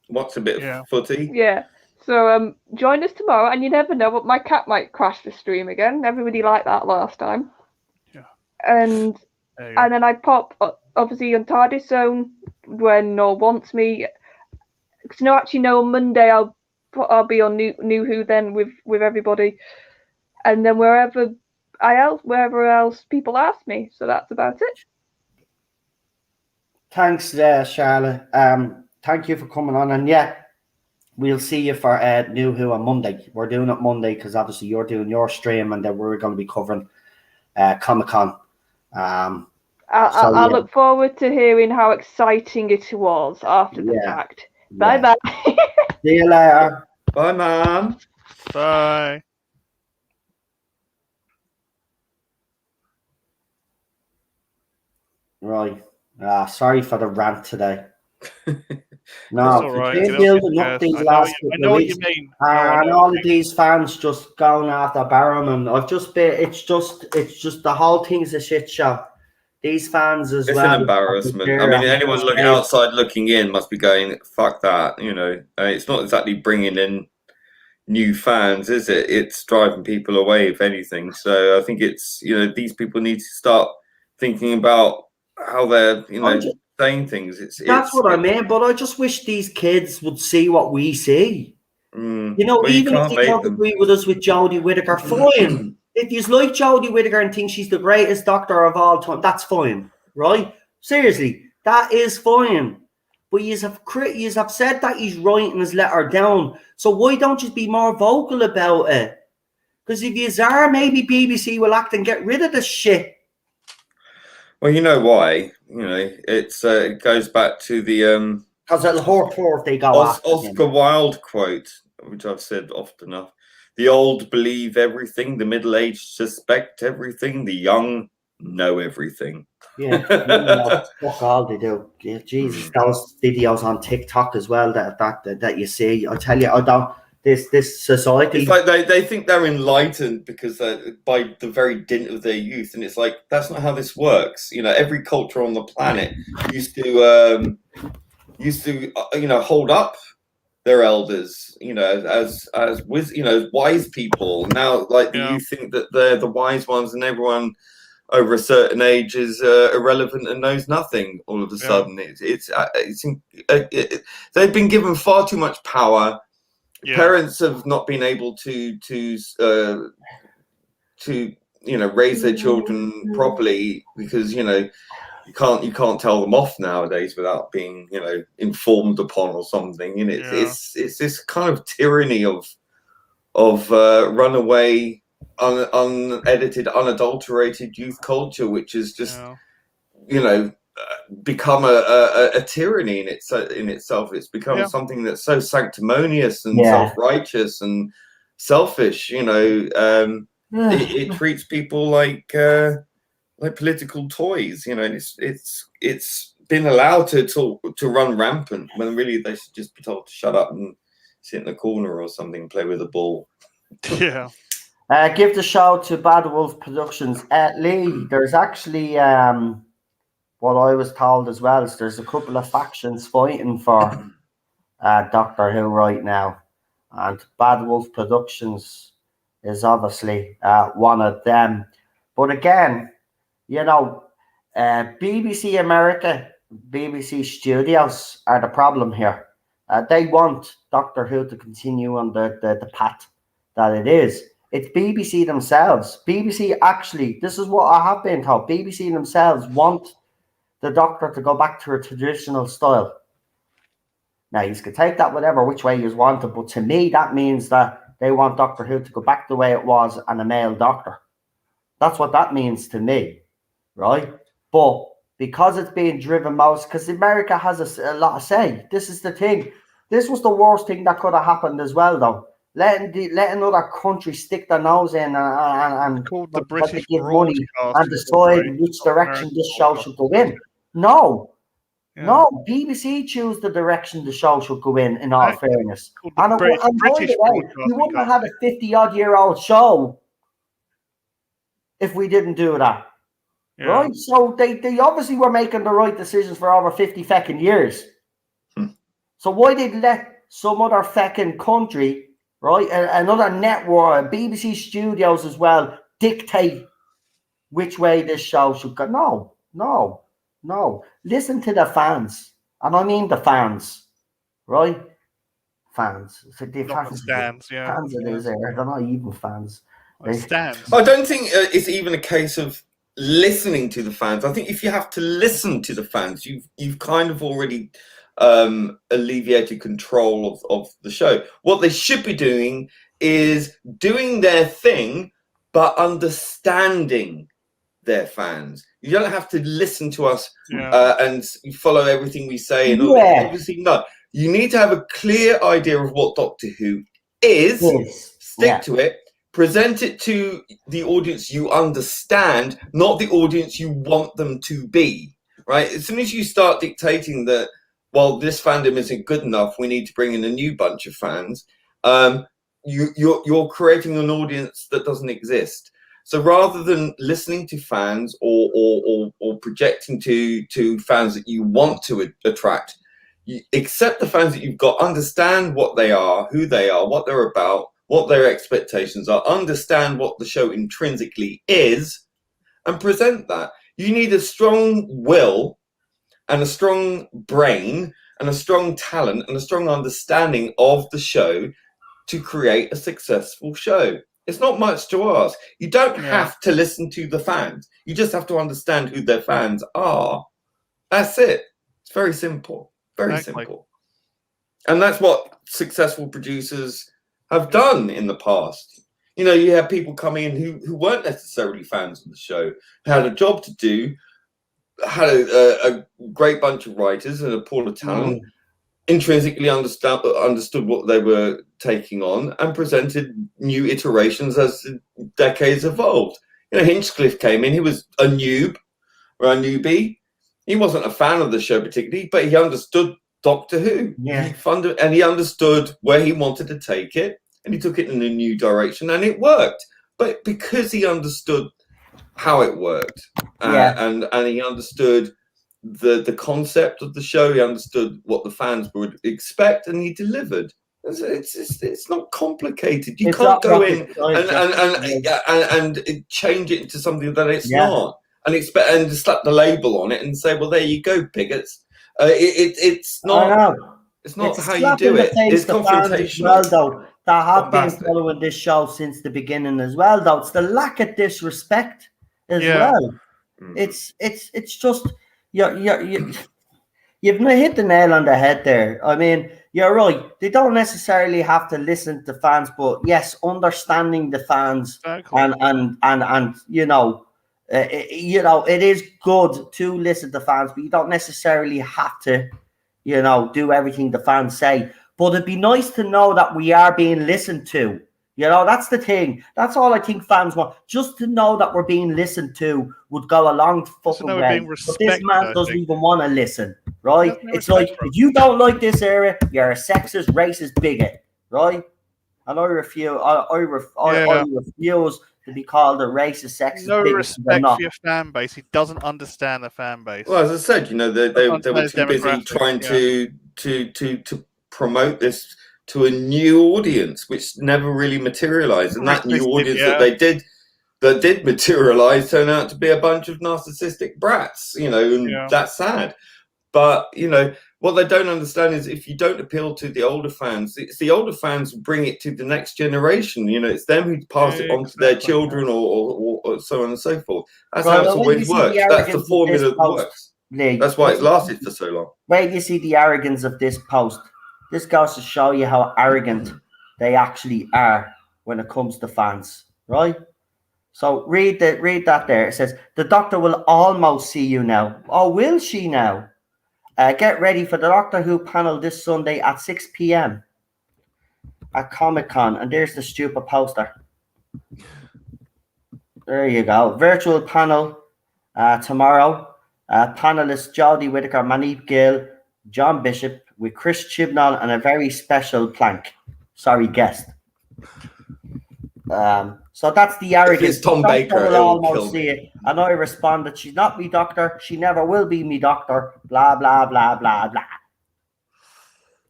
what's a bit of footy. Yeah. So join us tomorrow, and you never know, but my cat might crash the stream again. Everybody liked that last time. Yeah. And then I pop obviously on TARDIS Zone when Noel wants me. Because on Monday I'll be on New Who then with everybody, and then wherever else people ask me. So that's about it. Thanks, Charlotte. Thank you for coming on, and we'll see you for New Who on Monday. We're doing it Monday because obviously you're doing your stream, and then we're going to be covering Comic-Con. I'll look forward to hearing how exciting it was after the fact. Bye. See you later. Bye, Mom. Bye. Right. Sorry for the rant today. No, all right. They're building up these last I know what you mean. And all of these fans just going after Barrowman. It's just the whole thing's a shit show. These fans as it's well. It's an embarrassment. I mean, anyone looking outside looking in must be going, fuck that, It's not exactly bringing in new fans, is it? It's driving people away, if anything. So I think it's, these people need to start thinking about how they're, saying things. That's what I mean, but I just wish these kids would see what we see. Even if they don't agree with us with Jodie Whittaker, fine. if you like Jodie Whittaker and think she's the greatest doctor of all time, that's fine, right? Seriously, that is fine. But you have said that he's writing his letter down. So why don't you be more vocal about it? Because if you are, maybe BBC will act and get rid of this shit. Well, you know why? You know, it goes back to the because it'll hurt poor if they go after Oscar him. Wilde quote, which I've said often enough. The old believe everything, the middle-aged suspect everything, the young know everything. Yeah, fuck all they do. Yeah, Jesus, those videos on TikTok as well that you see. I tell you, I don't. This society. It's like they think they're enlightened because by the very dint of their youth, and it's like that's not how this works. You know, every culture on the planet used to hold up their elders, as wise people. Now, like the youth think that they're the wise ones, and everyone over a certain age is irrelevant and knows nothing. All of a sudden, they've been given far too much power. Yeah. Parents have not been able to raise their children properly because you can't tell them off nowadays without being informed upon or something. And it's this kind of tyranny of runaway, unedited, unadulterated youth culture, which is just become a tyranny in itself. It's become something that's so sanctimonious and self-righteous and selfish. It treats people like political toys. It's been allowed to run rampant when really they should just be told to shut up and sit in the corner or something, play with a ball. Yeah. Give the show to Bad Wolf Productions. Lee, there's actually what I was told as well is there's a couple of factions fighting for Doctor Who right now, and Bad Wolf Productions is obviously one of them. But again, BBC America, BBC Studios are the problem here. They want Doctor Who to continue on the path that it is. It's BBC themselves. BBC actually, this is what I have been told, BBC themselves want the Doctor to go back to a traditional style. Now, you can take that whatever which way you want it, but to me, that means that they want Doctor Who to go back the way it was and a male Doctor. That's what that means to me, right? But because it's being driven most, because America has a lot of say. This is the thing. This was the worst thing that could have happened as well, though. Letting other countries stick their nose in and called the British give money and decide which direction this show should go in. No, BBC choose the direction the show should go in all fairness. And by the way, we wouldn't have had a 50-odd-year-old show if we didn't do that. Yeah. Right? So they obviously were making the right decisions for over 50 feckin' years. So why did they let some other feckin' country, right, another network, BBC Studios as well, dictate which way this show should go? No. Listen to the fans. And I mean the fans, right? Fans. So the fans, fans it is. They're not even fans. I don't think it's even a case of listening to the fans. I think if you have to listen to the fans, you've kind of already alleviated control of the show. What they should be doing is doing their thing, but understanding their fans. You don't have to listen to us and follow everything we say. And obviously, no. You need to have a clear idea of what Doctor Who is. Stick to it. Present it to the audience you understand, not the audience you want them to be, right? As soon as you start dictating that, well, this fandom isn't good enough, we need to bring in a new bunch of fans, you're creating an audience that doesn't exist. So rather than listening to fans or projecting to fans that you want to attract, you accept the fans that you've got, understand what they are, who they are, what they're about, what their expectations are, understand what the show intrinsically is, and present that. You need a strong will and a strong brain and a strong talent and a strong understanding of the show to create a successful show. It's not much to ask. You don't Yeah. have to listen to the fans. You just have to understand who their fans are. That's it. It's very simple. Very Exactly. simple. And that's what successful producers have done in the past. You know, you have people coming in who weren't necessarily fans of the show, had a job to do, had a great bunch of writers and a pool of talent, intrinsically understood what they were taking on, and presented new iterations as the decades evolved. You know, Hinchcliffe came in, he was a noob or a newbie. He wasn't a fan of the show particularly, but he understood Doctor Who. Yeah. And he understood where he wanted to take it, and he took it in a new direction, and it worked. But because he understood how it worked, and he understood the concept of the show, he understood what the fans would expect, and he delivered. It's not complicated. You can't go in and change it into something that it's not, and expect and slap the label on it and say, "Well, there you go, bigots." It's not. It's not how you do it. It's confrontational. Well, though, that have been following this show since the beginning as well. Though it's the lack of disrespect as well. It's just you've hit the nail on the head there. I mean, you're right. They don't necessarily have to listen to fans, but yes, understanding the fans and you know, it is good to listen to fans, but you don't necessarily have to, you know, do everything the fans say. But it'd be nice to know that we are being listened to. You know, that's the thing. That's all I think fans want. Just to know that we're being listened to would go a long fucking way. But this man doesn't even want to listen, right? It's like, if you don't like this era, you're a sexist, racist bigot, right? And I refuse to be called a racist, sexist no bigot. respect for your fan base. He doesn't understand the fan base. Well, as I said, you know, they were too busy trying to promote this to a new audience, which never really materialized, and that new audience that did materialize turned out to be a bunch of narcissistic brats, you know, and that's sad. But you know what they don't understand is, if you don't appeal to the older fans, it's the older fans who bring it to the next generation. You know, it's them who pass it on to their children or so on and so forth. That's how it's always worked. That's the formula that works. Lee, that's why it's lasted for so long. Where do you see the arrogance of this post? This goes to show you how arrogant they actually are when it comes to fans, right? So read that there. It says, the Doctor will almost see you now. Oh, will she now? Get ready for the Doctor Who panel this Sunday at 6 p.m. at Comic-Con. And there's the stupid poster. There you go. Virtual panel tomorrow. Panelists Jodie Whittaker, Manip Gill, John Bishop, with Chris Chibnall and a very special guest. So that's the arrogance. It's Tom Baker. Will almost see it. And I responded, she's not me doctor. She never will be me doctor. Blah, blah, blah, blah, blah.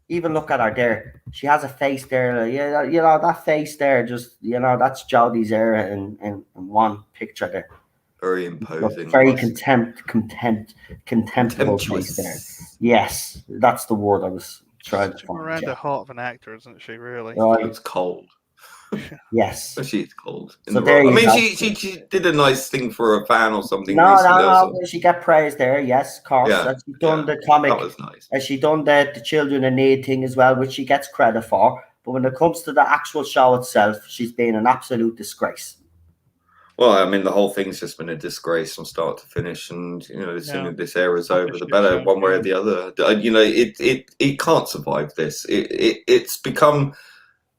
Even look at her there. She has a face there. You know that face there, just, you know, that's Jodie's era in one picture there. Very imposing. Very contemptible face there. Yes, that's the word I was trying to find. Miranda Hart of an actor, isn't she? Really? Right. It's cold. Yes. She's cold. So there you go. She did a nice thing for a fan or something. No. She got praise there. Yes, of course. Yeah, She done the comic. That was nice. And she done the Children in Need thing as well, which she gets credit for. But when it comes to the actual show itself, she's been an absolute disgrace. Well, I mean, the whole thing's just been a disgrace from start to finish, and you know, as soon as this era's over, the better, one way or the other. You know, it can't survive this. It's become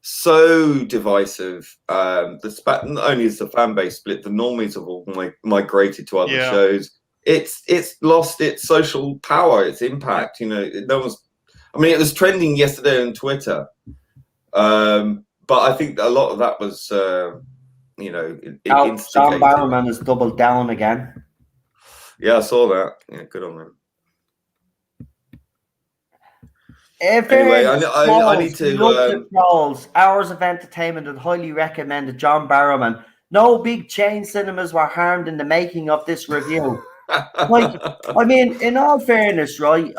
so divisive. Not only is the fan base split, the normies have all migrated to other shows. It's lost its social power, its impact. You know, it was trending yesterday on Twitter, but I think a lot of that was. You know, John Barrowman has doubled down again. Yeah, I saw that. Yeah, good on him. Anyway, I need to. Trolls, hours of entertainment, and highly recommended John Barrowman. No big chain cinemas were harmed in the making of this review. I mean, in all fairness, right?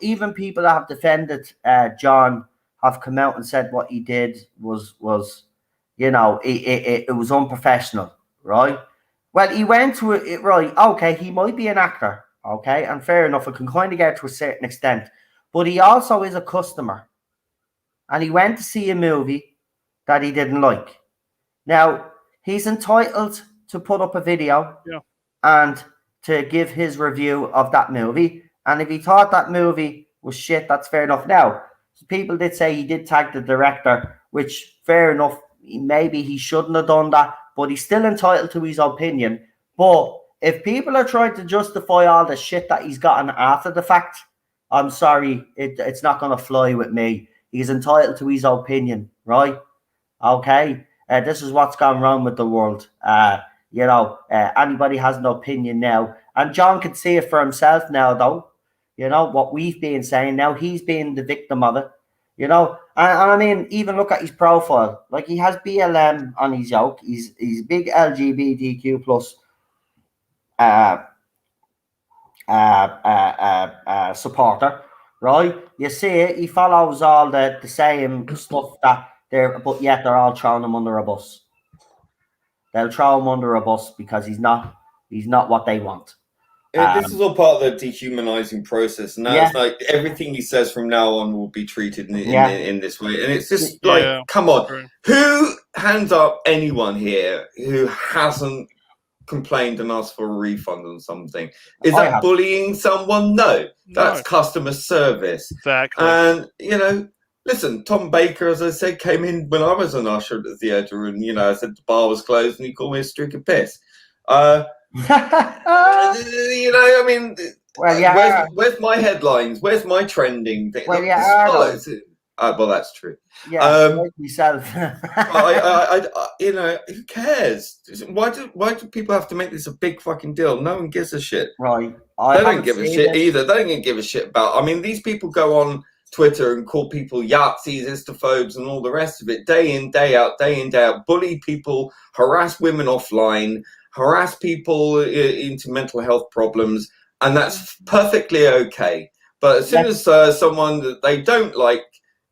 Even people that have defended John have come out and said what he did was You know, it was unprofessional, right? Well, he went to it, right? Okay, he might be an actor, okay, and fair enough. I can kind of get to a certain extent, but he also is a customer, and he went to see a movie that he didn't like. Now he's entitled to put up a video Yeah. and to give his review of that movie. And if he thought that movie was shit, that's fair enough. Now, people did say he did tag the director, which fair enough. Maybe he shouldn't have done that, but he's still entitled to his opinion. But if people are trying to justify all the shit that he's gotten after the fact, I'm sorry, it's not going to fly with me. He's entitled to his opinion, right? Okay, this is what's gone wrong with the world. Anybody has an opinion now, and John can see it for himself now, though. You know what we've been saying now. He's been the victim of it. You know, and I mean, even look at his profile. Like, he has BLM on his yoke. He's big LGBTQ plus supporter, right? You see it. He follows all the same stuff that but yet they're all throwing him under a bus. They'll throw him under a bus because he's not what they want. This is all part of the dehumanizing process, and that's like everything he says from now on will be treated in this way. And it's just like, come on, true. Who hands up anyone here who hasn't complained and asked for a refund on something? Is that bullying someone? No, that's customer service. Exactly. And listen, Tom Baker, as I said, came in when I was an usher at the theatre, and I said the bar was closed, and he called me a streak of piss. I mean, well, where's my headlines? Where's my trending thing? Well, well, that's true. Yeah, yourself. Who cares? Why do people have to make this a big fucking deal? No one gives a shit. Right. They don't give a shit either. They don't give a shit about. I mean, these people go on Twitter and call people Yahtzees, Istophobes, and all the rest of it, day in, day out, bully people, harass women offline, harass people into mental health problems, and that's perfectly okay. But as soon as someone that they don't like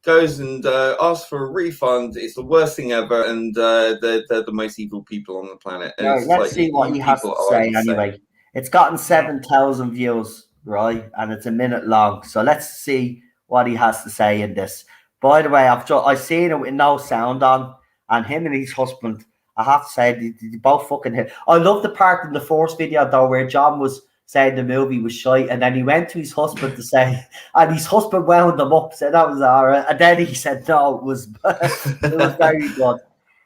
goes and asks for a refund, it's the worst thing ever, and they're the most evil people on the planet. And let's see what he has to say anyway. It's gotten 7,000 views, right? And it's a minute long. So let's see what he has to say in this. By the way, I've seen it with no sound on, and him and his husband, I have to say, they both fucking hit. I love the part in the first video, though, where John was saying the movie was shite, and then he went to his husband to say, and his husband wound him up, said that was all right, and then he said no, it was very good.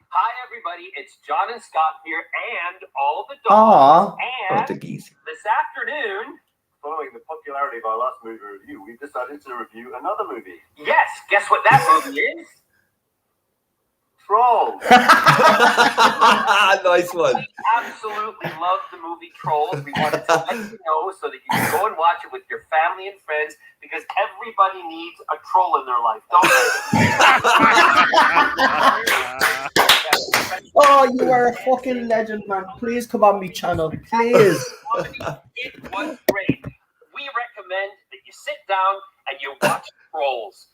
Hi everybody, it's John and Scott here, and all the dogs. And this afternoon, following the popularity of our last movie review, we've decided to review another movie. Yes, guess what that movie is? Trolls. Nice one. We absolutely love the movie Trolls. We wanted to let you know so that you can go and watch it with your family and friends, because everybody needs a troll in their life, don't they? Oh, you are a fucking legend, man. Please come on my channel, please. It was great. We recommend that you sit down and you watch Trolls.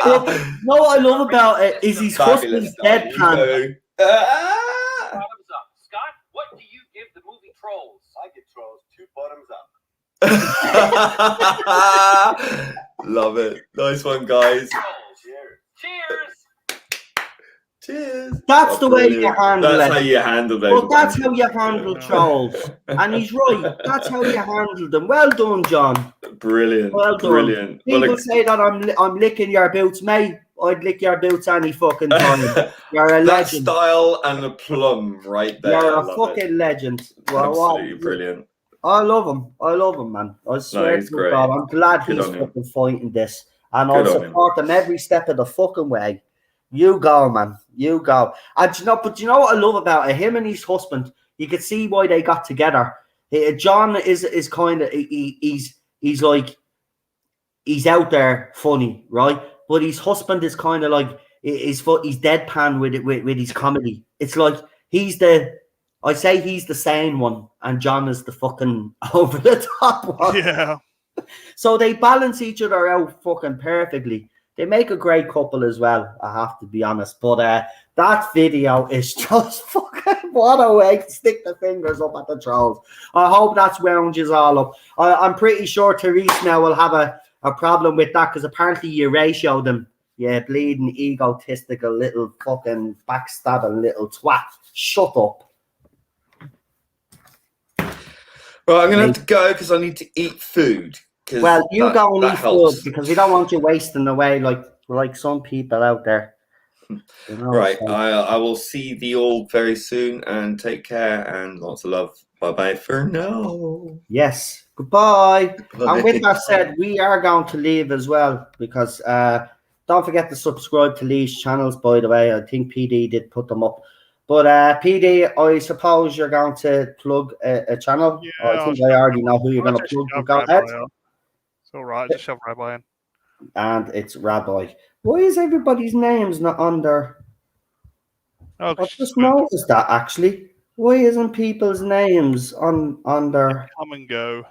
No, what I love about it is his husband's deadpan. Bottoms up. Scott, what do you give the movie Trolls? I give Trolls 2 bottoms up. Love it. Nice one, guys. Cheers. Cheers. Cheers. That's the way you handle it. That's how you handle them. Well, that's how you handle trolls. And he's right. That's how you handle them. Well done, John. Brilliant. Well done. Brilliant. People say that I'm licking your boots, mate. I'd lick your boots any fucking time. You're a legend. That style and a plum right there. You're a fucking legend. Absolutely brilliant. I love him. I love him, man. I swear to God, I'm glad he's fucking fighting this. And I'll support him every step of the fucking way. You go, man. You go. And you know what I love about it? Him and his husband, you could see why they got together. John is kind of he's like he's out there funny, right? But his husband is kind of like he's deadpan with his comedy. It's like he's the sane one, and John is the fucking over the top one. Yeah. So they balance each other out fucking perfectly. They make a great couple as well, I have to be honest. But that video is just fucking what a way to stick the fingers up at the trolls. I hope that's wound you all up. I'm pretty sure Therese now will have a problem with that because apparently you ratioed them. Yeah, bleeding, egotistical little fucking backstabbing little twat. Shut up. Right, I'm going to have to go because I need to eat food. Well, you go and eat helps. food because we don't want you wasting away like some people out there. You know, Right, so. I will see thee all very soon and take care and lots of love. Bye-bye for now. Yes, goodbye. Goodbye. And with that said, we are going to leave as well because don't forget to subscribe to Lee's channels, by the way. I think PD did put them up. But PD, I suppose you're going to plug a channel. Yeah, I think I already know who you're going to just plug. shove Go Rabbi ahead. on. It's all right. Just shove Rabbi in. And it's Rabbi. Why is everybody's names not on there? Oh, I've just noticed that actually. Why isn't people's names on their? Come and go.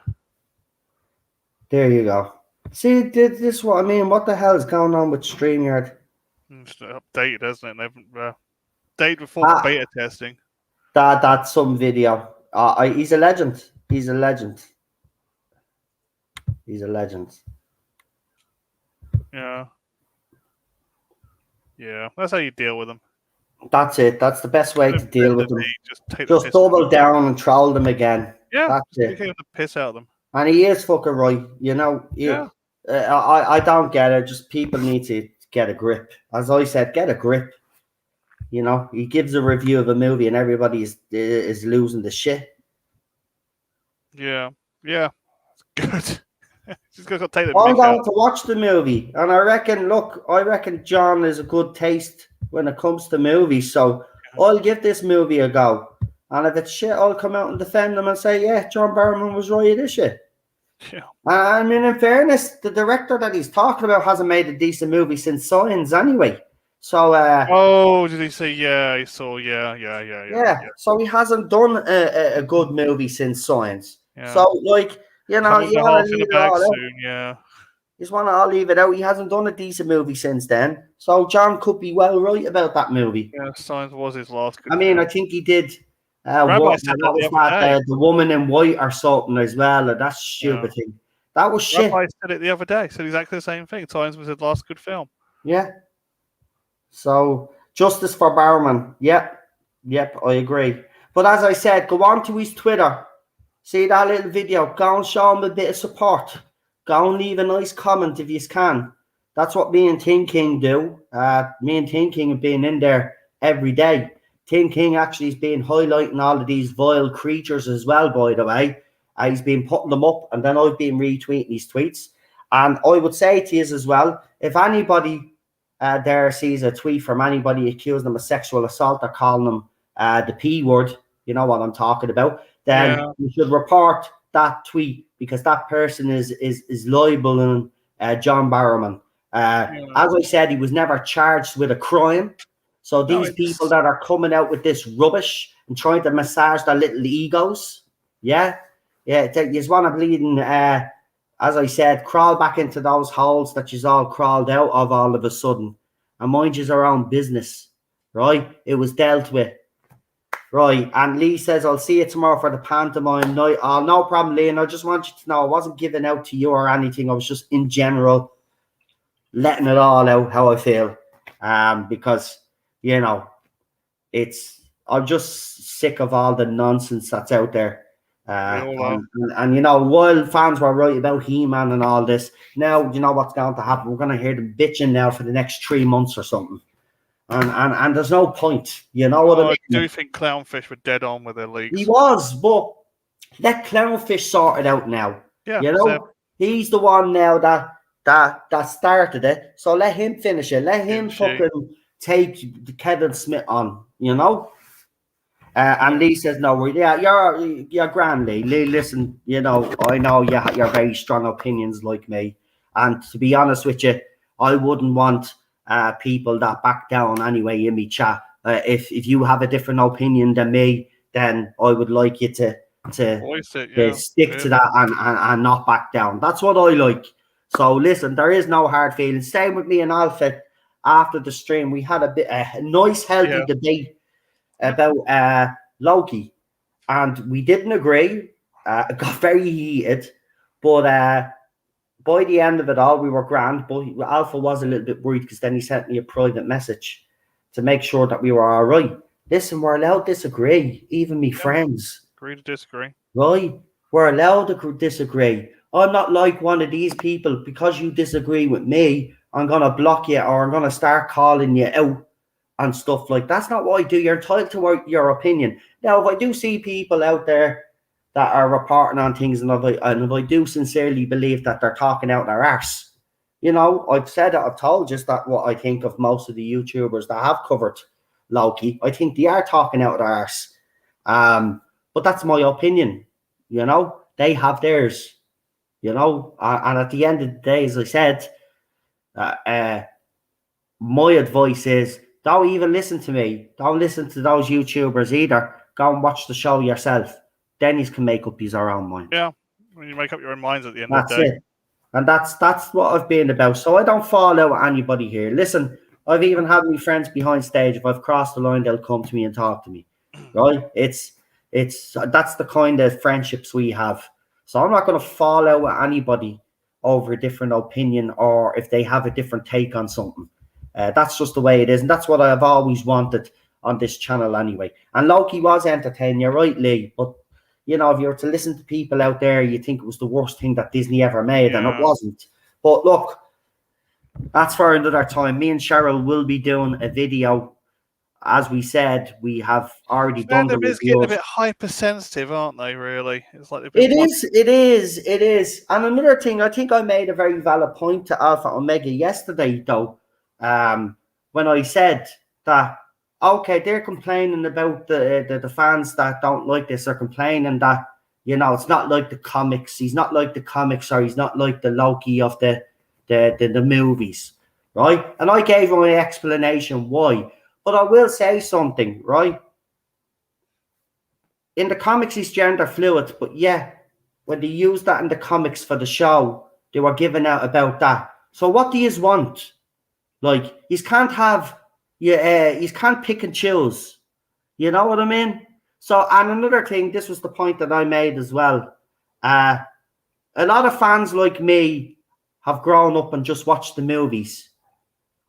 There you go. See, this is what I mean. What the hell is going on with StreamYard? It's updated, hasn't it? They haven't updated before beta testing. That's some video. He's a legend. He's a legend. He's a legend. Yeah. Yeah, that's how you deal with them. That's it. That's the best way to deal with them. Just Just double down and troll them again. Yeah, that's it. Take the piss out of them. And he is fucking right. You know, Yeah. I don't get it. Just people need to get a grip. As I said, get a grip. You know, he gives a review of a movie and everybody is losing the shit. Yeah. Yeah. It's good. Just got to take the I'm piss out. going to watch the movie. And I reckon John is a good taste when it comes to movies. So I'll give this movie a go. And if it's shit, I'll come out and defend them and say, yeah, John Barrowman was right, this shit. Yeah. I mean, in fairness, the director that he's talking about hasn't made a decent movie since Signs anyway. So, oh, did he say, yeah, he saw, yeah. So he hasn't done a good movie since Signs. Yeah. So, like, you know, Coming you to want half to in leave the it all bag out. soon, yeah. Just want to all leave it out. He hasn't done a decent movie since then. So John could be well right about that movie. Yeah, Signs was his last good I mean, film. I think he did. Rabbi said that The Woman in White or something as well. That's stupid thing. That was shit. Rabbi said it the other day. Said exactly the same thing. Signs was his last good film. Yeah. So justice for Barrowman. Yep, I agree. But as I said, go on to his Twitter. See that little video. Go and show him a bit of support. Go and leave a nice comment if you can. That's what me and Tin King do. Me and Tin King have been in there every day. Tin King actually has been highlighting all of these vile creatures as well, by the way. He's been putting them up, and then I've been retweeting his tweets. And I would say to you as well, if anybody there sees a tweet from anybody accusing them of sexual assault or calling them the P word, you know what I'm talking about, then you should report that tweet because that person is libeling John Barrowman. As I said, he was never charged with a crime. So these people that are coming out with this rubbish and trying to massage their little egos, you just want to bleeding, as I said, crawl back into those holes that you's all crawled out of all of a sudden and mind you's our own business, right? It was dealt with. Right, and Lee says, I'll see you tomorrow for the pantomime night. Oh, no problem, Lee, and I just want you to know I wasn't giving out to you or anything. I was just, in general, letting it all out how I feel. Because, you know, I'm just sick of all the nonsense that's out there. And, you know, while fans were right about He-Man and all this, now, you know what's going to happen? We're going to hear them bitching now for the next 3 months or something. And there's no point, you know what I mean? I do think Clownfish were dead on with their leaks. He was, but let Clownfish sort it out now. Yeah, you know, he's the one now that started it. So let him finish it. Let him fucking take Kevin Smith on. You know. And Lee says, "No, you're grand, Lee. Lee, listen, you know, I know you're very strong opinions like me, and to be honest with you, I wouldn't want." People that back down anyway in me chat. If you have a different opinion than me, then I would like you to stick to that and not back down. That's what I like. So listen, there is no hard feelings. Same with me and Alpha. After the stream, we had a nice, healthy debate about Loki, and we didn't agree. It got very heated, but by the end of it all, we were grand. But Alpha was a little bit worried because then he sent me a private message to make sure that we were all right. Listen, we're allowed to disagree, even me friends. Agree to disagree. Right? We're allowed to disagree. I'm not like one of these people. Because you disagree with me, I'm going to block you or I'm going to start calling you out and stuff like that. That's not what I do. You're entitled to your opinion. Now, if I do see people out there that are reporting on things and if I do sincerely believe that they're talking out their arse, you know, I've said it, I've told just that what I think of most of the YouTubers that have covered Loki. I think they are talking out their arse. But that's my opinion. You know, they have theirs. You know, and at the end of the day, as I said, my advice is don't even listen to me. Don't listen to those YouTubers either. Go and watch the show yourself. Then you can make up your own mind. Yeah, when you make up your own minds at the end of the day. That's it. And that's what I've been about. So I don't fall out with anybody here. Listen, I've even had my friends behind stage. If I've crossed the line, they'll come to me and talk to me. Right? It's that's the kind of friendships we have. So I'm not going to fall out with anybody over a different opinion or if they have a different take on something. That's just the way it is. And that's what I've always wanted on this channel anyway. And Loki was entertaining. You're right, Lee. But, you know, if you were to listen to people out there, you think it was the worst thing that Disney ever made. And it wasn't. But look, that's for another time. Me and Cheryl will be doing a video. As we said, we have already done the reviews. Getting a bit hypersensitive, aren't they? Really, it's like it is. And another thing, I think I made a very valid point to Alpha Omega yesterday, though, when I said that okay, they're complaining about the fans that don't like this. They're complaining that you know it's not like the comics. He's not like the comics, or he's not like the Loki of the movies, right? And I gave him an explanation why. But I will say something, right? In the comics, he's gender fluid, but yeah, when they used that in the comics for the show, they were giving out about that. So what do you want? Like, you can't have, you can't pick and choose. You know what I mean? So, and another thing, this was the point that I made as well. A lot of fans like me have grown up and just watched the movies.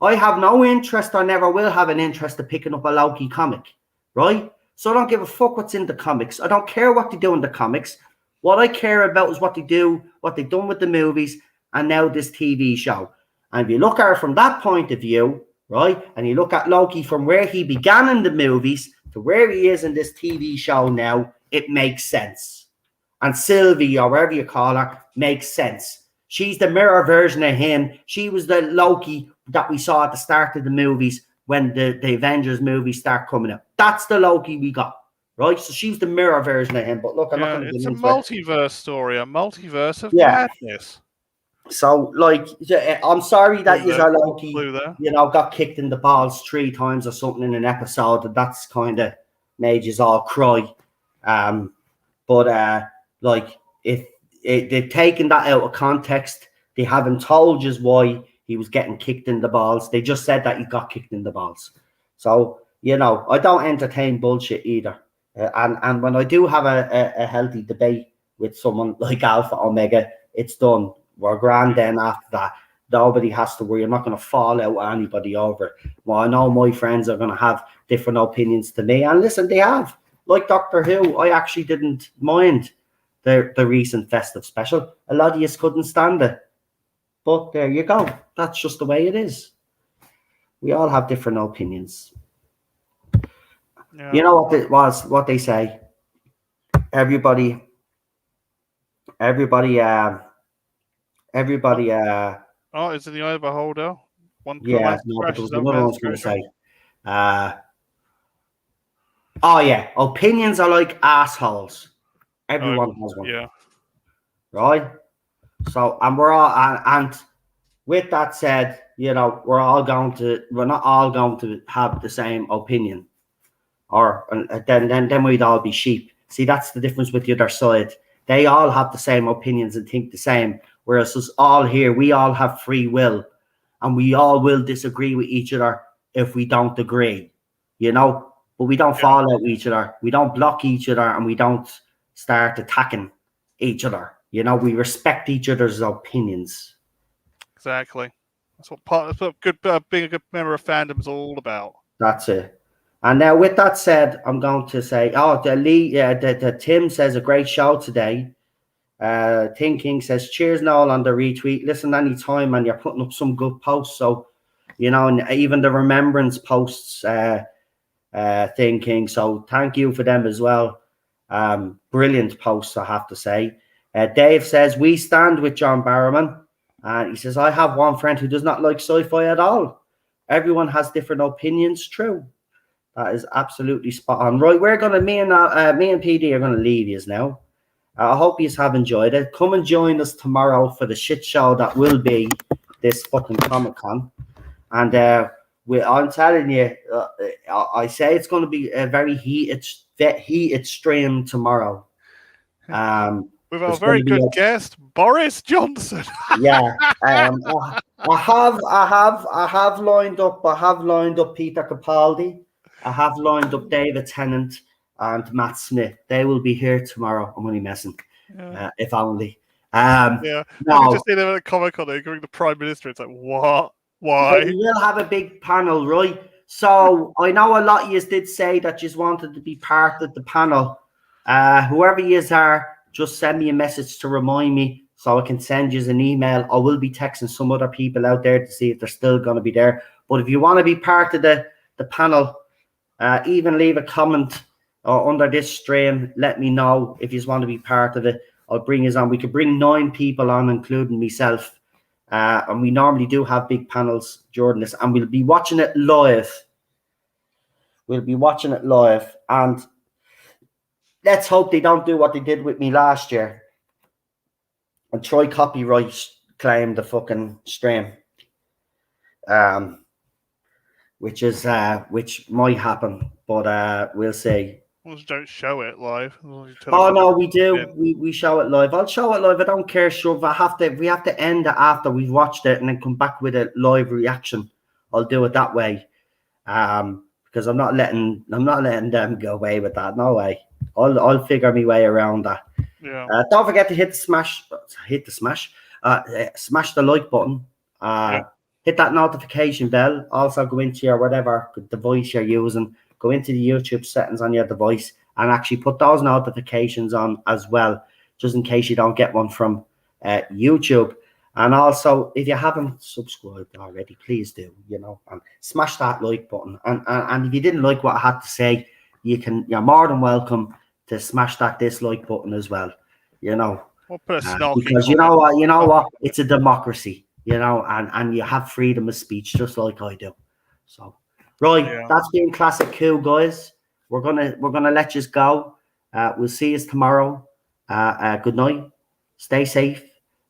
I have no interest, or never will have an interest in picking up a Loki comic, right? So I don't give a fuck what's in the comics. I don't care what they do in the comics. What I care about is what they do, what they've done with the movies, and now this TV show. And if you look at it from that point of view, right, and you look at Loki from where he began in the movies to where he is in this TV show now, it makes sense. And Sylvie, or whatever you call her, makes sense. She's the mirror version of him. She was the Loki that we saw at the start of the movies when the Avengers movies start coming out. That's the Loki we got, right? So she's the mirror version of him. But look, I'm not going to it's a multiverse story, a multiverse of madness. So, like, I'm sorry that Loki, you know, got kicked in the balls 3 times or something in an episode, and that's kind of made you all cry. But like, if they've taken that out of context, they haven't told you why he was getting kicked in the balls. They just said that he got kicked in the balls. So, you know, I don't entertain bullshit either. And when I do have a healthy debate with someone like Alpha Omega, it's done. We're grand then after that. Nobody has to worry. I'm not going to fall out with anybody over it. Well, I know my friends are going to have different opinions to me. And listen, they have. Like Doctor Who, I actually didn't mind the recent festive special. A lot of you couldn't stand it. But there you go. That's just the way it is. We all have different opinions. Yeah. You know what they say. Everybody. Oh, it's in the eye of a beholder. But there was another one I was going to say. Oh yeah, opinions are like assholes. Everyone has one. Yeah. Right? So, and we're all, and with that said, you know, we're not all going to have the same opinion, or then we'd all be sheep. See, that's the difference with the other side. They all have the same opinions and think the same. Whereas us all here, we all have free will, and we all will disagree with each other if we don't agree, you know. But we don't fall out with each other. We don't block each other, and we don't start attacking each other. You know, we respect each other's opinions. Exactly. That's what good being a good member of fandom is all about. That's it. And now, with that said, I'm going to say, the Tim says a great show today. Thinking says, cheers, Noel, on the retweet. Listen, anytime, and you're putting up some good posts. So, you know, and even the remembrance posts, Thinking. So, thank you for them as well. Brilliant posts, I have to say. Dave says, we stand with John Barrowman. And he says, I have one friend who does not like sci-fi at all. Everyone has different opinions. True. That is absolutely spot on. Right, we're gonna me and PD are gonna leave you now. I hope you have enjoyed it. Come and join us tomorrow for the shit show that will be this fucking Comic-Con. And I'm telling you, I say it's going to be a very heated stream tomorrow. With our very good guest, Boris Johnson. Yeah, I have lined up Peter Capaldi. I have lined up David Tennant and Matt Smith. They will be here tomorrow. I'm only messing, if only. Yeah, no. I just see them at a Comic-Con. They're going to the Prime Minister. It's like, what? Why? But we will have a big panel, right? So I know a lot of you did say that you wanted to be part of the panel. Whoever you are, just send me a message to remind me so I can send you an email. I will be texting some other people out there to see if they're still going to be there. But if you want to be part of the panel, even leave a comment under this stream. Let me know if you want to be part of it. I'll bring you on. We could bring 9 people on, including myself. And we normally do have big panels during this. And we'll be watching it live. And let's hope they don't do what they did with me last year and try copyright claim the fucking stream. Which might happen, but we'll see. Just don't show it live. Oh no, we do. We show it live. I'll show it live. I don't care. Sure, we have to end it after we've watched it and then come back with a live reaction. I'll do it that way. Because I'm not letting them go away with that. No way. I'll figure my way around that. Yeah. Don't forget to smash the like button. Hit that notification bell. Also go into your whatever device you're using. Go into the YouTube settings on your device and actually put those notifications on as well, just in case you don't get one from YouTube. And also, if you haven't subscribed already, please do, and smash that like button. And if you didn't like what I had to say, you're more than welcome to smash that dislike button as well, We'll put a because you know what? It's a democracy, and you have freedom of speech just like I do. So, right, that's been Classic Who, guys. We're gonna let you go. We'll see you tomorrow. Good night. Stay safe.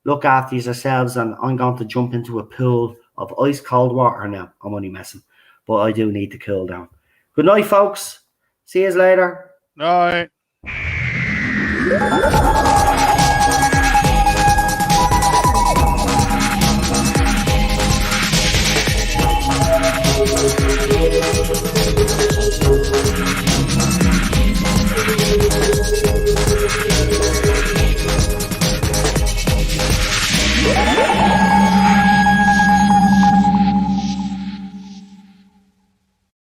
Look after yourselves, and I'm going to jump into a pool of ice cold water now. I'm only messing, but I do need to cool down. Good night, folks. See you later. Night.